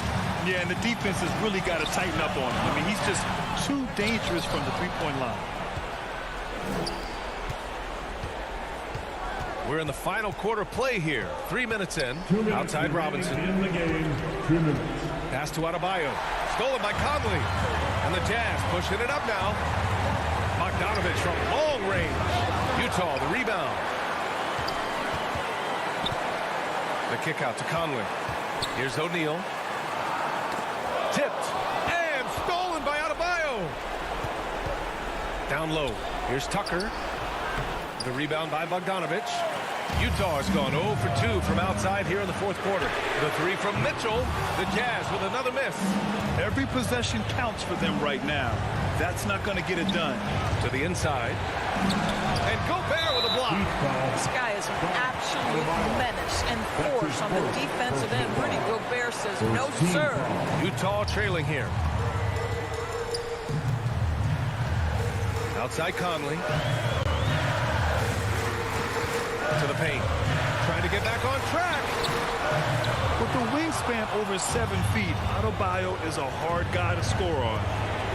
Yeah, and the defense has really got to tighten up on him. I mean, he's just too dangerous from the three-point line. We're in the final quarter play here. 3 minutes in. Outside Robinson. Pass to Adebayo. Stolen by Conley. And the Jazz pushing it up now. Bogdanovic from long range. Utah, the rebound. The kick out to Conley. Here's O'Neal. Tipped. And stolen by Adebayo. Down low. Here's Tucker. The rebound by Bogdanovich. Utah has gone 0 for 2 from outside here in the fourth quarter. The three from Mitchell. The Jazz with another miss. Every possession counts for them right now. That's not going to get it done. To the inside. And Gobert with a block. This guy is an absolute menace and force on the defensive end. Rudy Gobert says, no, sir. Utah trailing here. Outside Conley. To the paint. Trying to get back on track. With the wingspan over 7 feet, Adebayo is a hard guy to score on.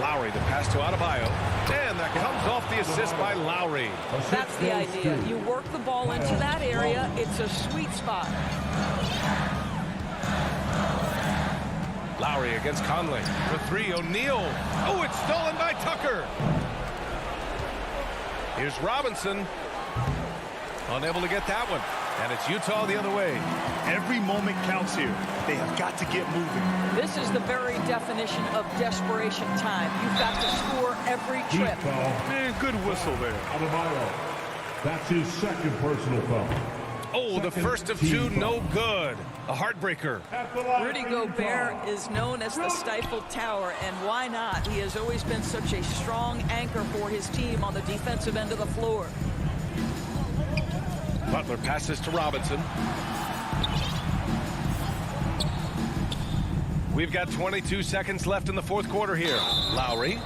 Lowry, the pass to Adebayo. And that comes off the assist by Lowry. That's the idea. You work the ball into that area. It's a sweet spot. Lowry against Conley. For three, O'Neal. Oh, it's stolen by Tucker. Here's Robinson. Unable to get that one. And it's Utah the other way. Every moment counts here. They have got to get moving. This is the very definition of desperation time. You've got to score every trip. Man, good whistle there. That's his second personal foul. Oh, the first of two, no good. A heartbreaker. Rudy Gobert is known as the stifled tower, and why not? He has always been such a strong anchor for his team on the defensive end of the floor. Butler passes to Robinson. We've got 22 seconds left in the fourth quarter here. Lowry.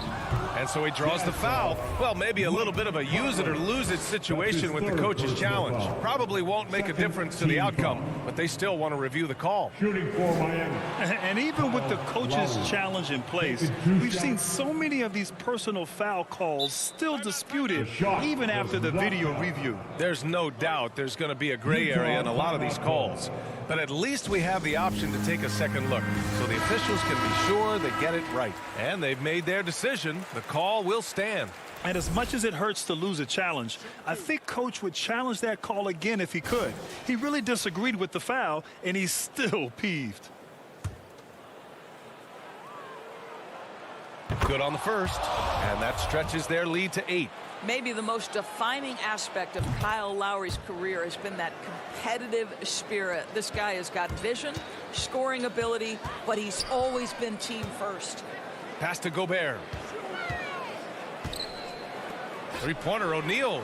And so he draws the foul. Well, maybe a little bit of a use it or lose it situation with the coach's challenge. Probably won't make a difference to the outcome, but they still want to review the call. Shooting for Miami. And even with the coach's challenge in place, we've seen so many of these personal foul calls still disputed even after the video review. There's no doubt there's going to be a gray area in a lot of these calls. But at least we have the option to take a second look, so the officials can be sure they get it right. And they've made their decision. The call will stand. And as much as it hurts to lose a challenge, I think Coach would challenge that call again if he could. He really disagreed with the foul, and he's still peeved. Good on the first, and that stretches their lead to 8. Maybe the most defining aspect of Kyle Lowry's career has been that competitive spirit. This guy has got vision, scoring ability, but he's always been team first. Pass to Gobert. Three-pointer, O'Neal.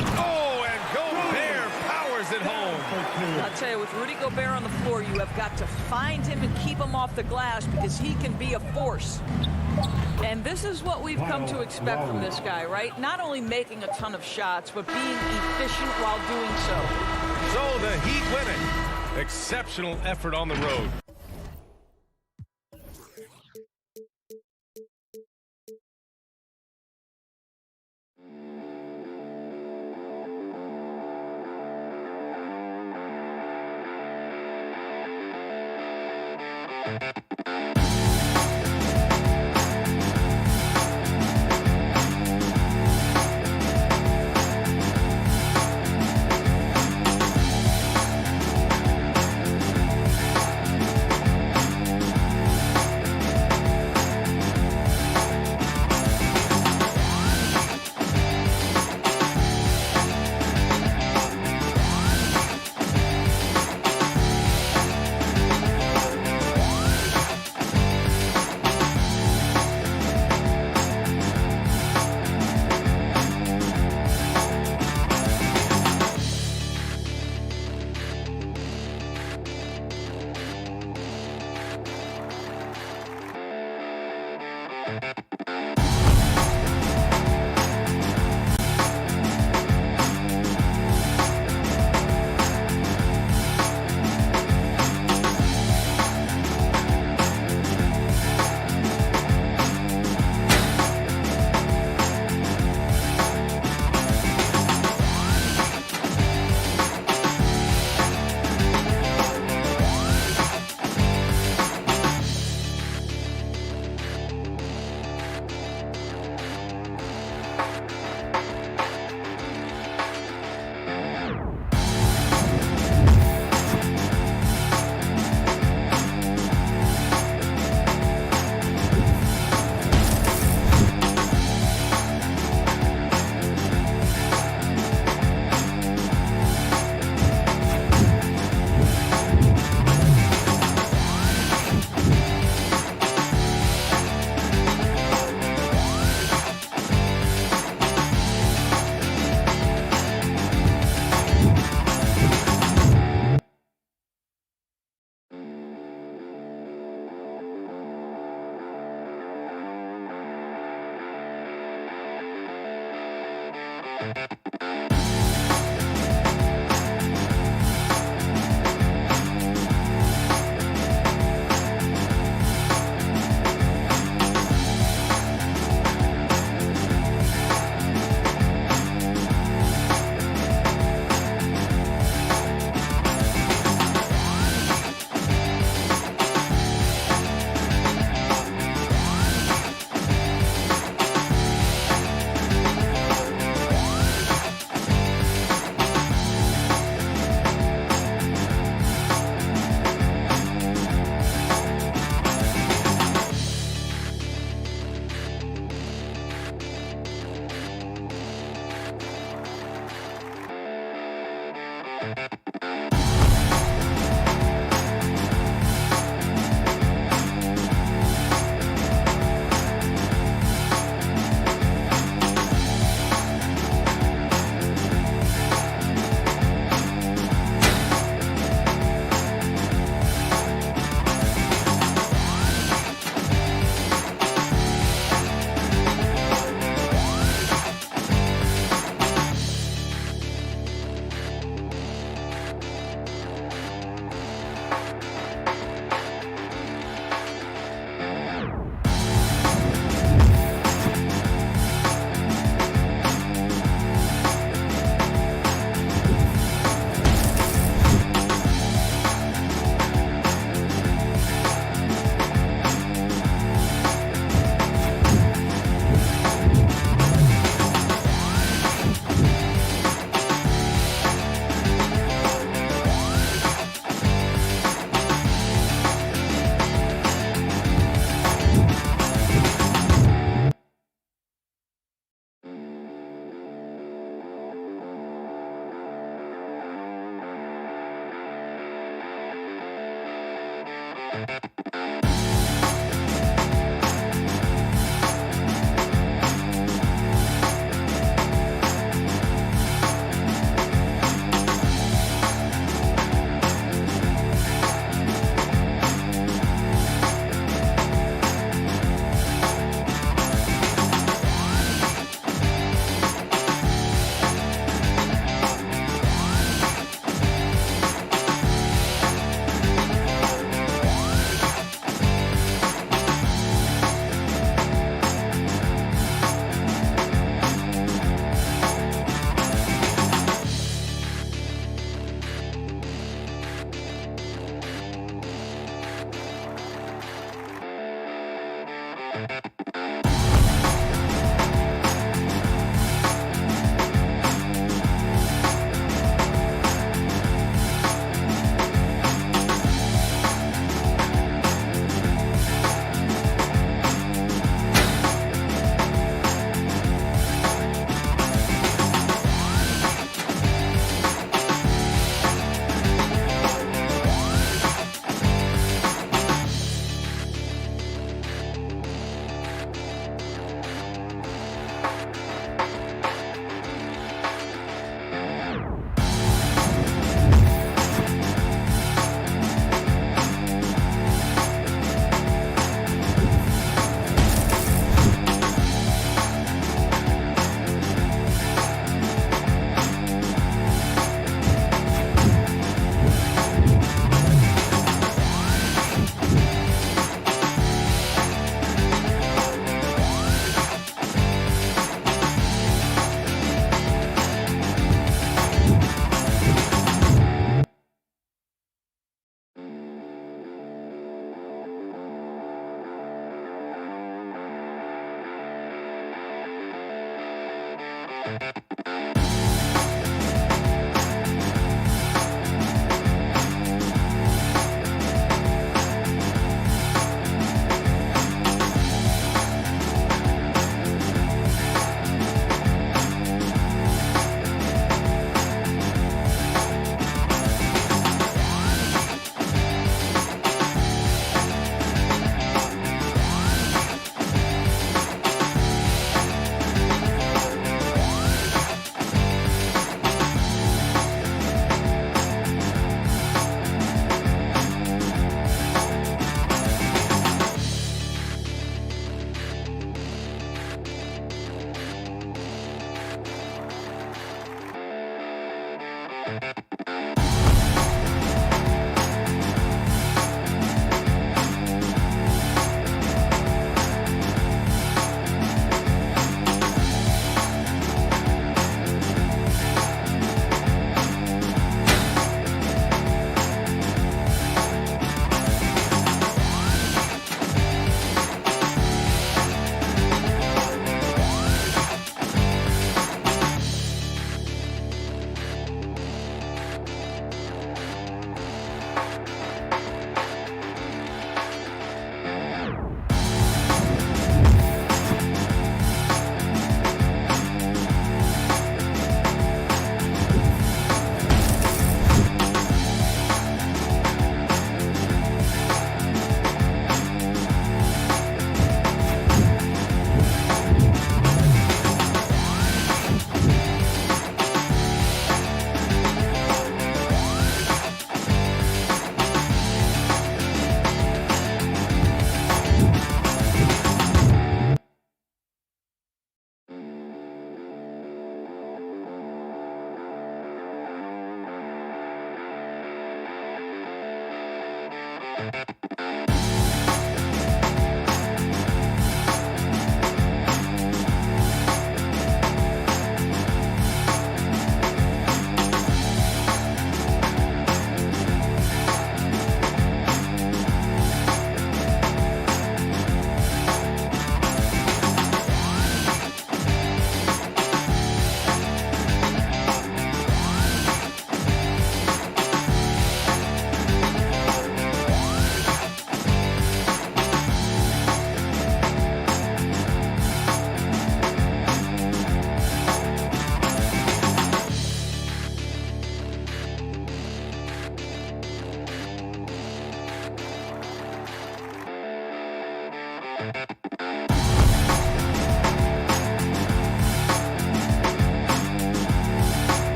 Oh, and Gobert powers it home. I'll tell you, with Rudy Gobert on the floor, you have got to find him and keep him off the glass because he can be a force. And this is what we've come to expect from this guy, right? Not only making a ton of shots, but being efficient while doing so. So the Heat win it. Exceptional effort on the road.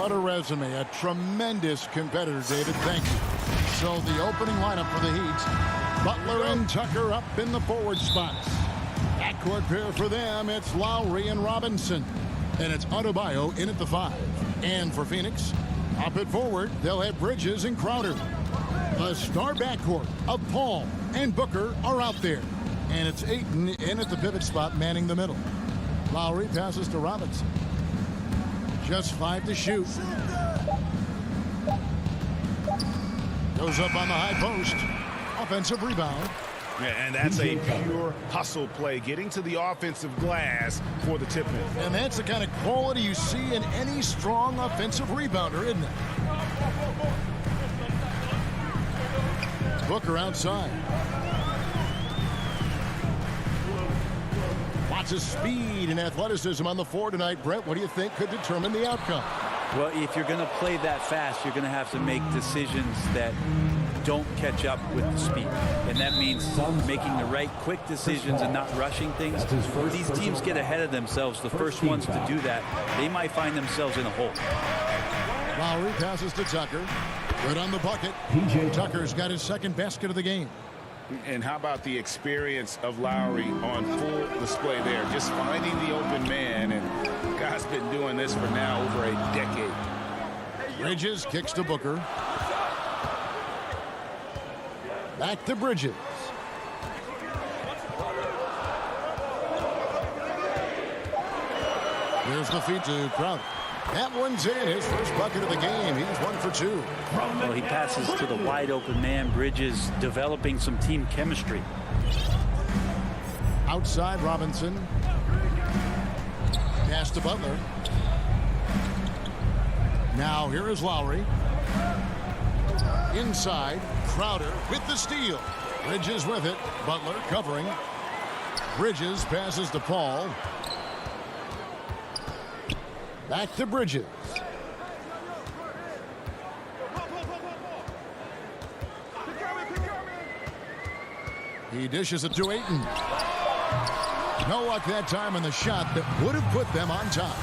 What a resume. A tremendous competitor, David. Thank you. So the opening lineup for the Heat. Butler and Tucker up in the forward spots. Backcourt pair for them, it's Lowry and Robinson. And it's Adebayo in at the 5. And for Phoenix, up at forward, they'll have Bridges and Crowder. The star backcourt of Paul and Booker are out there. And it's Ayton in at the pivot spot, manning the middle. Lowry passes to Robinson. Just 5 to shoot. Goes up on the high post. Offensive rebound. Yeah, and that's a pure hustle play, getting to the offensive glass for the tip-in. And that's the kind of quality you see in any strong offensive rebounder, isn't it? Booker outside. Lots of speed and athleticism on the floor tonight. Brett, what do you think could determine the outcome? Well, if you're going to play that fast, you're going to have to make decisions that don't catch up with the speed. And that means making the right quick decisions and not rushing things. These teams get ahead of themselves. The first ones to do that, they might find themselves in a hole. Lowry passes to Tucker. Good on the bucket. Tucker's got his second basket of the game. And how about the experience of Lowry on full display there? Just finding the open man, and God's been doing this for now over a decade. Bridges kicks to Booker. Back to Bridges. Here's the feed to Crowder. That one's in, his first bucket of the game. He's 1 for 2. Well, he passes to the wide open man. Bridges developing some team chemistry. Outside, Robinson. Pass to Butler. Now here is Lowry. Inside, Crowder with the steal. Bridges with it. Butler covering. Bridges passes to Paul. Back to Bridges. He dishes it to Ayton. No luck that time on the shot that would have put them on top.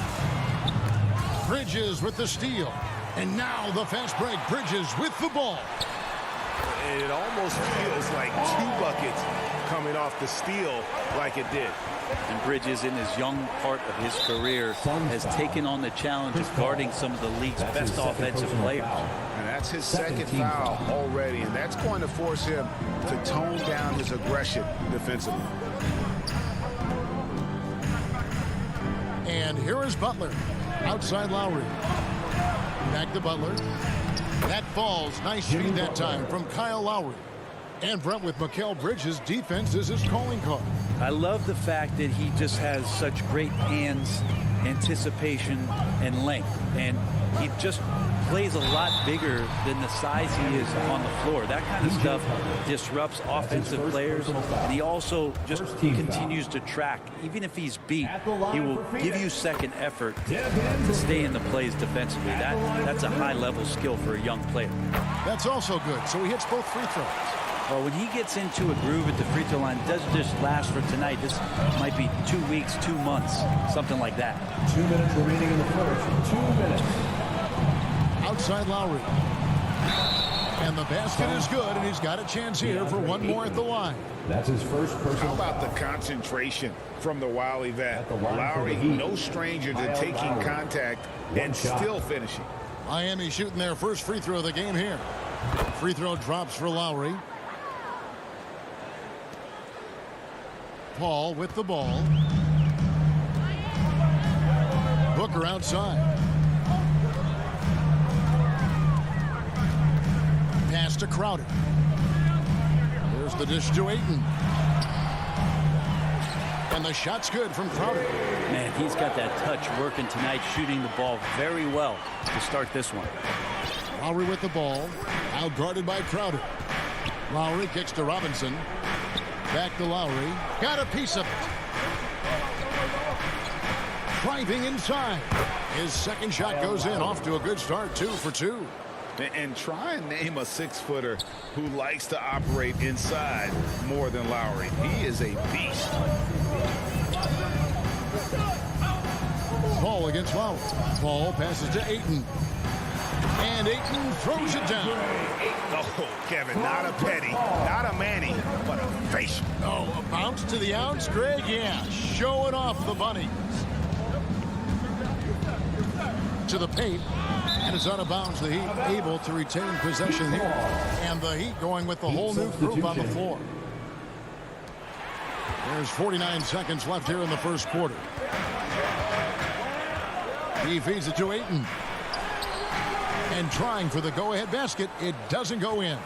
Bridges with the steal. And now the fast break. Bridges with the ball. It almost feels like 2 buckets coming off the steal like it did. And Bridges, in his young part of his career, has taken on the challenge of guarding some of the league's best offensive players. And that's his second foul already, and that's going to force him to tone down his aggression defensively. And here is Butler. Outside Lowry. Back to Butler. That falls. Nice feed that time from Kyle Lowry. And Brent, with Mikal Bridges, defense is his calling card. I love the fact that he just has such great hands, anticipation, and length. And he just plays a lot bigger than the size he is on the floor. That kind of stuff disrupts offensive players. And he also just continues to track. Even if he's beat, he will give you second effort to stay in the plays defensively. That's a high-level skill for a young player. That's also good. So he hits both free throws. Well, when he gets into a groove at the free throw line, it doesn't just last for tonight. This might be 2 weeks, 2 months, something like that. 2 minutes remaining in the first. 2 minutes. Outside Lowry. And the basket is good, and he's got a chance here for one more at the line. That's his first personal. How about the concentration from the Wiley vet? Lowry, no stranger to taking contact and still finishing. Miami shooting their first free throw of the game here. Free throw drops for Lowry. Paul with the ball. Booker outside. Pass to Crowder. There's the dish to Ayton. And the shot's good from Crowder. Man, he's got that touch working tonight, shooting the ball very well to start this one. Lowry with the ball. Out guarded by Crowder. Lowry kicks to Robinson. Back to Lowry. Got a piece of it. Driving inside. His second shot goes in. Off to a good start. 2 for 2. And try and name a 6-footer who likes to operate inside more than Lowry. He is a beast. Paul against Lowry. Paul passes to Ayton. And Ayton throws it down. Oh, Kevin, not a Petty, not a Manny, but a facial. Oh, a bounce to the outs, Greg? Yeah, showing off the bunnies. To the paint. And it's out of bounds. The Heat able to retain possession here. And the Heat going with the whole new group on the floor. There's 49 seconds left here in the first quarter. He feeds it to Ayton. And trying for the go-ahead basket. It doesn't go in.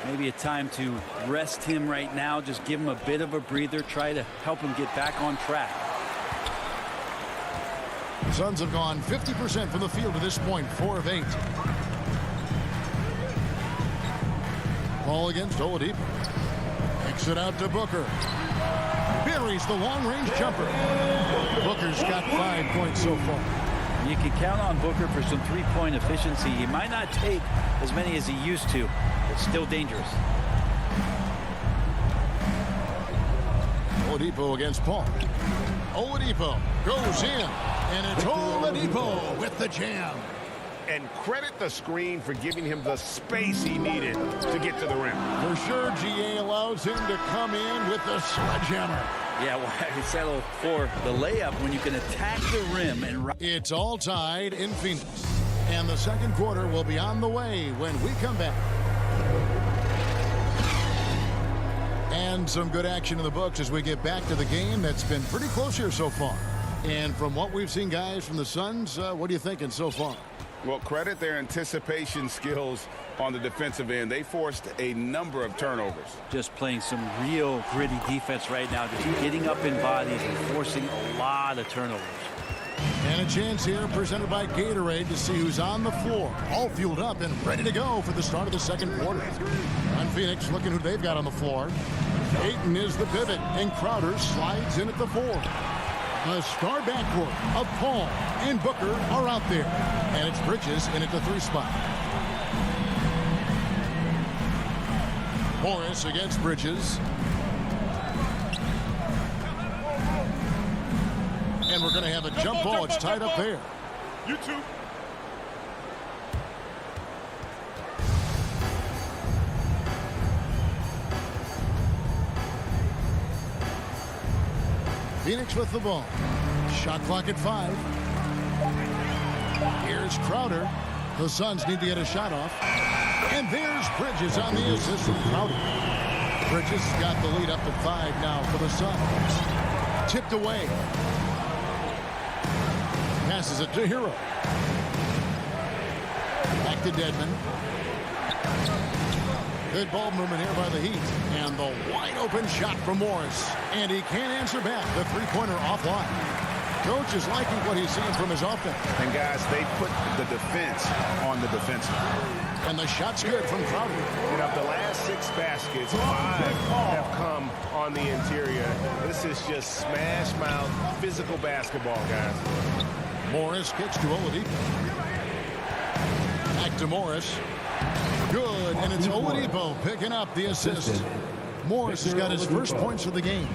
Maybe a time to rest him right now. Just give him a bit of a breather. Try to help him get back on track. Suns have gone 50% from the field to this point. 4 of 8. Ball against Oladipo. Kicks it out to Booker. Buries the long-range jumper. Booker's got 5 points so far. You can count on Booker for some three-point efficiency. He might not take as many as he used to, but still dangerous. Oladipo against Paul. Oladipo goes in, and it's Oladipo with the jam. And credit the screen for giving him the space he needed to get to the rim. For sure, GA allows him to come in with the sledgehammer. Yeah, well, I settle for the layup when you can attack the rim. And it's all tied in Phoenix. And the second quarter will be on the way when we come back. And some good action in the books as we get back to the game that's been pretty close here so far. And from what we've seen, guys, from the Suns, what are you thinking so far? Well, credit their anticipation skills on the defensive end. They forced a number of turnovers. Just playing some real gritty defense right now. Just getting up in bodies and forcing a lot of turnovers. And a chance here presented by Gatorade to see who's on the floor. All fueled up and ready to go for the start of the second quarter. On Phoenix, looking who they've got on the floor. Ayton is the pivot, and Crowder slides in at the 4. The star backcourt of Paul and Booker are out there. And it's Bridges in at the 3 spot. Morris against Bridges. And we're going to have a jump ball. It's tied up there. You too. Phoenix with the ball. Shot clock at 5. Here's Crowder. The Suns need to get a shot off. And there's Bridges on the assist from Crowder. Bridges has got the lead up to 5 now for the Suns. Tipped away. Passes it to Hero. Back to Dedmon. Good ball movement here by the Heat. And the wide open shot from Morris. And he can't answer back. The three-pointer offline. Coach is liking what he's seeing from his offense. And guys, they put the defense on the defensive. And the shot's good from Crowder. You know, the last 6 baskets, 5 have come on the interior. This is just smash mouth physical basketball, guys. Morris kicks to Oladipo. Back to Morris. Good, and it's Oladipo picking up the assist. Morris has got his first points of the game.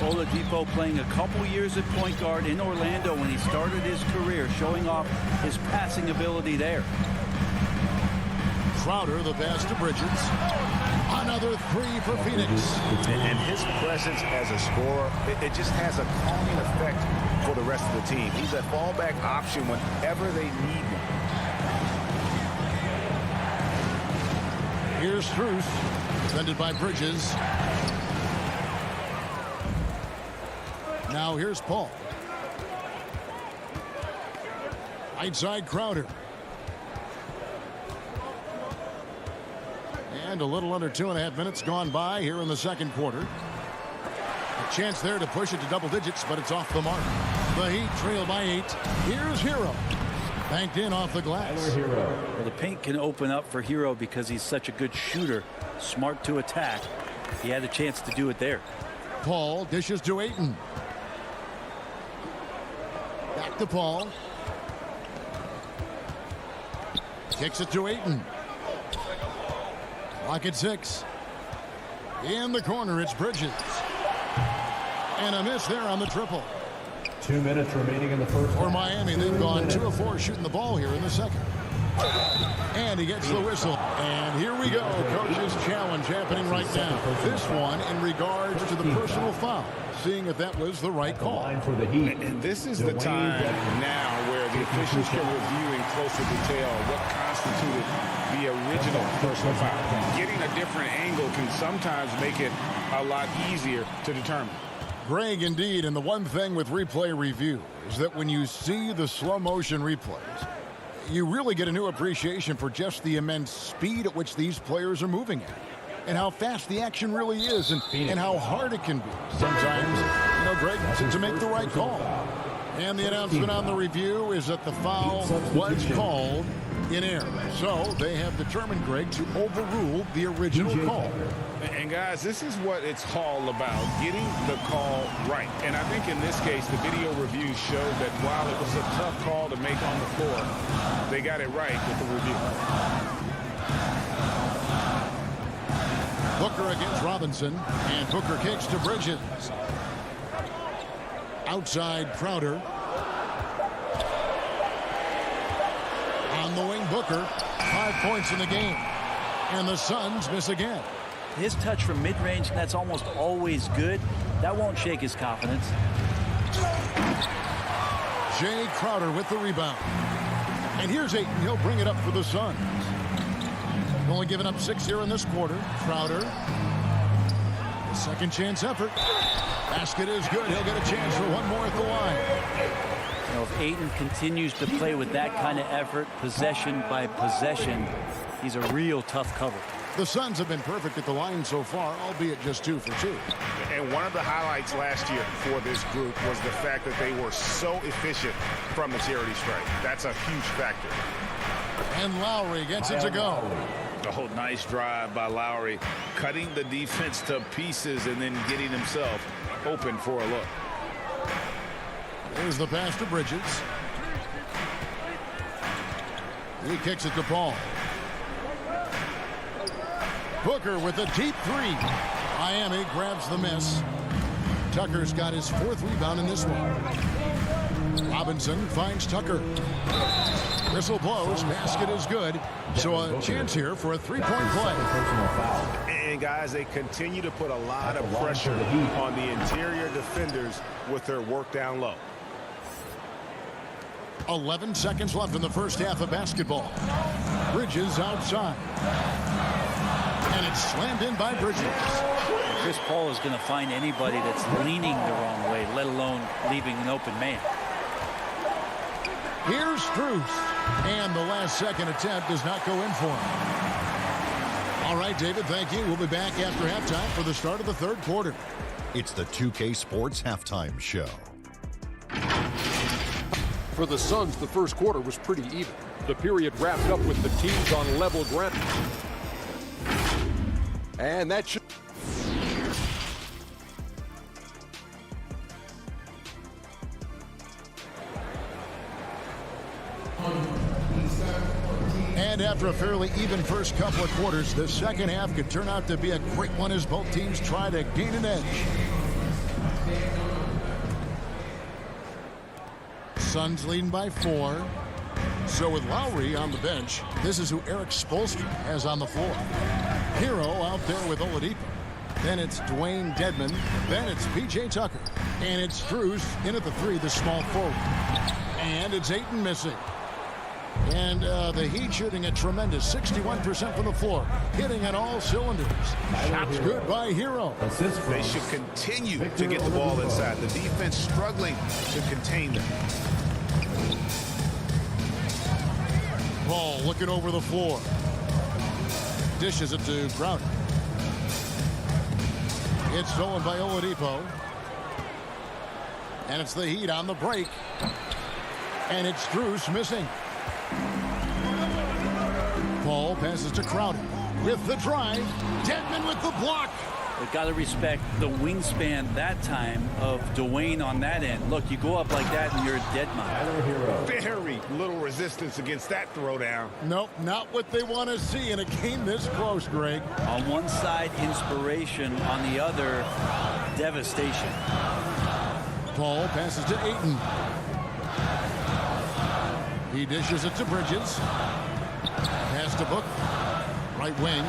Oladipo playing a couple years at point guard in Orlando when he started his career, showing off his passing ability there. Crowder, the pass to Bridges. Another 3 for Phoenix. And his presence as a scorer, it just has a calming effect for the rest of the team. He's a fallback option whenever they need him. Here's Strus, defended by Bridges. Now here's Paul. Right side Crowder. And a little under 2.5 minutes gone by here in the second quarter. A chance there to push it to double digits, but it's off the mark. The Heat trail by 8. Here's Hero. Banked in off the glass. Well, the paint can open up for Hero because he's such a good shooter, smart to attack. He had a chance to do it there. Paul dishes to Ayton. Back to Paul. Kicks it to Ayton. Clock at 6. In the corner, it's Bridges. And a miss there on the triple. 2 minutes remaining in the first. For Miami, they've gone 2 of 4 shooting the ball here in the second. And he gets the whistle. And here we go. Coach's challenge happening right now. This one in regards to the personal foul. Seeing if that was the right call. And this is the time now where the officials can review in closer detail what constituted the original personal foul. Getting a different angle can sometimes make it a lot easier to determine. Greg, indeed, and the one thing with replay review is that when you see the slow motion replays, you really get a new appreciation for just the immense speed at which these players are moving at. And how fast the action really is and how hard it can be. Sometimes, you know, Greg, to make the right call. And the announcement on the review is that the foul was called in error. So they have determined, Greg, to overrule the original call. And guys, this is what it's all about, getting the call right. And I think in this case, the video review showed that while it was a tough call to make on the floor, they got it right with the review. Booker against Robinson, and Booker kicks to Bridges. Outside Crowder. On the wing, Booker. 5 points in the game. And the Suns miss again. His touch from mid-range, that's almost always good. That won't shake his confidence. Jay Crowder with the rebound. And here's Ayton. He'll bring it up for the Suns. Only given up 6 here in this quarter. Crowder. Second chance effort. Basket is good. He'll get a chance for one more at the line. You know, if Ayton continues to play with that kind of effort, possession by possession, he's a real tough cover. The Suns have been perfect at the line so far, albeit just 2 for 2. And one of the highlights last year for this group was the fact that they were so efficient from the charity stripe. That's a huge factor. And Lowry gets it to go. Oh, nice drive by Lowry, cutting the defense to pieces and then getting himself open for a look. Here's the pass to Bridges. He kicks it to Paul. Booker with a deep 3. Miami grabs the miss. Tucker's got his 4th rebound in this one. Robinson finds Tucker. Whistle blows. Basket is good. So a chance here for a three-point play. And guys, they continue to put a lot of pressure on the interior defenders with their work down low. 11 seconds left in the first half of basketball. Bridges outside. And it's slammed in by Bridges. Chris Paul is going to find anybody that's leaning the wrong way, let alone leaving an open man. Here's Strus. And the last second attempt does not go in for him. All right, David, thank you. We'll be back after halftime for the start of the third quarter. It's the 2K Sports Halftime Show. For the Suns, the first quarter was pretty even. The period wrapped up with the teams on level ground. And that should... And after a fairly even first couple of quarters, the second half could turn out to be a great one as both teams try to gain an edge. Suns leading by 4. So with Lowry on the bench, this is who Eric Spoelstra has on the floor. Hero out there with Oladipo. Then it's Dwayne Dedmon. Then it's P.J. Tucker. And it's Strus in at the 3, the small forward. And it's Ayton missing. And the Heat shooting a tremendous 61% from the floor, hitting on all cylinders. Shots good by Hero. They should continue to get the ball inside. The defense struggling to contain them. Paul looking over the floor. Dishes it to Crowder. It's stolen by Oladipo. And it's the Heat on the break. And it's Strus missing. Paul passes to Crowder with the drive. Dedmon with the block. We've got to respect the wingspan that time of Dwayne on that end. Look, you go up like that and you're a dead man. Very little resistance against that throwdown. Nope, not what they want to see in a game this close, Greg. On one side, inspiration. On the other, devastation. Paul passes to Ayton. He dishes it to Bridges. Pass to Book. Right wing.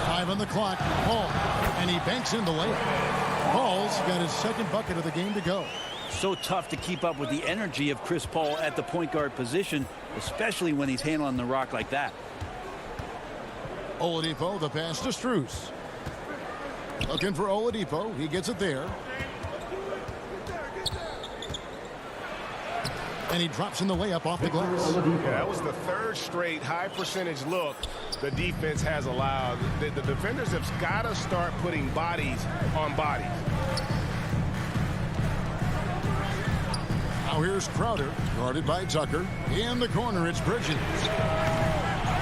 5 on the clock. Paul. And he banks in the layup. Paul's got his second bucket of the game to go. So tough to keep up with the energy of Chris Paul at the point guard position, especially when he's handling the rock like that. Oladipo, the pass to Strus. Looking for Oladipo. He gets it there. And he drops in the layup off the glass. Yeah, that was the third straight high percentage look the defense has allowed. The defenders have got to start putting bodies on bodies. Now here's Crowder, guarded by Tucker. In the corner, it's Bridges.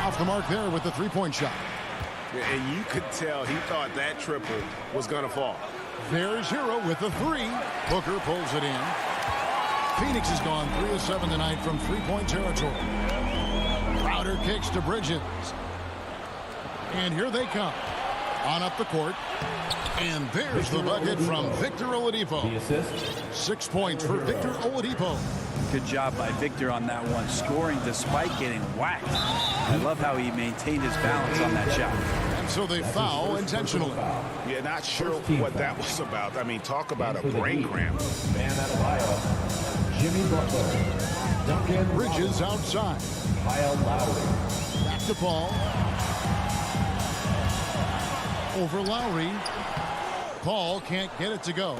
Off the mark there with the three-point shot. And you could tell he thought that triple was going to fall. There's Hero with the 3. Booker pulls it in. Phoenix has gone 3 of 7 tonight from three-point territory. Crowder kicks to Bridges. And here they come. On up the court. And there's the bucket from Victor Oladipo. 6 points for Victor Oladipo. Good job by Victor on that one, scoring despite getting whacked. I love how he maintained his balance on that shot. And so they foul intentionally. Yeah, not sure what that was about. I mean, talk about a brain cramp. Man out of Ohio. Jimmy Butler. Duncan Bridges outside. Kyle Lowry. Back to Paul. Over Lowry. Paul can't get it to go.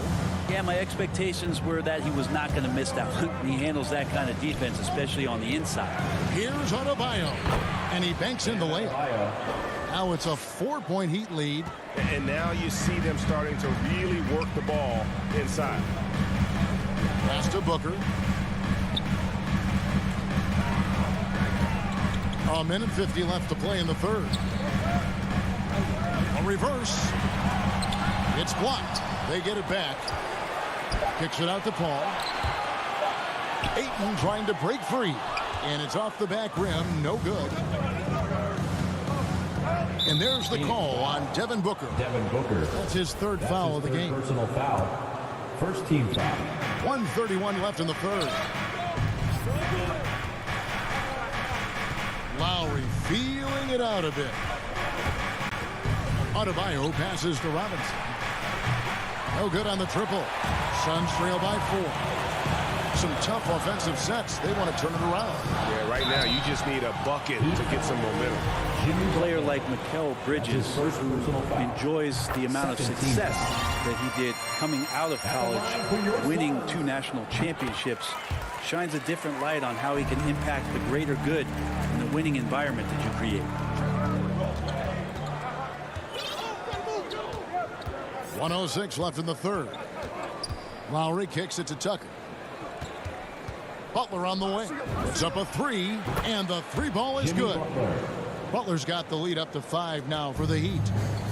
Yeah, my expectations were that he was not going to miss that one. He handles that kind of defense, especially on the inside. Here's Adebayo. And he banks in the layup. Now it's a 4-point Heat lead. And now you see them starting to really work the ball inside. Pass to Booker. A minute 50 left to play in the third. A reverse. It's blocked. They get it back. Kicks it out to Paul. Ayton trying to break free. And it's off the back rim. No good. And there's the call on Devin Booker. Devin Booker. That's his third foul of the game. Personal foul. First team foul. 1:31 left in the third. Lowry feeling it out a bit. Adebayo passes to Robinson. No good on the triple. Suns trail by 4. Some tough offensive sets. They want to turn it around. Yeah, right now you just need a bucket to get some momentum. A player like Mikal Bridges, who enjoys the amount of success that he did coming out of college, winning 2 national championships, shines a different light on how he can impact the greater good in the winning environment that you create. .106 left in the third. Lowry kicks it to Tucker. Butler on the wing. Puts up a 3, and the 3-ball is good. Butler's got the lead up to 5 now for the Heat.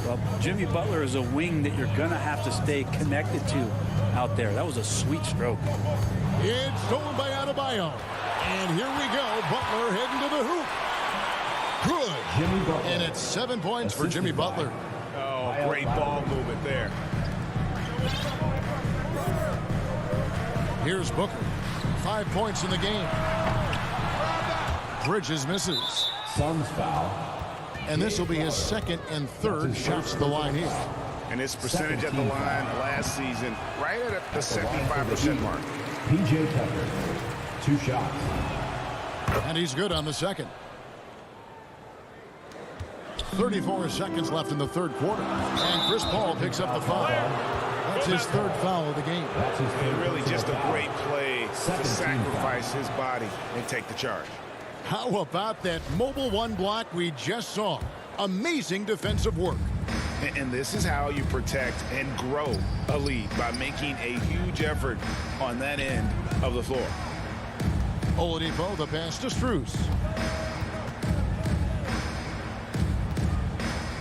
Well, Jimmy Butler is a wing that you're going to have to stay connected to out there. That was a sweet stroke. It's stolen by Adebayo. And here we go. Butler heading to the hoop. Good. And it's 7 points for Jimmy Butler. Oh, great ball movement there. Here's Booker. 5 points in the game. Bridges misses. Suns foul. And this will be his second and third shots to the line here. And his percentage at the line last season, right at the 75% mark. P.J. Tucker, 2 shots. And he's good on the second. 34 seconds left in the third quarter. And Chris Paul picks up the foul. That's his 3rd foul of the game. And really just a great play to sacrifice his body and take the charge. How about that mobile 1 block we just saw? Amazing defensive work. And this is how you protect and grow a lead, by making a huge effort on that end of the floor. Oladipo, the pass to Strus.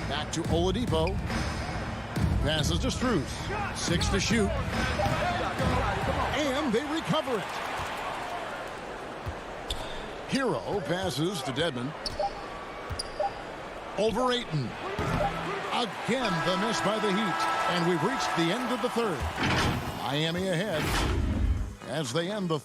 Back to Oladipo. Passes to Strus. 6 to shoot. And they recover it. Hero passes to Dedmon. Over Ayton. Again, the miss by the Heat. And we've reached the end of the third. Miami ahead as they end the...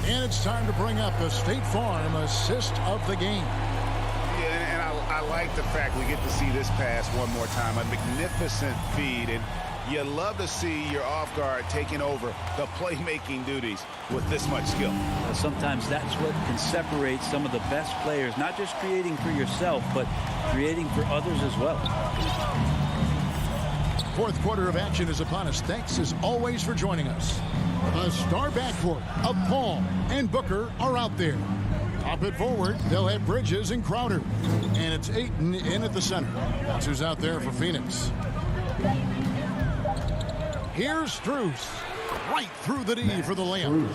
And it's time to bring up the State Farm assist of the game. Yeah, and I like the fact we get to see this pass one more time. A magnificent feed. And you love to see your off guard taking over the playmaking duties with this much skill. Sometimes that's what can separate some of the best players, not just creating for yourself, but creating for others as well. Fourth quarter of action is upon us. Thanks as always for joining us. The star backcourt of Paul and Booker are out there. Pop it forward. They'll have Bridges and Crowder. And it's Ayton in at the center. That's who's out there for Phoenix. Here's Strus. Right through the D for the layup.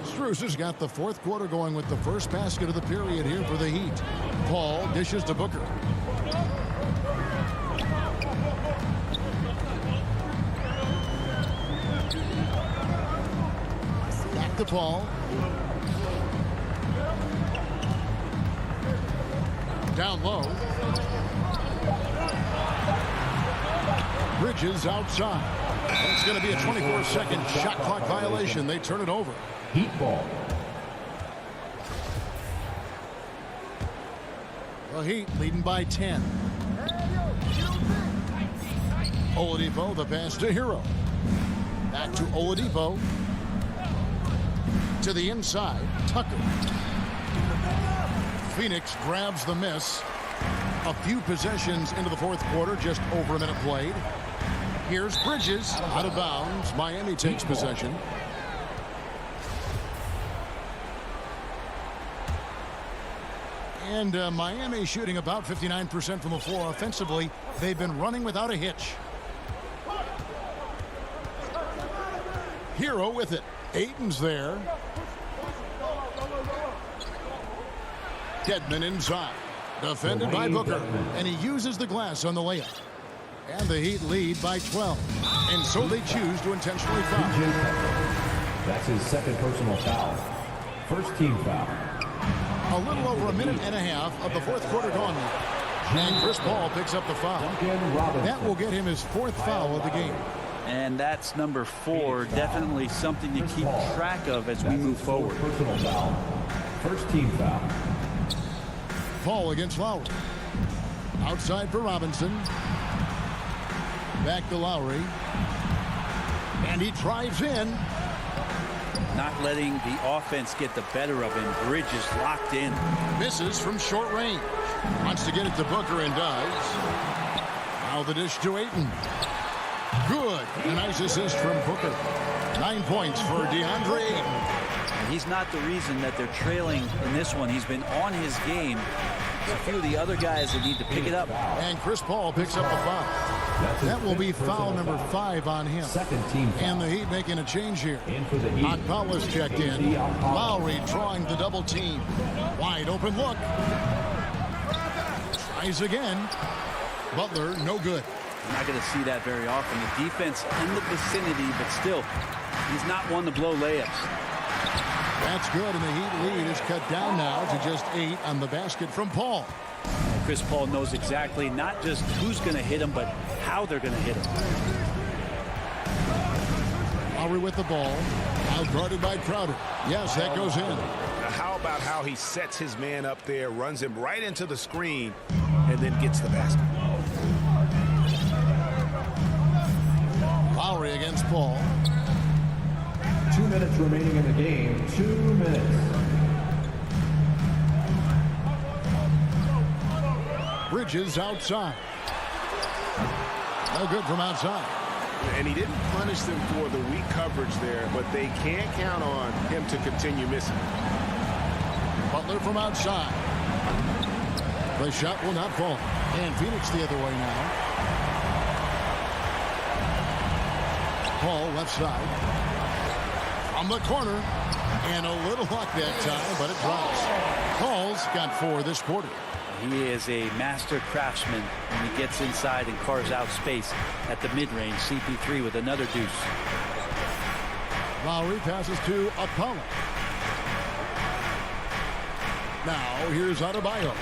Strus has got the fourth quarter going with the first basket of the period here for the Heat. Paul dishes to Booker. Back to Paul. Down low. Bridges outside. It's going to be a 24-second shot clock violation. They turn it over. Heat ball. The Heat leading by 10. Oladipo, the pass to Hero. Back to Oladipo. To the inside, Tucker. Phoenix grabs the miss. A few possessions into the fourth quarter, just over a minute played. Here's Bridges, out of bounds. Miami takes possession. And Miami shooting about 59% from the floor offensively. They've been running without a hitch. Hero with it. Ayton's there. Dedmon inside. Defended by Booker. And he uses the glass on the layup. And the Heat lead by 12. And so they choose to intentionally foul. That's his second personal foul. First team foul. A little over a minute and a half of the fourth quarter gone now. And Chris Paul picks up the foul. That will get him his 4th foul of the game. And that's number 4. Definitely something to keep track of as we move forward. Personal foul. First team foul. Paul against Lowry. Outside for Robinson. Back to Lowry. And he drives in. Not letting the offense get the better of him. Bridges locked in. Misses from short range. Wants to get it to Booker and does. Now the dish to Ayton. Good. A nice assist from Booker. 9 points for DeAndre Ayton. And he's not the reason that they're trailing in this one. He's been on his game. There's a few of the other guys that need to pick it up. And Chris Paul picks up the foul. That will be foul number 5 on him. Second team foul. And the Heat making a change here. Paulus checked in. Lowry drawing the double team. Wide open look. Tries again. Butler, no good. You're not going to see that very often. The defense in the vicinity, but still, he's not one to blow layups. That's good, and the Heat lead is cut down now to just 8 on the basket from Paul. Chris Paul knows exactly not just who's going to hit him, but how they're going to hit him. Lowry with the ball. Out guarded by Crowder. Yes, that goes in. Now how about how he sets his man up there, runs him right into the screen, and then gets the basket. Lowry against Paul. 2 minutes remaining in the game. 2 minutes. Bridges outside. No good from outside. And he didn't punish them for the weak coverage there, but they can't count on him to continue missing. Butler from outside. The shot will not fall. And Phoenix the other way now. Paul left side. From the corner. And a little luck that time, but it drops. Paul's got 4 this quarter. He is a master craftsman when he gets inside and carves out space at the mid-range. CP3 with another deuce. Lowry passes to Apollo. Now here's Adebayo.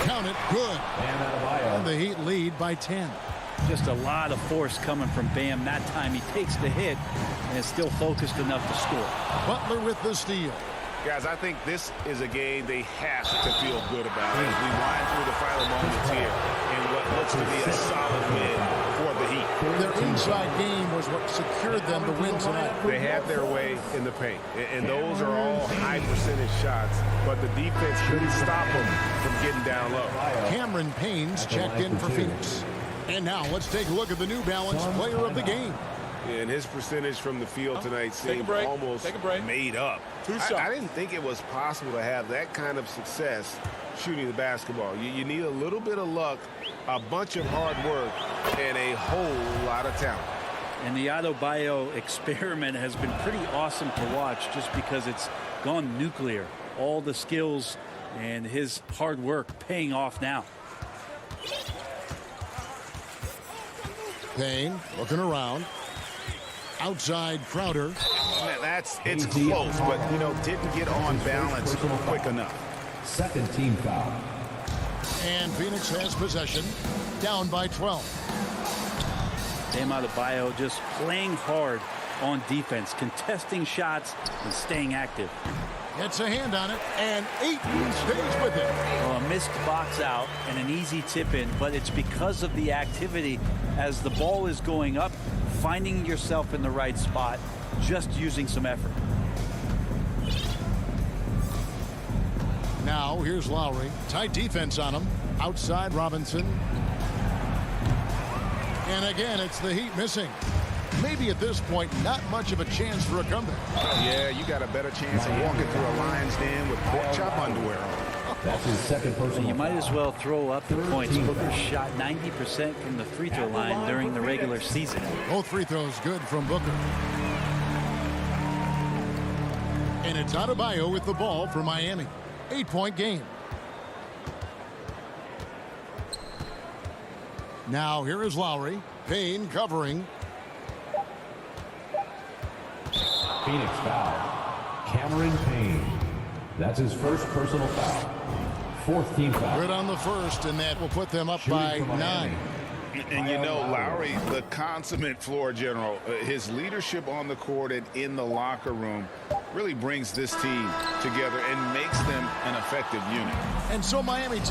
Count it. Good. And the Heat lead by 10. Just a lot of force coming from Bam. That time he takes the hit and is still focused enough to score. Butler with the steal. Guys, I think this is a game they have to feel good about as we wind through the final moments here in what looks to be a solid win for the Heat. Their inside game was what secured them the win tonight. They had their way in the paint, and those are all high percentage shots, but the defense couldn't stop them from getting down low. Cameron Payne's checked in for Phoenix. And now let's take a look at the New Balance player of the game. And his percentage from the field tonight seemed almost made up. I didn't think it was possible to have that kind of success shooting the basketball. You need a little bit of luck, a bunch of hard work, and a whole lot of talent. And the Adebayo experiment has been pretty awesome to watch just because it's gone nuclear. All the skills and his hard work paying off now. Payne looking around. Outside Crowder. It's close, but didn't get on balance quick enough. Second team foul. And Phoenix has possession, down by 12. Bam Adebayo just playing hard on defense, contesting shots and staying active. Gets a hand on it, and Ayton stays with it. Well, a missed box out and an easy tip in, but it's because of the activity as the ball is going up, finding yourself in the right spot, just using some effort. Now here's Lowry. Tight defense on him. Outside Robinson. And again, it's the Heat missing. Maybe at this point, not much of a chance for a comeback. Yeah, you got a better chance of walking through a lion's den with pork chop underwear on. That's his second personal. You might as well throw up the points. Booker shot 90% from the free throw line during the regular season. Both free throws good from Booker. And it's Adebayo with the ball for Miami. 8-point game. Now here is Lowry. Payne covering. Phoenix foul. Cameron Payne. That's his first personal foul. Fourth team foul. Good on the first, and that will put them up by 9. And you know, Lowry, the consummate floor general, his leadership on the court and in the locker room really brings this team together and makes them an effective unit. And so Miami